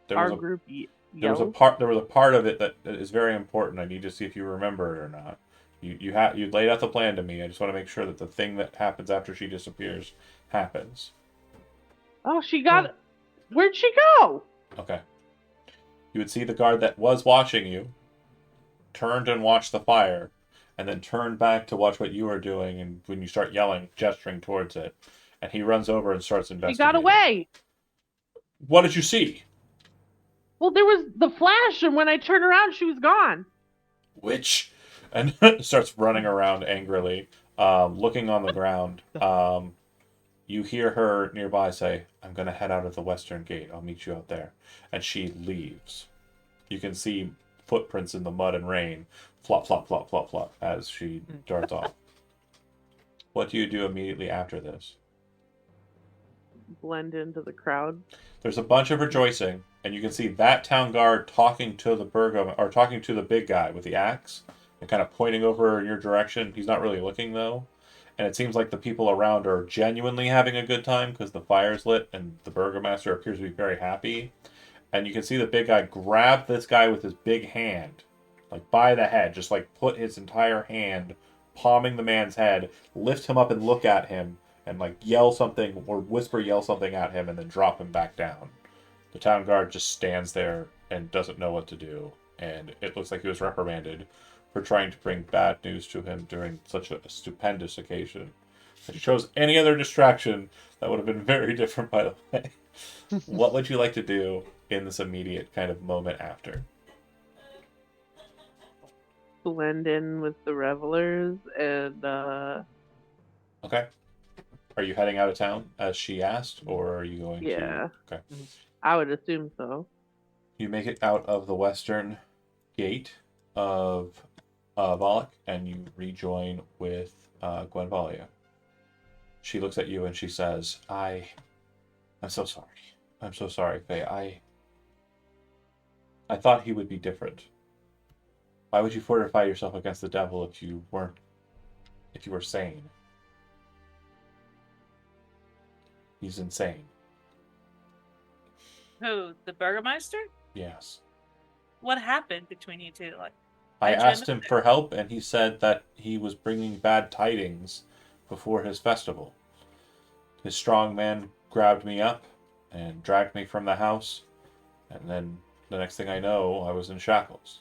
There Our was a group there was a yelled. part. There was a part of it that is very important. I need to see if you remember it or not. You laid out the plan to me. I just want to make sure that the thing that happens after she disappears happens. Oh, she got. Where'd she go? Okay. You would see the guard that was watching you turned and watched the fire, and then turned back to watch what you were doing. And when you start yelling, gesturing towards it, and he runs over and starts She investigating. got away. What did you see? Well, there was the flash, and when I turned around, she was gone. Witch, and starts running around angrily, looking on the ground. You hear her nearby say, "I'm going to head out of the western gate. I'll meet you out there." And she leaves. You can see footprints in the mud and rain, flop, flop, flop, flop, flop, as she darts off. What do you do immediately after this? Blend into the crowd. There's a bunch of rejoicing, and you can see that town guard talking to the or talking to the big guy with the axe, and kind of pointing over in your direction. He's not really looking though, and it seems like the people around are genuinely having a good time because the fire's lit, and the burgomaster appears to be very happy. And you can see the big guy grab this guy with his big hand, like by the head, just like put his entire hand palming the man's head, lift him up and look at him, and like yell something or yell something at him, and then drop him back down. The town guard just stands there and doesn't know what to do, and it looks like he was reprimanded for trying to bring bad news to him during such a stupendous occasion. If you chose any other distraction, that would have been very different, by the way. What would you like to do in this immediate kind of moment after? Blend in with the revelers and Okay. Are you heading out of town, as she asked, or are you going yeah. to... Okay. I would assume so. You make it out of the western gate of Volok, and you rejoin with Gwenvalia. She looks at you and she says, I'm so sorry. I'm so sorry, Faye. I thought he would be different. Why would you fortify yourself against the devil if you were sane? He's insane. Who? The Burgermeister? Yes. What happened between you two? Like, I how'd you end asked up him there? for help, and he said that he was bringing bad tidings before his festival. His strong man grabbed me up and dragged me from the house, and then the next thing I know, I was in shackles.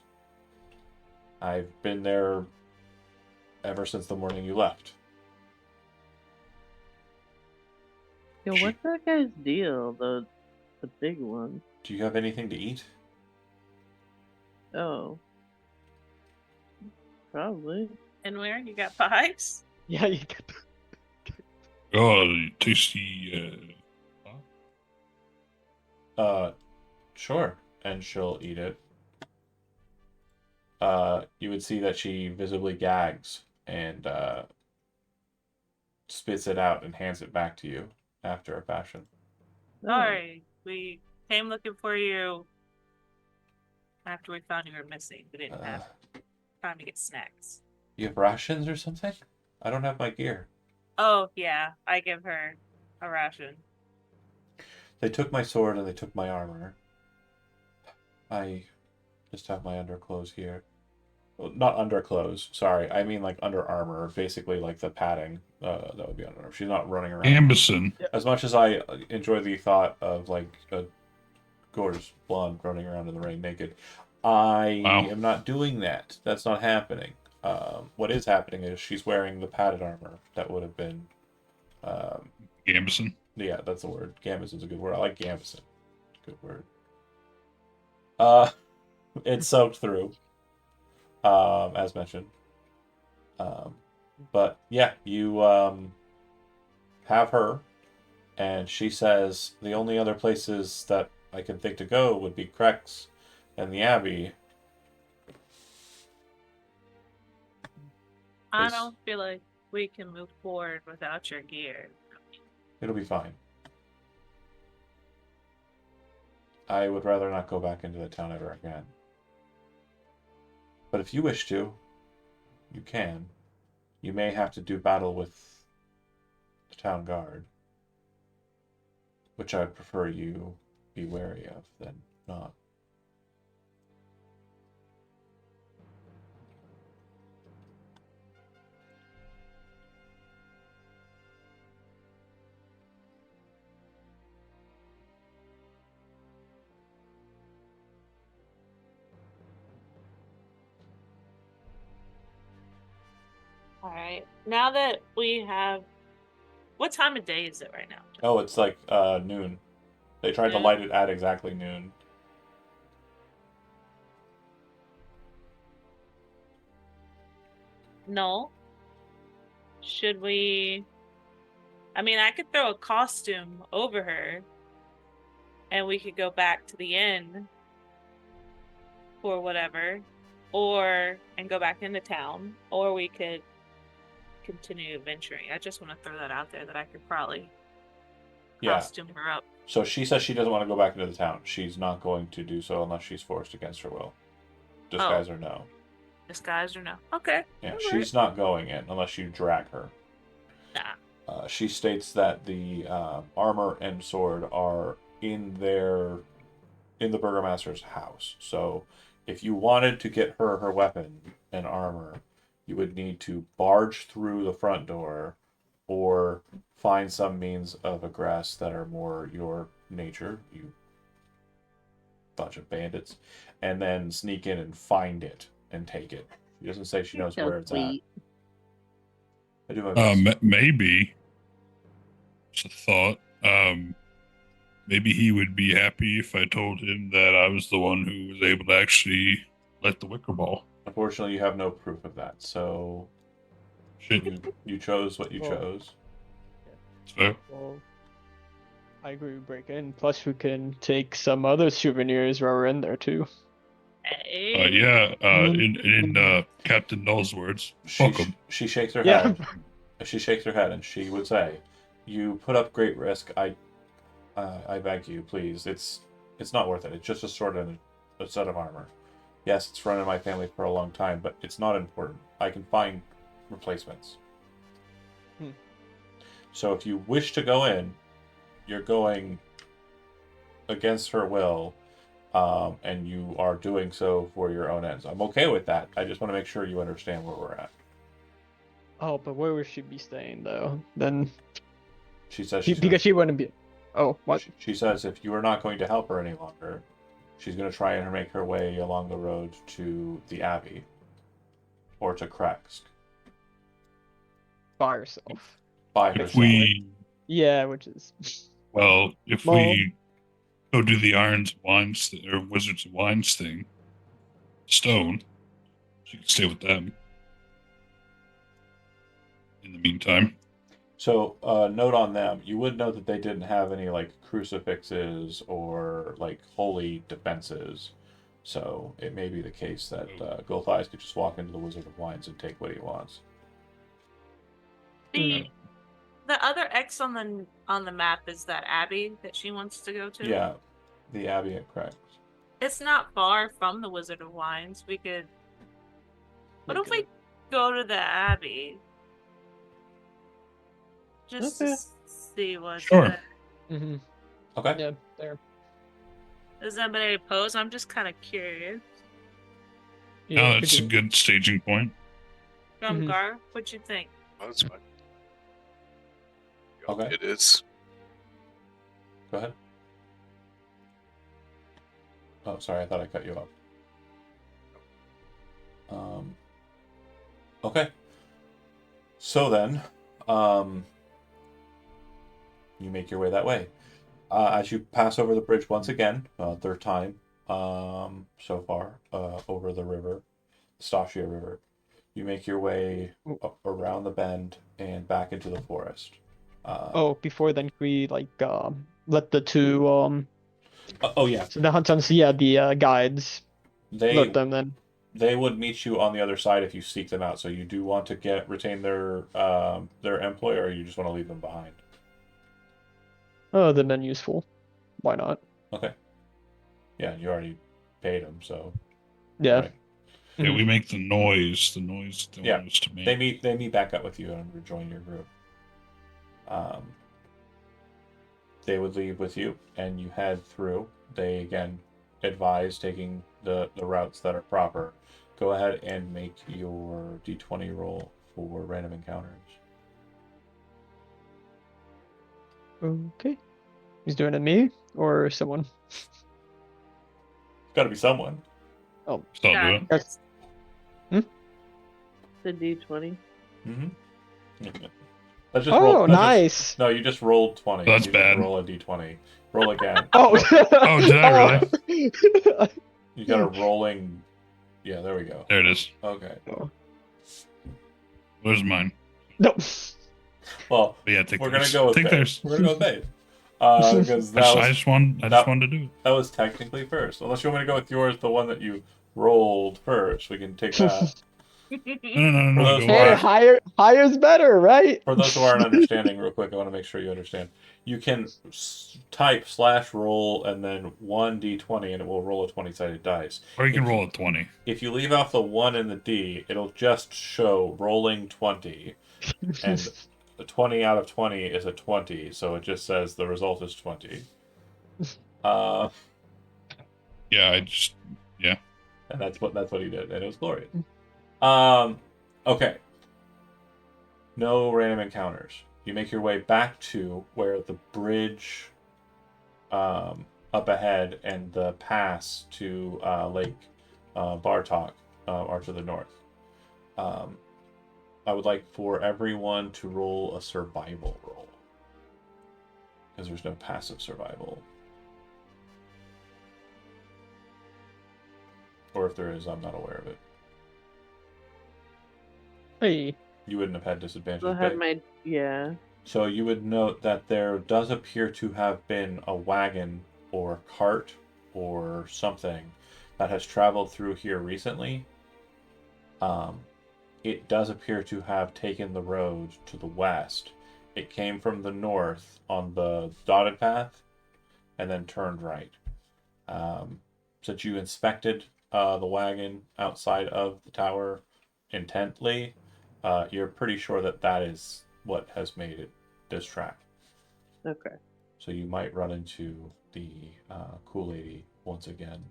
I've been there ever since the morning you left. Yo, what's that guy's deal? The big one. Do you have anything to eat? Oh. Probably. And where? You got pies? Yeah, you get Oh, tasty. Sure. And she'll eat it. You would see that she visibly gags and spits it out and hands it back to you after a fashion. Oh. Sorry, we came looking for you after we found you were missing. We didn't have time to get snacks. You have rations or something? I don't have my gear. Oh, yeah, I give her a ration. They took my sword and they took my armor. I just have my underclothes here. Well, not underclothes, sorry. I mean like under armor, basically like the padding that would be under her. She's not running around. Ambison. As much as I enjoy the thought of like a gorgeous blonde running around in the rain naked, I Wow. am not doing that. That's not happening. What is happening is she's wearing the padded armor that would have been. Ambison. Yeah, that's the word. Gambison is a good word. I like Gambison. Good word. It's soaked through, as mentioned. But yeah, you have her, and she says the only other places that I can think to go would be Krex and the Abbey. I Is- don't feel like we can move forward without your gear. It'll be fine. I would rather not go back into the town ever again. But if you wish to, you can. You may have to do battle with the town guard, which I'd prefer you be wary of than not. All right. Now that we have, what time of day is it right now? Oh, it's like noon. They tried to Noon? light it at exactly noon. No. Should we? I mean, I could throw a costume over her, and we could go back to the inn or whatever, and go back into town, or we could continue adventuring. I just want to throw that out there that I could probably Yeah. costume her up. So she says she doesn't want to go back into the town. She's not going to do so unless she's forced against her will. Disguise or no. Disguised or no? Okay. Yeah, All she's not going in unless you drag her. Nah. She states that the armor and sword are in the burgomaster's house. So if you wanted to get her weapon and armor, you would need to barge through the front door or find some means of egress that are more your nature, you bunch of bandits, and then sneak in and find it and take it. She doesn't say she knows where it's at. I do my best. Maybe. It's a thought. Maybe he would be happy if I told him that I was the one who was able to actually light the wicker ball. Unfortunately, you have no proof of that, so Shit. you chose what you Well- chose. So, Well, I agree with break in. Plus, we can take some other souvenirs while we're in there too. Hey. yeah, in Captain Null's words, fuck 'em. She shakes her Yeah. head. She shakes her head, and she would say, "You put up great risk. I beg you, please. It's not worth it. It's just a sword and a set of armor. Yes, it's run in my family for a long time, but it's not important. I can find replacements. Hmm. So if you wish to go in, you're going against her will, and you are doing so for your own ends. I'm okay with that. I just want to make sure you understand where we're at. Oh, but where would she be staying though? Then She says because she wouldn't be. Oh, what? She says if you are not going to help her any longer, she's going to try and make her way along the road to the Abbey or to Kresk By herself. by If herself. we, Yeah, which is. if Well- we go do the Irons Wines or Wizards of Wines thing, Stone, she can stay with them. In the meantime, So, note on them, you would know that they didn't have any like crucifixes or like holy defenses. So it may be the case that Gulthias could just walk into the Wizard of Wines and take what he wants. The other X on the map is that Abbey that she wants to go to. Yeah, the Abbey at Kresk. It's not far from the Wizard of Wines. We could. What if we go to the Abbey? Just Okay. to see what's Sure. there. Mm-hmm. Okay. Yeah, there. Does anybody oppose? I'm just kind of curious. Yeah, no, it's a good staging point. Mhm. Gumgar, what you think? Oh, that's fine. Okay. It is. Go ahead. Oh, sorry, I thought I cut you off. Okay. So then, you make your way that way. As you pass over the bridge once again, third time so far, over the river, Stasia River, you make your way around the bend and back into the forest. Oh, before then, can we like let the two Oh yeah, so the hunters, yeah, the guides, let them then. they would meet you on the other side if you seek them out. So you do want to retain their employ, or you just want to leave them behind? Oh, then useful. Why not? Okay. Yeah, you already paid them, so Yeah. right. Yeah, Mhm. we make the noise that they Yeah, want us to make. They meet back up with you and rejoin your group. They would leave with you, and you head through. They again advise taking the routes that are proper. Go ahead and make your d20 roll for random encounters. Okay. He's doing it me or someone? It's got to be someone. Oh, So I'll Yeah, do it. That's- The D20. Mm-hmm. Let's just roll. oh, nice. No, you just rolled 20. That's you bad. Just roll a d20. Roll again. Oh. Oh, did I really? You got a rolling. Yeah, there we go. There it is. Okay. Where's mine? No. Well, But yeah, take we're gonna theirs. go with Take Bait. theirs. We're gonna go with Bait. Because I just wanted to do it. that was technically first. Unless you want me to go with yours, the one that you rolled first, we can take that. No. For those Go who Hey, are- higher's better, right? For those who aren't understanding, real quick, I want to make sure you understand. You can type /roll and then 1d20, and it will roll a 20-sided dice. Or you can roll a 20. If you leave off the 1 and the D, it'll just show rolling 20, and the 20 out of 20 is a 20, so it just says the result is 20. Yeah, And that's what he did, and it was glorious. Okay. No random encounters. You make your way back to where the bridge up ahead and the pass to Lake Bartok are to the north. I would like for everyone to roll a survival roll, because there's no passive survival. Or if there is, I'm not aware of it. Hey. You wouldn't have had disadvantage. Still had my So you would note that there does appear to have been a wagon or cart or something that has traveled through here recently. It does appear to have taken the road to the west. It came from the north on the dotted path and then turned right. since you inspected the wagon outside of the tower intently, you're pretty sure that that is what has made it this track. Okay. So you might run into the cool lady once again,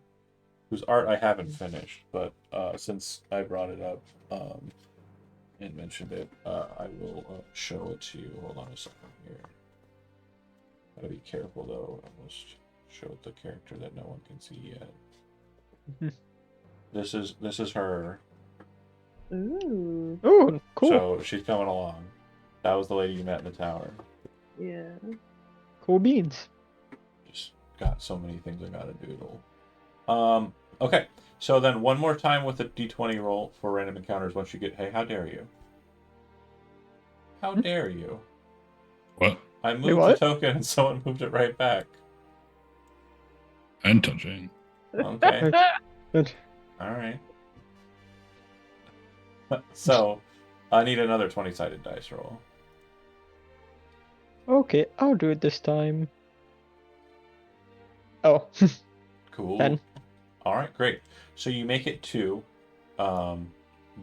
whose art I haven't finished, but since I brought it up and mentioned it, I will show it to you. Hold on a second here. Gotta be careful though. I must show the character that no one can see yet. This is her. Ooh. Oh, cool. So she's coming along. That was the lady you met in the tower. Yeah. Cool beans. Just got so many things I gotta doodle. Okay. So then one more time with a d20 roll for random encounters once you get. Hey, how dare you? How dare you? What? I moved the what? token and someone moved it right back. I didn't touch it. Okay. Good. All right. So I need another 20-sided dice roll. Okay, I'll do it this time. Oh, Cool. 10. All right, great. So you make it to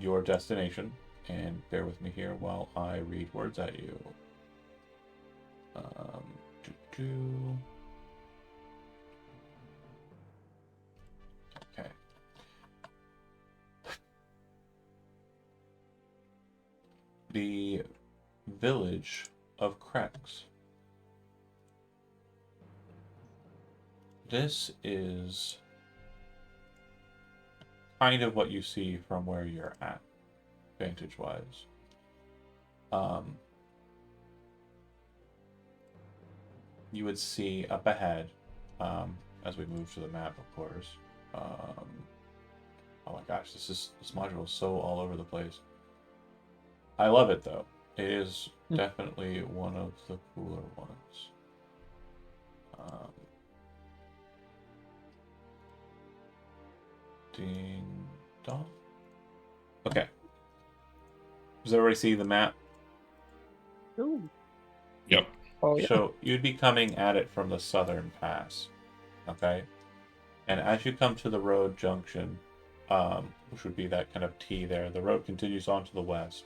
your destination, and bear with me here while I read words at you. Doo-doo. Okay. The village of Krex. This is kind of what you see from where you're at, vantage-wise. You would see up ahead, as we move to the map, of course. Oh my gosh, this module is so all over the place. I love it though. It is definitely one of the cooler ones. Ding dong. Okay. Does everybody see the map? Ooh. Yep. Oh, yeah. So you'd be coming at it from the southern pass. Okay? And as you come to the road junction, which would be that kind of T there, the road continues on to the west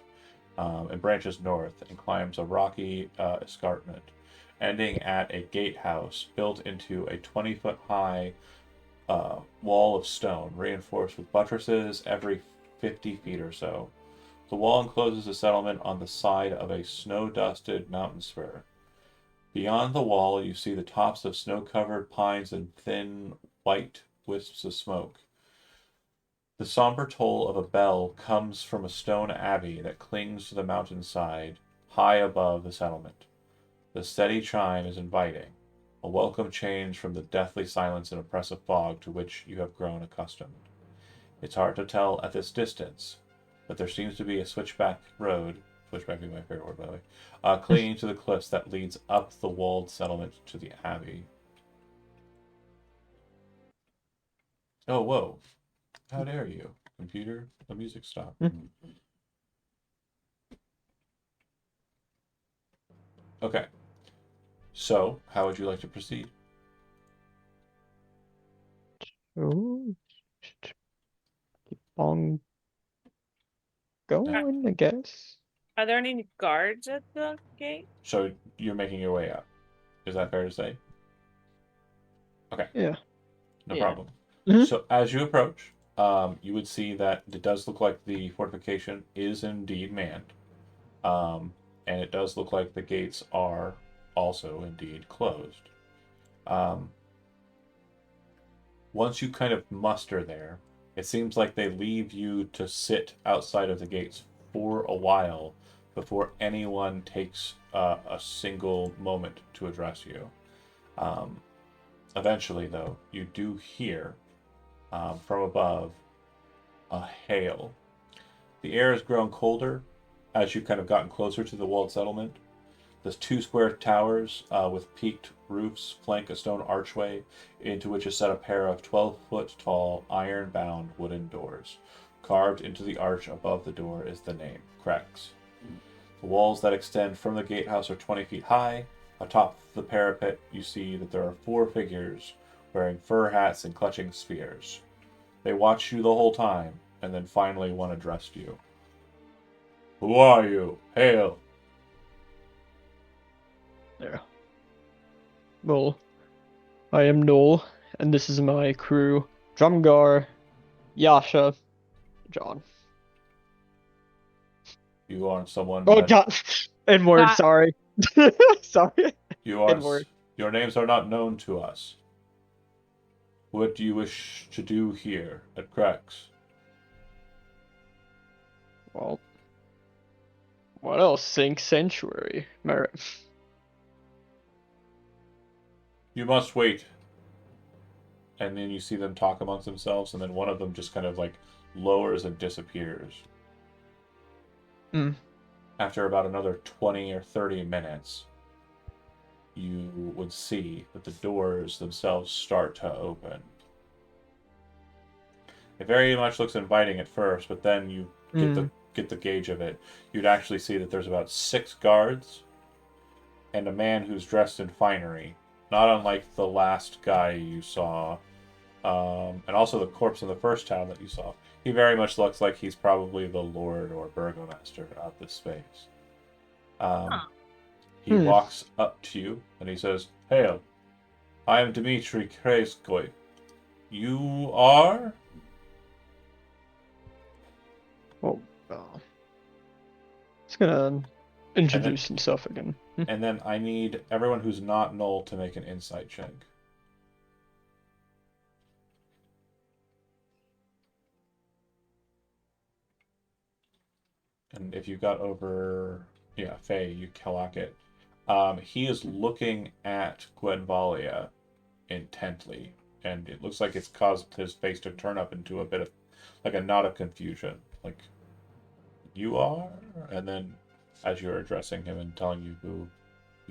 and branches north and climbs a rocky escarpment, ending at a gatehouse built into a 20-foot high wall of stone, reinforced with buttresses every 50 feet or so. The wall encloses the settlement on the side of a snow-dusted mountain spur. Beyond the wall, you see the tops of snow-covered pines and thin, white wisps of smoke. The somber toll of a bell comes from a stone abbey that clings to the mountainside, high above the settlement. The steady chime is inviting, a welcome change from the deathly silence and oppressive fog to which you have grown accustomed. It's hard to tell at this distance, but there seems to be a switchback road, switchback being my favorite word by the way, clinging to the cliffs that leads up the walled settlement to the abbey. Oh, whoa. How dare you? Computer, the music stopped. Okay. So, how would you like to proceed? Oh, keep on going, I guess. Are there any guards at the gate? So, you're making your way up. Is that fair to say? Okay. Yeah. No Yeah. problem. Mhm. So, as you approach, you would see that it does look like the fortification is indeed manned. And it does look like the gates are also indeed closed. Once you kind of muster there, it seems like they leave you to sit outside of the gates for a while before anyone takes a single moment to address you. Eventually, though, you do hear from above a hail. The air has grown colder as you've kind of gotten closer to the walled settlement. The two square towers with peaked roofs flank a stone archway into which is set a pair of 12-foot tall, iron-bound wooden doors. Carved into the arch above the door is the name, Krex. The walls that extend from the gatehouse are 20 feet high. Atop the parapet, you see that there are 4 figures wearing fur hats and clutching spears. They watched you the whole time, and then finally one addressed you. Who are you? Hail! There. Well, I am Noel, and this is my crew: Drumgar, Yasha, John. You aren't someone Oh, that John. N-word, Ah. sorry. Sorry. you are. N-word. Your names are not known to us. What do you wish to do here at Cracks? Well, what else? Sync Sanctuary. You must wait. And then you see them talk amongst themselves, and then one of them just kind of like lowers and disappears. Mm. After about another 20 or 30 minutes, you would see that the doors themselves start to open. It very much looks inviting at first, but then you get the gauge of it. You'd actually see that there's about 6 guards and a man who's dressed in finery, not unlike the last guy you saw, and also the corpse in the first town that you saw. He very much looks like he's probably the lord or burgomaster of this space. Huh. He walks up to you and he says, "Hail, I am Dmitry Kreskoy. You are?" Well, he's gonna introduce himself again. And then I need everyone who's not Null to make an insight check. And if you got over, yeah, Faye, you clock it. He is looking at Gwenvalia intently, and it looks like it's caused his face to turn up into a bit of, like a knot of confusion. Like, you are? And then, as you're addressing him and telling you who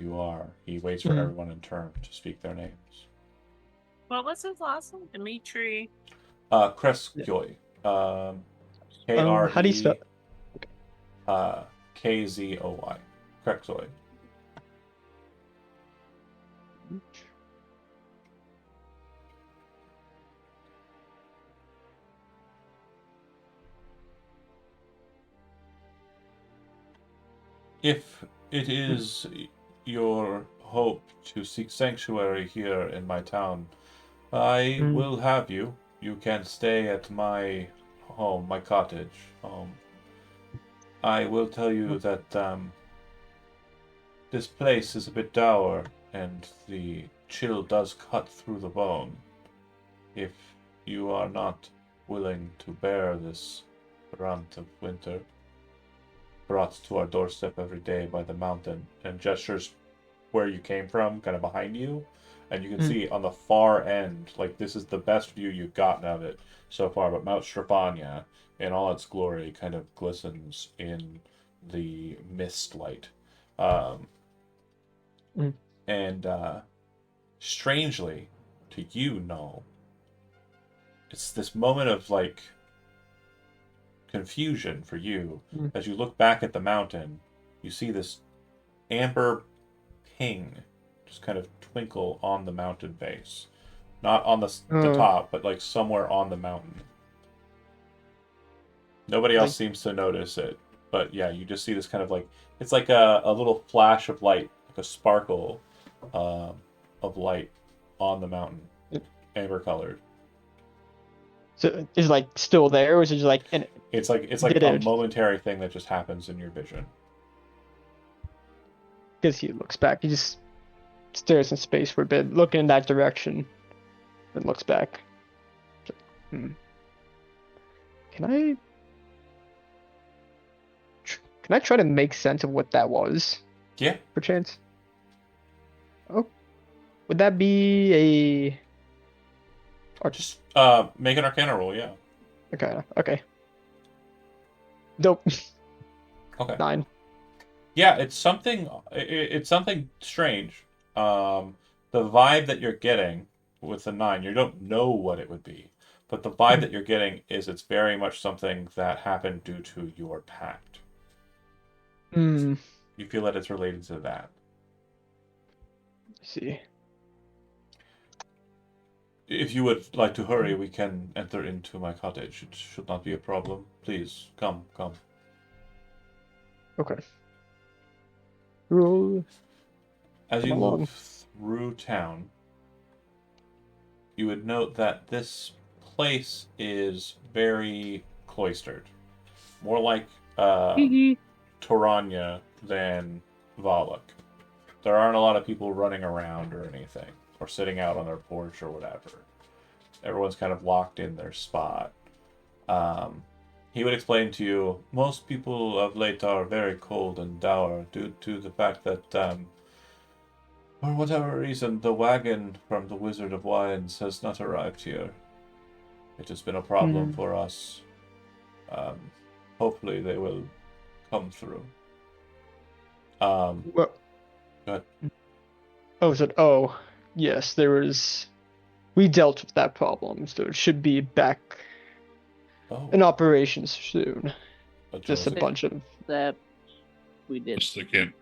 you are, he waits for everyone in turn to speak their names. What was his last name? Dimitri. Kreskoy. K-R-E... How do you spell? K-Z-O-Y. Kreskoy. If it is your hope to seek sanctuary here in my town, I will have you. You can stay at my home, my cottage. I will tell you that this place is a bit dour, and the chill does cut through the bone. If you are not willing to bear this brunt of winter, brought to our doorstep every day by the mountain, and gestures where you came from, kind of behind you, and you can see on the far end, like this is the best view you've gotten of it so far, but Mount Strafania in all its glory kind of glistens in the mist light. And strangely, to you, Null, it's this moment of like confusion for you. As you look back at the mountain, you see this amber ping just kind of twinkle on the mountain face. Not on the top, but like somewhere on the mountain. Nobody else seems to notice it. But yeah, you just see this kind of like, it's like a little flash of light, like a sparkle of light on the mountain. Amber colored. So is it like still there, or is it just like It's like a momentary thing that just happens in your vision. Because he looks back, he just stares in space for a bit, looking in that direction, then looks back. Can I try to make sense of what that was? Yeah. Perchance. Oh, would that be a? Or just make an Arcana roll, yeah. Okay. Dope. Okay. 9. Yeah, it's something. It's something strange. The vibe that you're getting with the 9, you don't know what it would be, but the vibe that you're getting is it's very much something that happened due to your pact. You feel that it's related to that. See. If you would like to hurry, we can enter into my cottage. It should not be a problem. Please, come, come. Okay. Roll. As Come you along. move through town, you would note that this place is very cloistered. More like Toranya than Valak. There aren't a lot of people running around or anything, or sitting out on their porch or whatever. Everyone's kind of locked in their spot. He would explain to you, most people of late are very cold and dour due to the fact that, for whatever reason, the wagon from the Wizard of Wines has not arrived here. It has been a problem for us. Hopefully they will come through. Well, Go ahead. oh, yes, there was. We dealt with that problem, so it should be back Oh, in operations soon. Just a joyous, bunch of. That we did. Just they can't.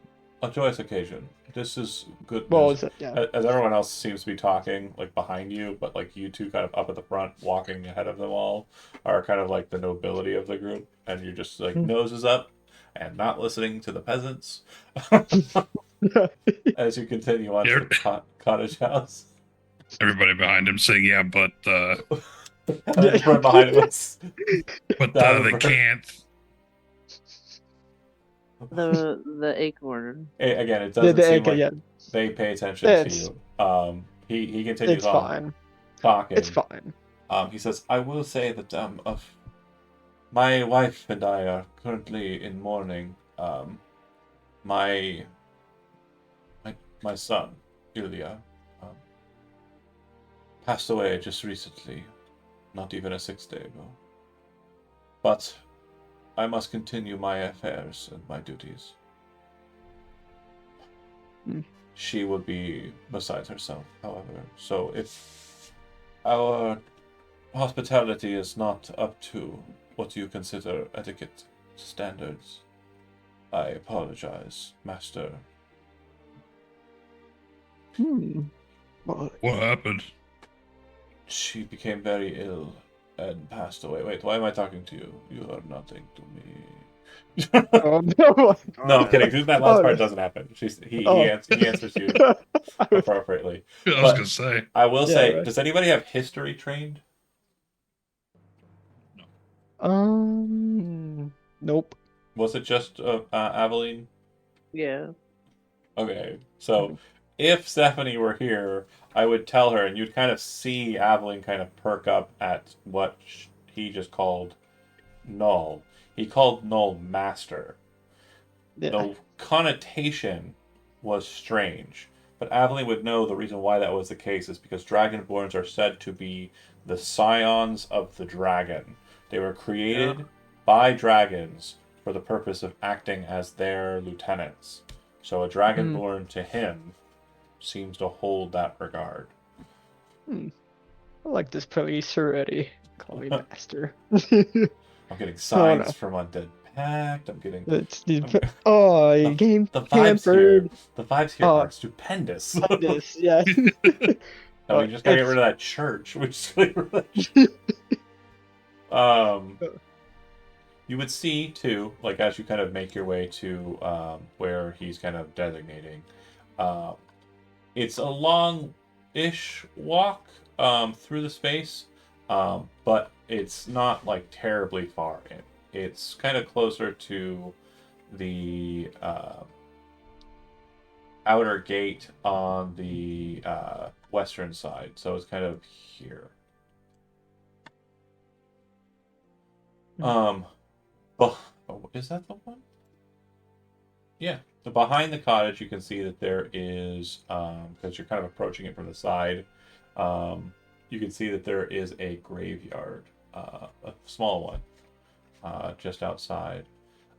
a joyous occasion. This is good Well, news. is it? Yeah. As everyone else seems to be talking, like behind you, but like you two kind of up at the front, walking ahead of them all, are kind of like the nobility of the group, and you're just like noses up and not listening to the peasants as you continue on to the cottage house. Everybody behind him saying, "Yeah, but And right behind us, they can't." The acorn. again, it The doesn't seem egg, like yeah, they pay attention to It's- you. He continues it's on fine. talking. It's fine. He says, I will say that of my wife and I are currently in mourning. My son, Ilya, passed away just recently, not even a 6 day ago. But I must continue my affairs and my duties. She would be beside herself, however. So if our hospitality is not up to what you consider etiquette standards, I apologize, Master. Well, What happened? She became very ill and passed away. Wait, why am I talking to you? You are nothing to me. oh, no. No, I'm kidding. That last Oh, part no. doesn't happen. He Oh. answers you appropriately. I was But- gonna say. I will Yeah, say, right. does anybody have history trained? Nope. Was it just Aveline? Yeah. Okay, so if Stephanie were here, I would tell her, and you'd kind of see Aveline kind of perk up at what he just called Null. He called Null Master. Yeah. The connotation was strange, but Aveline would know the reason why that was the case is because Dragonborns are said to be the scions of the dragon. They were created by dragons for the purpose of acting as their lieutenants. So a Dragonborn to him seems to hold that regard. I like this police already. Call me master. I'm getting signs no. from Undead Pact. I'm getting It's oh, The- game the vibes campered. here. The vibes here Oh. are stupendous. This, yeah. I mean, just gotta get rid of that church. We just gotta get rid of that. You would see too, like as you kind of make your way to where he's kind of designating. It's a long-ish walk through the space, but it's not like terribly far in. It's kind of closer to the outer gate on the western side, so it's kind of here. But is that the one? Yeah. So behind the cottage, you can see that there is, because you're kind of approaching it from the side, you can see that there is a graveyard, a small one, just outside.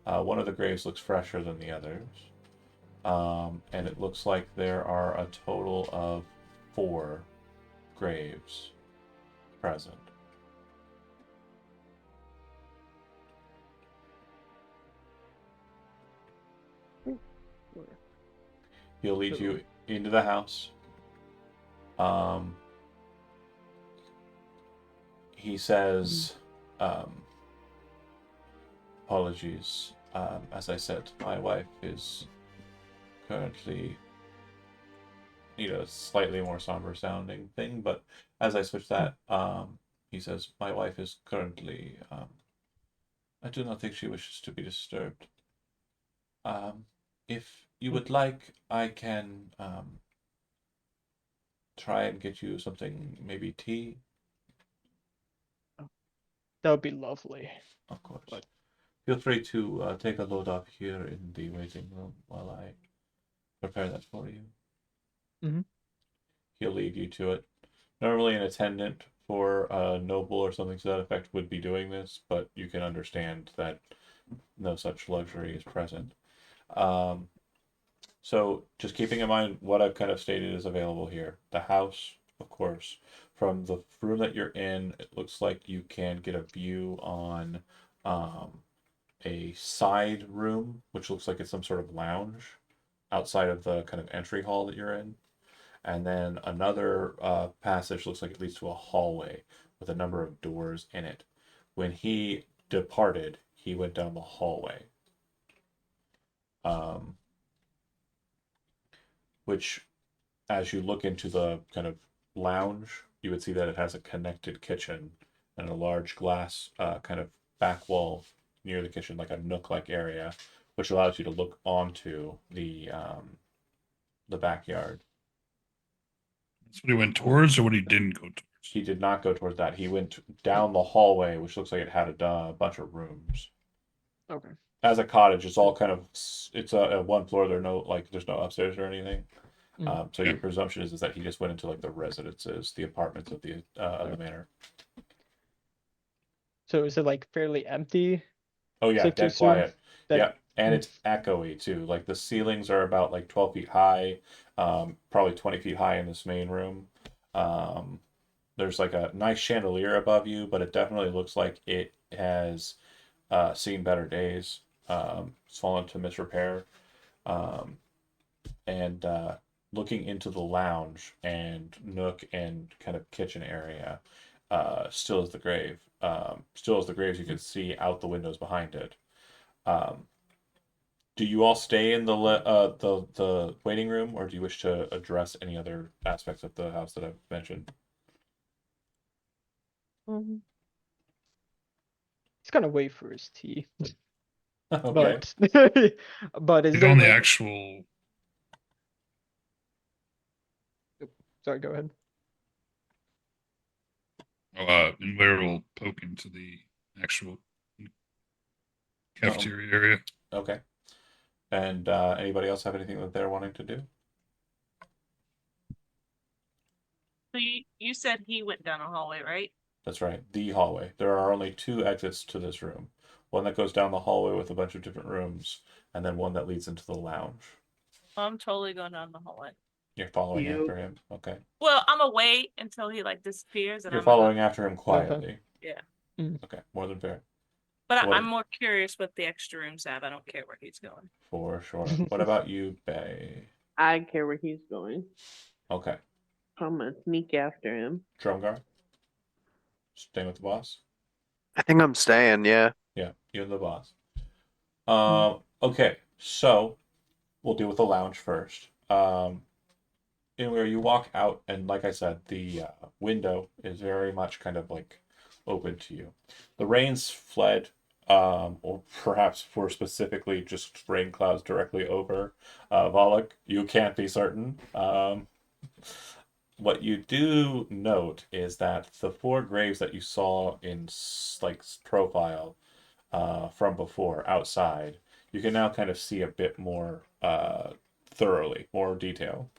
One of the graves looks fresher than the others. And it looks like there are a total of 4 graves present. He'll lead you into the house. he says, apologies. As I said, my wife is currently need a slightly more somber sounding thing, but as I switch that, he says, my wife is currently, I do not think she wishes to be disturbed. If you would like, I can try and get you something, maybe tea, That would be lovely. of course. But- Feel free to take a load up here in the waiting room while I prepare that for you. Mhm. He'll lead you to it. Normally, an attendant for a noble or something to that effect would be doing this, but you can understand that no such luxury is present. So, just keeping in mind what I've kind of stated is available here. The house, of course, from the room that you're in, it looks like you can get a view on a side room, which looks like it's some sort of lounge outside of the kind of entry hall that you're in. And then another passage looks like it leads to a hallway with a number of doors in it. When he departed, he went down the hallway. Which, as you look into the kind of lounge, you would see that it has a connected kitchen and a large glass kind of back wall near the kitchen, like a nook-like area, which allows you to look onto the backyard. That's what he went towards, or what he didn't go towards. He did not go towards that. He went down the hallway, which looks like it had a bunch of rooms. Okay. As a cottage, it's all kind of it's a one floor. There's no upstairs or anything. Mhm. So your presumption is that he just went into like the residences, the apartments of the manor. So is it like fairly empty? Oh yeah, Safe to dead assume quiet. that- Yep, and Mm. it's echoey too. Like the ceilings are about like 12 feet high, probably 20 feet high in this main room. There's like a nice chandelier above you, but it definitely looks like it has seen better days. It's fallen to misrepair. Um, and looking into the lounge and nook and kind of kitchen area, still is the grave. Still as the graves you can see out the windows behind it. Do you all stay in the waiting room, or do you wish to address any other aspects of the house that I've mentioned? He's gonna wait for his tea. Okay. But is He's there on the like... actual. Sorry, go ahead. And where we'll poke into the actual cafeteria area. Okay. And anybody else have anything that they're wanting to do? So you said he went down a hallway, right? That's right, the hallway. There are only two exits to this room. One that goes down the hallway with a bunch of different rooms, and then one that leads into the lounge. I'm totally going down the hallway. You're following You- after him. Okay. Well, I'm gonna wait until he like disappears, and You're I'm gonna following after him quietly. Yeah. Okay, more than fair. But What- I'm more curious what the extra rooms have. I don't care where he's going. For sure. What about you, Bay? I care where he's going. Okay. I'm gonna sneak after him. Drumgar? Staying with the boss? I think I'm staying, yeah. Yeah, you and the boss. Okay, so we'll deal with the lounge first. In where you walk out, and like I said, the window is very much kind of like open to you. The rain's fled, or perhaps for specifically just rain clouds directly over Volok. You can't be certain. What you do note is that the four graves that you saw in like profile from before outside, you can now kind of see a bit more thoroughly, more detail.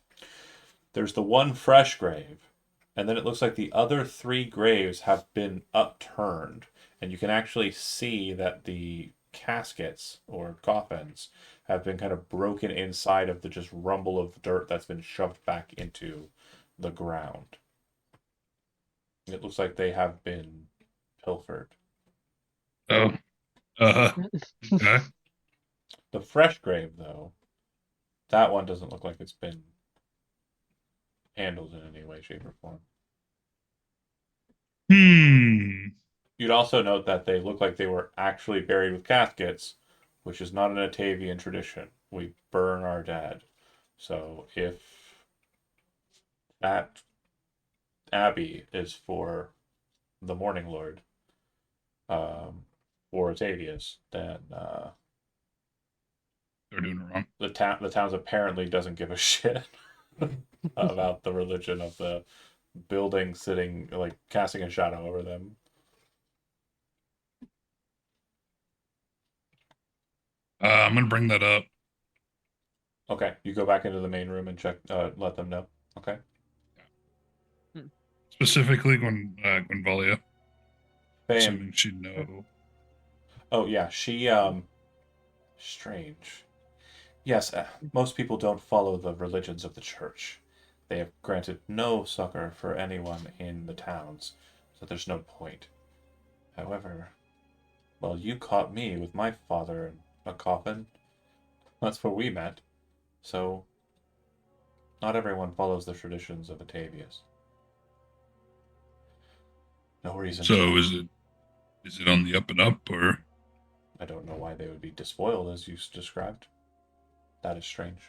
There's the one fresh grave, and then it looks like the other three graves have been upturned, and you can actually see that the caskets or coffins have been kind of broken inside of the just rumble of dirt that's been shoved back into the ground. It looks like they have been pilfered. Oh. Okay. The fresh grave, though, that one doesn't look like it's been handled in any way, shape, or form. You'd also note that they look like they were actually buried with caskets, which is not an Atavian tradition. We burn our dead. So if that abbey is for the Morning Lord, or Atavius, then They're doing it wrong. the town's apparently doesn't give a shit about the religion of the building sitting like casting a shadow over them. I'm gonna bring that up. Okay, you go back into the main room and check. Let them know. Okay. Specifically, Gwenvalia. Bam. Assuming she'd know. Oh yeah, she strange. Yes, most people don't follow the religions of the church. They have granted no succor for anyone in the towns, so there's no point. However, well, you caught me with my father in a coffin. That's where we met. So, not everyone follows the traditions of Atavius. No reason So to. is it on the up and up, or I don't know why they would be despoiled as you described. That is strange.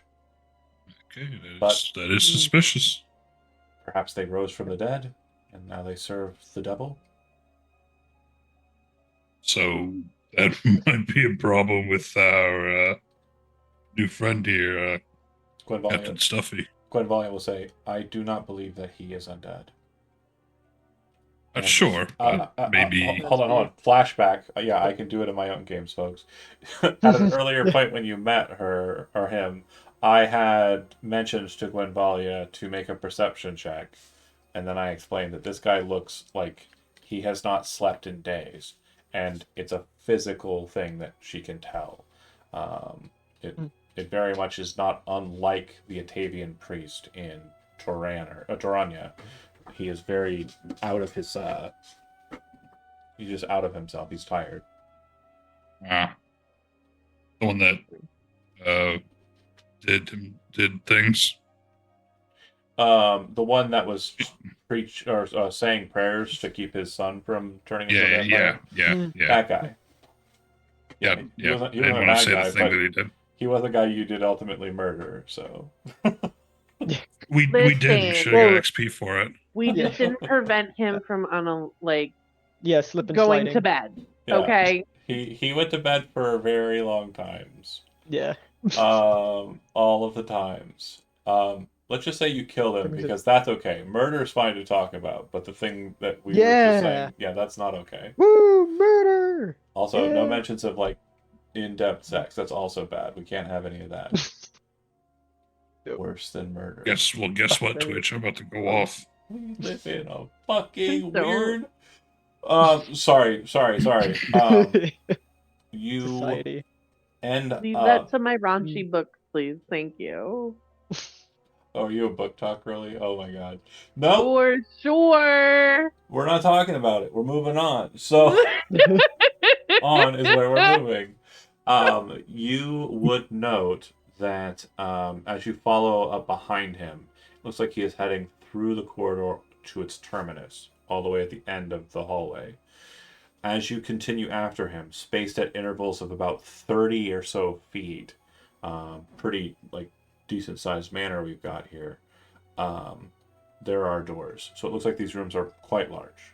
okay? But- That is suspicious. Perhaps they rose from the dead, and now they serve the devil? So that might be a problem with our new friend here, Captain Gwenvalia, Stuffy. Gwenvalia will say, I do not believe that he is undead. Not And- sure, but maybe. Hold on. Flashback. Yeah, I can do it in my own games, folks. At an earlier point when you met her or him, I had mentioned to Gwenvalia to make a perception check, and then I explained that this guy looks like he has not slept in days, and it's a physical thing that she can tell. It very much is not unlike the Atavian priest in Torania. He is very out of his he's just out of himself. He's tired. The one that did things. The one that was saying prayers to keep his son from turning into a vampire. Yeah. That guy. Yeah. He wasn't I a didn't want bad to say guy, the thing but that he did. he was the guy you did ultimately murder. So We did. We Listen, should have got well- XP for it. We Yeah. just didn't prevent him from Yeah, slip and going sliding. to bed. yeah. Okay. He went to bed for very long times. Yeah. All of the times. Let's just say you killed him Brings it- because that's okay. Murder is fine to talk about, but the thing that we were Yeah. just saying, yeah, that's not okay. Woo, murder! Also, no Yeah. mentions of like in-depth sex. That's also bad. We can't have any of that. Yep. Worse than murder. Guess what, Twitch? I'm about to go off. We live in a fucking Please don't. weird. Sorry. You Society. end Leave up. that to my raunchy books, please. Thank you. Oh, are you a book talk, really? Oh my god. No, For sure. we're not talking about it. We're moving on. So on is where we're moving. You would note that as you follow up behind him, it looks like he is heading through the corridor to its terminus, all the way at the end of the hallway. As you continue after him, spaced at intervals of about 30 or so feet, pretty like decent sized manor we've got here, there are doors. So it looks like these rooms are quite large.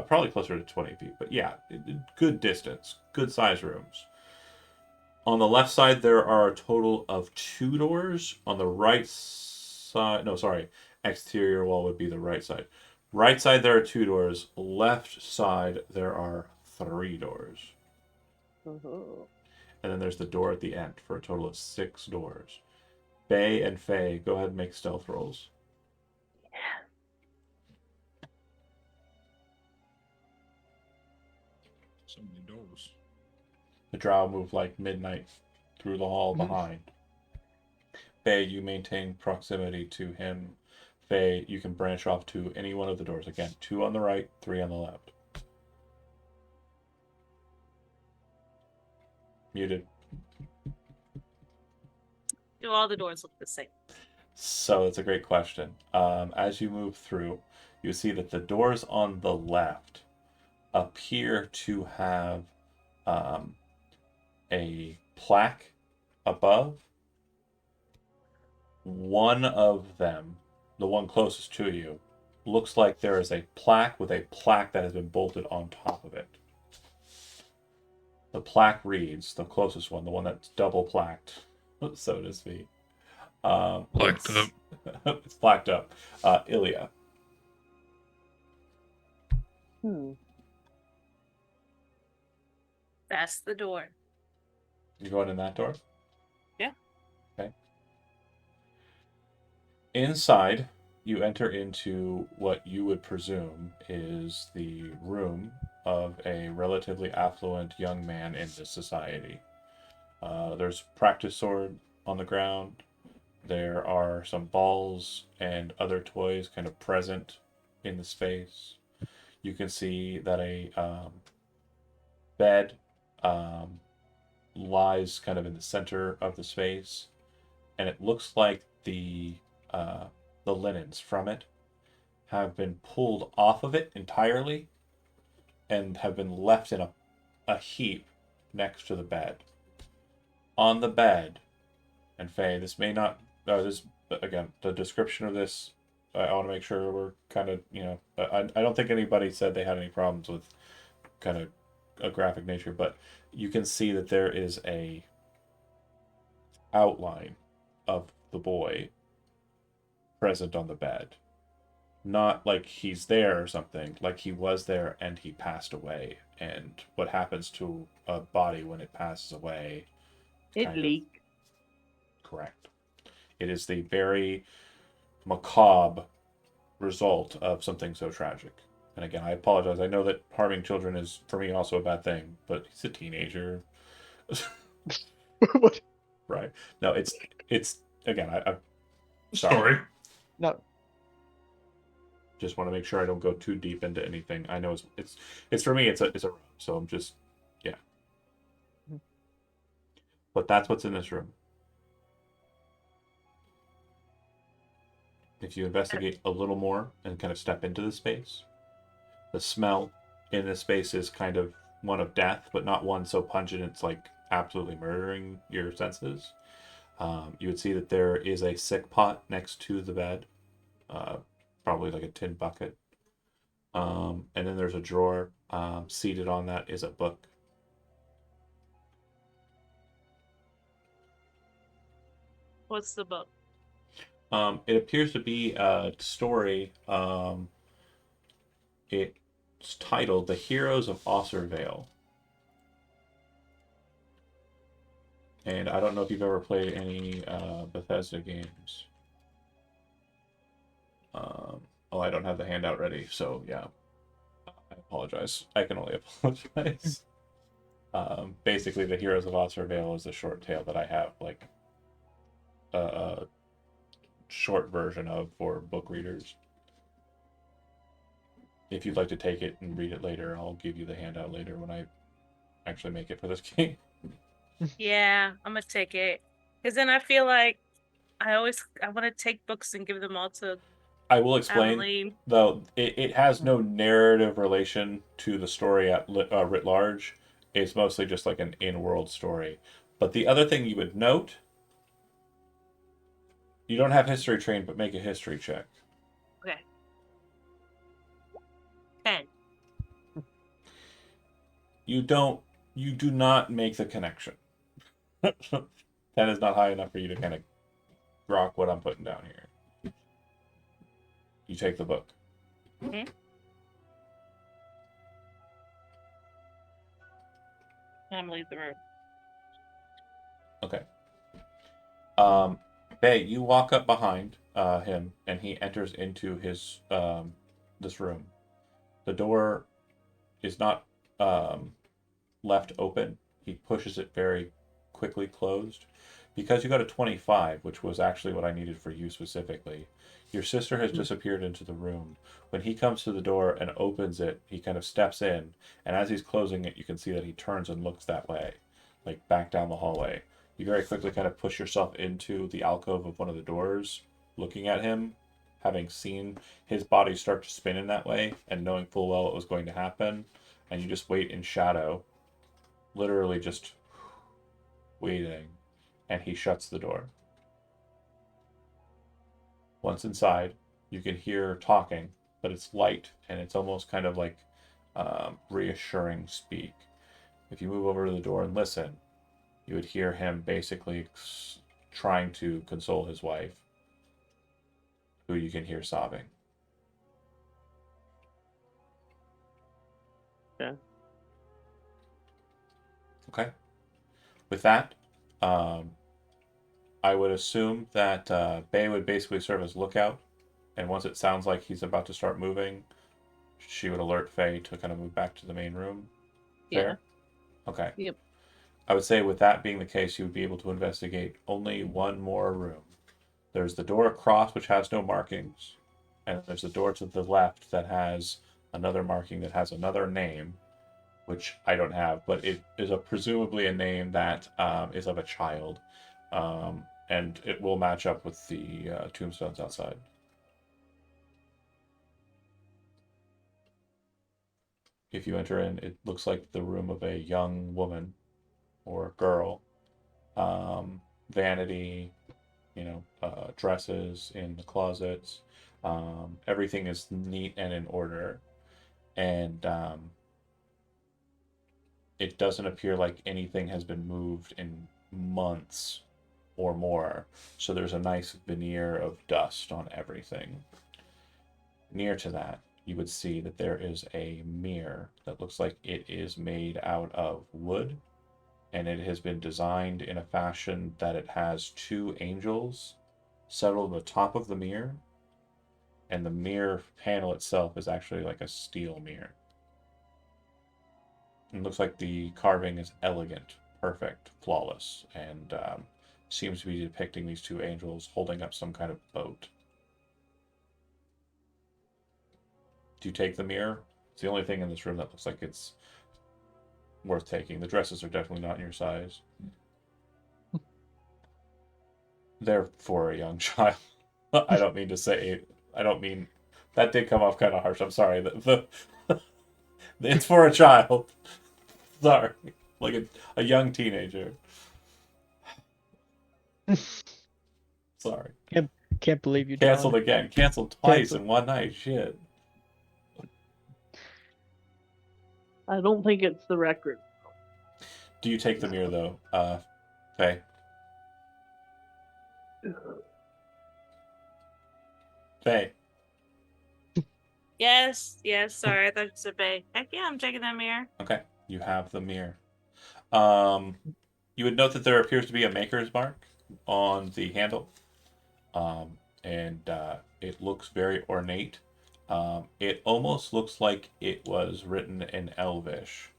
Probably closer to 20 feet, but yeah, good distance, good size rooms. On the left side, there are a total of 2 doors. On the right side, no, sorry, exterior wall would be the right side. Right side, there are 2 doors. Left side, there are 3 doors. Oh. And then there's the door at the end for a total of 6 doors. Bay and Faye, go ahead and make stealth rolls. So many doors. The drow move like midnight through the hall Mhm. behind. Faye, you maintain proximity to him. Faye, you can branch off to any one of the doors. Again, 2 on the right, 3 on the left. Muted. Do all the doors look the same? So that's a great question. As you move through, you see that the doors on the left appear to have a plaque above. One of them, the one closest to you, looks like there is a plaque with a plaque that has been bolted on top of it. The plaque reads, the closest one, the one that's double plaqued, so to speak. Plaqued up. It's plaqued up. Ilya. That's the door. You going in that door? Yeah. Okay. Inside, you enter into what you would presume is the room of a relatively affluent young man in this society. There's practice sword on the ground. There are some balls and other toys kind of present in the space. You can see that a bed lies kind of in the center of the space, and it looks like the linens from it have been pulled off of it entirely and have been left in a heap next to the bed. On the bed, and Faye, this may not, this again, the description of this, I want to make sure we're kind of, I don't think anybody said they had any problems with kind of a graphic nature, but you can see that there is a outline of the boy present on the bed. Not like he's there or something, like he was there and he passed away. And what happens to a body when it passes away? It kind of- leaked. Correct. It is the very macabre result of something so tragic. And again, I apologize. I know that harming children is, for me, also a bad thing, but he's a teenager. What? Right. No, it's again, I'm sorry. Sorry. No. Just want to make sure I don't go too deep into anything. I know it's for me, it's a so I'm just, yeah. But that's what's in this room. If you investigate a little more and kind of step into the space, the smell in this space is kind of one of death, but not one so pungent it's like absolutely murdering your senses. You would see that there is a sick pot next to the bed, probably like a tin bucket. And then there's a drawer. Seated on that is a book. What's the book? It appears to be a story. It's titled "The Heroes of Osservale," and I don't know if you've ever played any Bethesda games. Oh, I don't have the handout ready, so yeah, I apologize. I can only apologize. Basically, "The Heroes of Osservale" is a short tale that I have, like a short version of for book readers. If you'd like to take it and read it later, I'll give you the handout later when I actually make it for this game. Yeah, I'm gonna take it. Because then I feel like I want to take books and give them all to I will explain, Emily. though, it has no narrative relation to the story at writ large. It's mostly just like an in-world story. But the other thing you would note, you don't have history trained, but make a history check. Okay. 10. You do not make the connection. 10 is not high enough for you to kind of grok what I'm putting down here. You take the book. I'm gonna leave the room. Okay. Bay, you walk up behind him, and he enters into his this room. The door is not left open. He pushes it very quickly closed. Because you got a 25, which was actually what I needed for you specifically, your sister has disappeared into the room. When he comes to the door and opens it, he kind of steps in, and as he's closing it, you can see that he turns and looks that way, like back down the hallway. You very quickly kind of push yourself into the alcove of one of the doors, looking at him, having seen his body start to spin in that way, and knowing full well what was going to happen. and you just wait in shadow, literally just waiting, and he shuts the door. Once inside, you can hear talking, but it's light and it's almost kind of like reassuring speak. If you move over to the door and listen, you would hear him basically trying to console his wife, who you can hear sobbing. Yeah. Okay. With that, I would assume that Bay would basically serve as lookout, and once it sounds like he's about to start moving, she would alert Faye to kind of move back to the main room. Fair? Okay. Yep. I would say with that being the case, you would be able to investigate only one more room. There's the door across, which has no markings, and there's the door to the left that has another marking that has another name, which I don't have, but it is presumably a name that is of a child, and it will match up with the tombstones outside. If you enter in, it looks like the room of a young woman or girl. Vanity, dresses in the closets. Everything is neat and in order, and it doesn't appear like anything has been moved in months or more. So there's a nice veneer of dust on everything. Near to that, you would see that there is a mirror that looks like it is made out of wood, and it has been designed in a fashion that it has two angels settled on the top of the mirror, and the mirror panel itself is actually like a steel mirror. It looks like the carving is elegant, perfect, flawless, and seems to be depicting these two angels holding up some kind of boat. Do you take the mirror? It's the only thing in this room that looks like it's worth taking. The dresses are definitely not in your size. They're for a young child. I don't mean to say. I don't mean that did come off kind of harsh. I'm sorry. It's for a child. Sorry, like a young teenager. Sorry. Can't believe you, Canceled John. again. Canceled twice Canceled. in one night. Shit. I don't think it's the record. Do you take the mirror though, Faye? Faye. Yes, sorry, I thought you said Bay. Heck yeah, I'm checking that mirror. Okay, you have the mirror. You would note that there appears to be a maker's mark on the handle, and it looks very ornate. It almost looks like it was written in Elvish,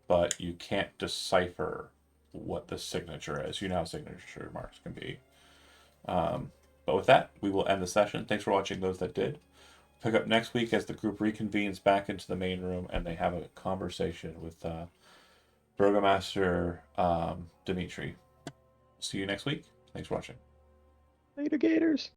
but you can't decipher what the signature is. You know how signature marks can be. But with that, we will end the session. Thanks for watching those that did. Pick up next week as the group reconvenes back into the main room and they have a conversation with Burgomaster Dimitri. See you next week. Thanks for watching. Later, Gators.